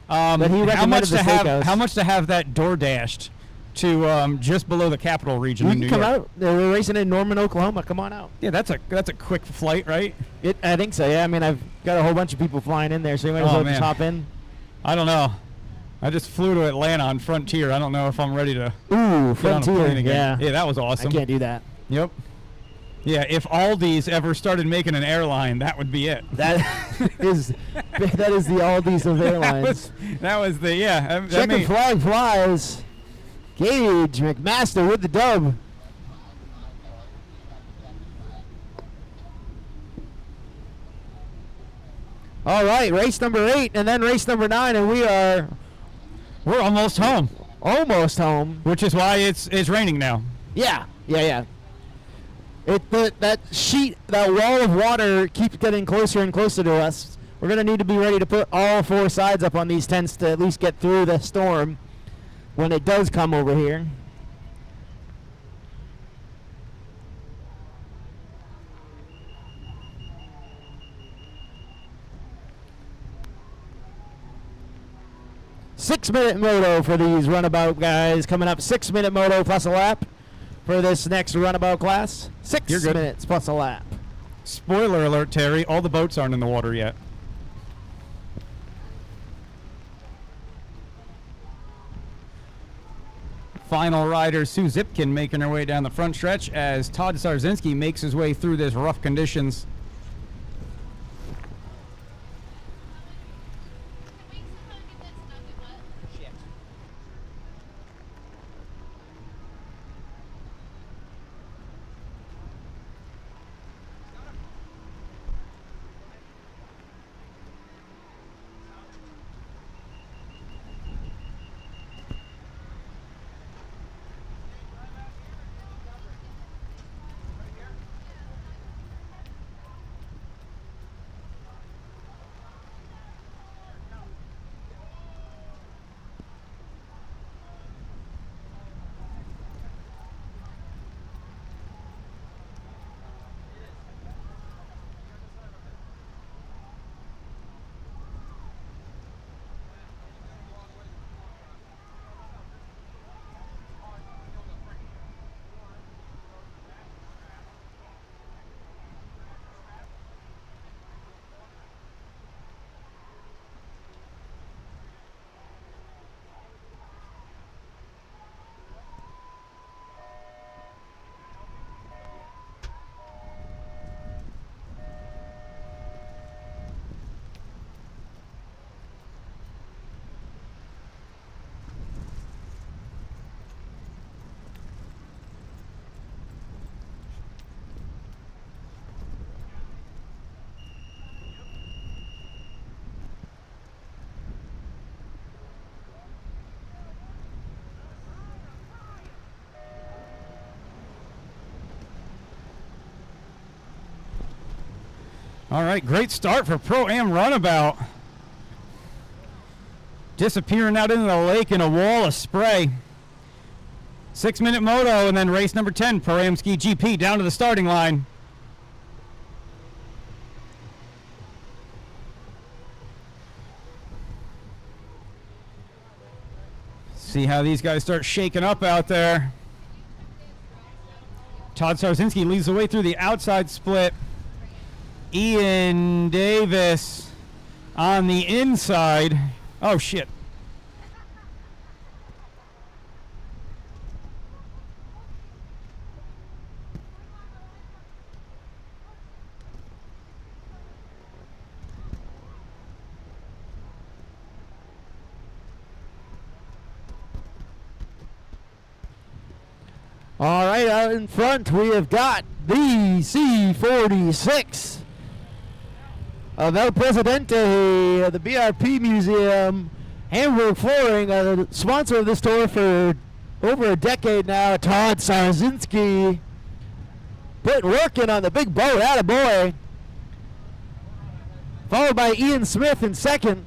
But he recommended the steakhouse. how much to have that door dashed to just below the capital region You in can New come York? out. We're racing in Norman, Oklahoma. Come on out. Yeah, that's a quick flight, right? I think so, yeah. I mean, I've got a whole bunch of people flying in there, so you might as well just hop in. I don't know. I just flew to Atlanta on Frontier. I don't know if I'm ready to Ooh, get on a Frontier. plane again. Yeah. Yeah, that was awesome. I can't do that. Yep. Yeah, if Aldi's ever started making an airline, that would be it. That is the Aldi's of airlines. that was the, yeah. Checkered flag flies. Gage McMaster with the dub. All right, race number 8 and then race number 9, and we're almost home. Almost home. Which is why it's raining now. Yeah. That sheet, that wall of water keeps getting closer and closer to us. We're going to need to be ready to put all 4 sides up on these tents to at least get through the storm when it does come over here. Six-minute moto for these runabout guys coming up. 6-minute moto plus a lap for this next runabout class. 6 minutes plus a lap. Spoiler alert, Terry. All the boats aren't in the water yet. Final rider Sue Zipkin making her way down the front stretch as Todd Sarzinski makes his way through this rough conditions. All right, great start for Pro-Am Runabout. Disappearing out into the lake in a wall of spray. 6-minute moto and then race number 10, Pro-Am Ski GP down to the starting line. See how these guys start shaking up out there. Todd Sarzinski leads the way through the outside split. Ian Davis on the inside. Oh, shit. All right, out in front we have got the C46 of El Presidente of the BRP Museum, Hamburg Flooring, sponsor of this tour for over a decade now. Todd Sarzinski putting work in on the big boat. Attaboy. Followed by Ian Smith in second.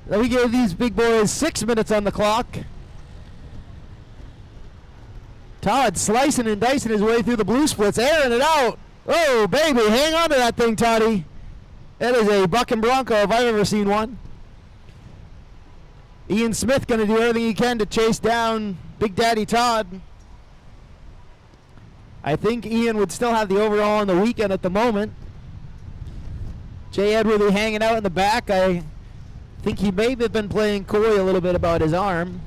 Then we gave these big boys 6 minutes on the clock. Todd slicing and dicing his way through the blue splits, airing it out. Oh, baby, hang on to that thing, Toddy. That is a bucking bronco if I've ever seen one. Ian Smith going to do everything he can to chase down Big Daddy Todd. I think Ian would still have the overall on the weekend at the moment. Jay Edworthy hanging out in the back. I think he may have been playing coy a little bit about his arm,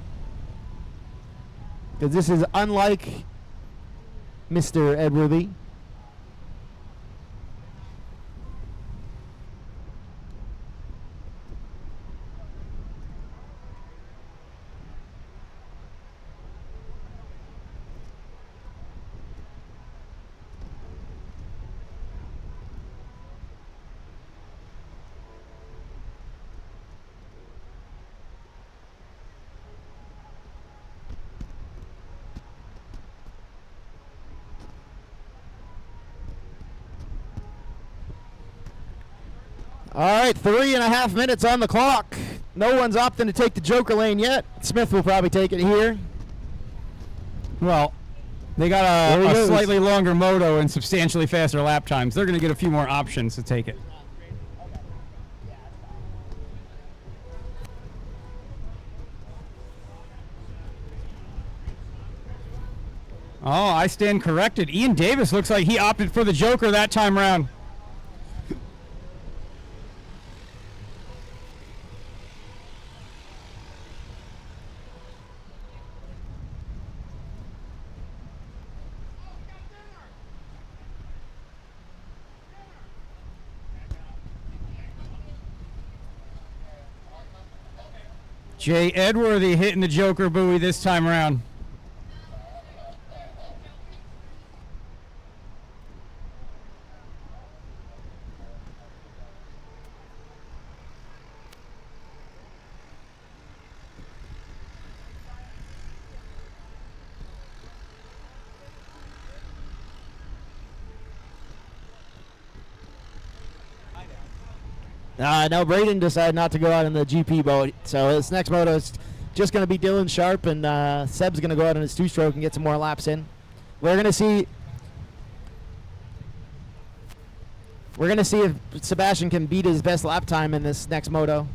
because this is unlike Mr. Edworthy. All right, 3.5 minutes on the clock. No one's opting to take the Joker lane yet. Smith will probably take it here. Well, they got a slightly longer moto and substantially faster lap times. They're going to get a few more options to take it. Oh, I stand corrected. Ian Davis looks like he opted for the Joker that time round. Jay Edworthy hitting the Joker buoy this time around. No, Braden decided not to go out in the GP boat. So this next moto is just going to be Dylan Sharp, and Seb's going to go out on his two-stroke and get some more laps in. We're going to see if Sebastian can beat his best lap time in this next moto.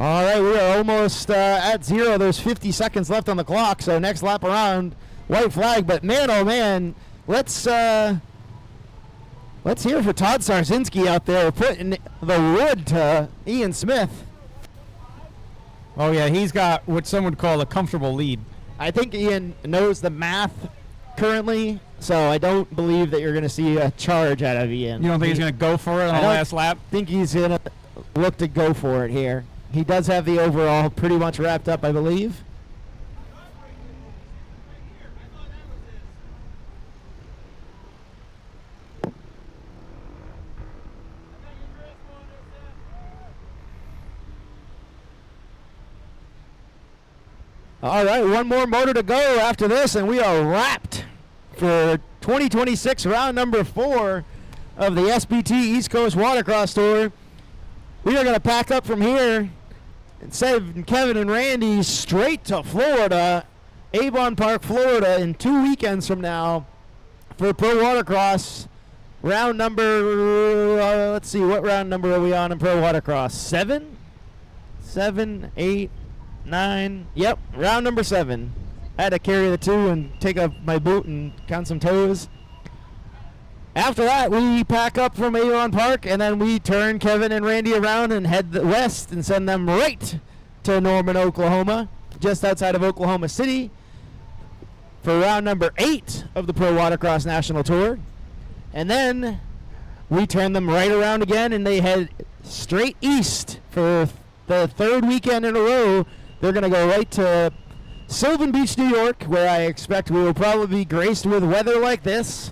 All right, we are almost at zero. There's 50 seconds left on the clock, so next lap around, white flag. But man, oh man, let's hear for Todd Sarzinski out there putting the wood to Ian Smith. Oh yeah, he's got what some would call a comfortable lead. I think Ian knows the math currently, so I don't believe that you're going to see a charge out of Ian. You don't think he's going to go for it on the last lap? I think he's going to look to go for it here. He does have the overall pretty much wrapped up, I believe. All right, one more motor to go after this, and we are wrapped for 2026 round number 4 of the SBT East Coast Watercross Tour. We are going to pack up from here and send Kevin and Randy straight to Florida, Avon Park, Florida, in 2 weekends from now for Pro Watercross, round number, let's see, what round number are we on in Pro Watercross? 7? 7, 8, 9. Yep, round number 7. I had to carry the 2 and take off my boot and count some toes. After that, we pack up from Avon Park, and then we turn Kevin and Randy around and head west and send them right to Norman, Oklahoma, just outside of Oklahoma City, for round number 8 of the Pro Watercross National Tour. And then we turn them right around again, and they head straight east for the 3rd weekend in a row. They're going to go right to Sylvan Beach, New York, where I expect we will probably be graced with weather like this.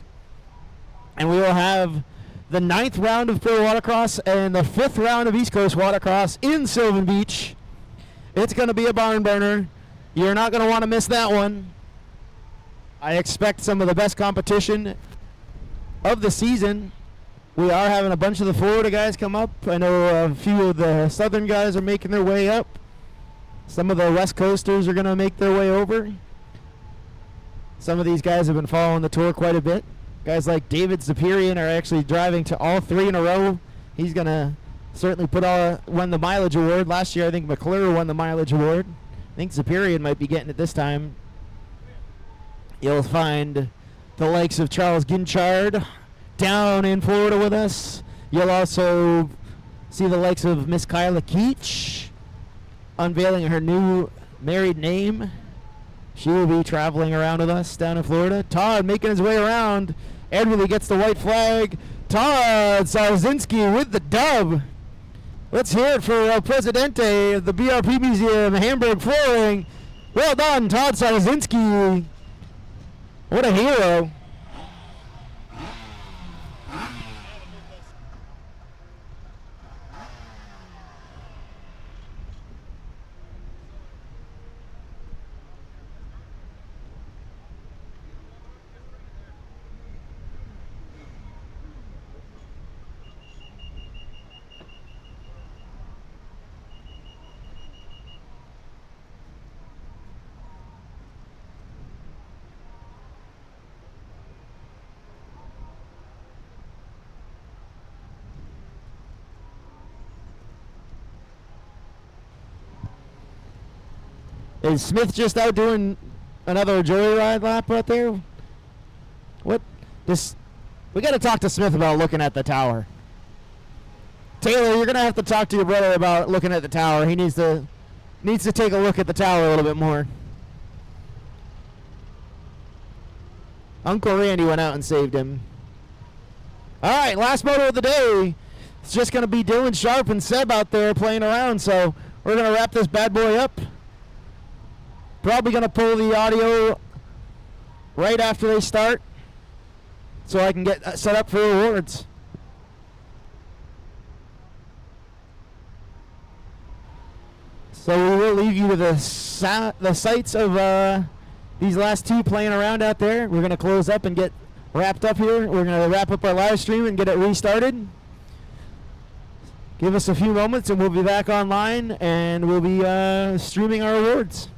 And we will have the 9th round of Pro Watercross and the 5th round of East Coast Watercross in Sylvan Beach. It's going to be a barn burner. You're not going to want to miss that one. I expect some of the best competition of the season. We are having a bunch of the Florida guys come up. I know a few of the Southern guys are making their way up. Some of the West Coasters are going to make their way over. Some of these guys have been following the tour quite a bit. Guys like David Zapirian are actually driving to all 3 in a row. He's going to certainly won the mileage award. Last year, I think McClure won the mileage award. I think Zapirian might be getting it this time. You'll find the likes of Charles GUINCHARD down in Florida with us. You'll also see the likes of Miss Kyla Keach unveiling her new married name. She will be traveling around with us down in Florida. Todd making his way around. Edwardly gets the white flag. Todd Sarzinski with the dub. Let's hear it for El Presidente of the BRP Museum, Hamburg Flooring. Well done, Todd Sarzinski. What a hero. Is Smith just out doing another joyride lap right there? What? We got to talk to Smith about looking at the tower. Taylor, you're gonna have to talk to your brother about looking at the tower. He needs to take a look at the tower a little bit more. Uncle Randy went out and saved him. All right, last moto of the day. It's just gonna be Dylan Sharp and Seb out there playing around. So we're gonna wrap this bad boy up. Probably going to pull the audio right after they start so I can get set up for awards. So we will leave you to the sights of these last 2 playing around out there. We're going to close up and get wrapped up here. We're going to wrap up our live stream and get it restarted. Give us a few moments and we'll be back online and we'll be streaming our awards.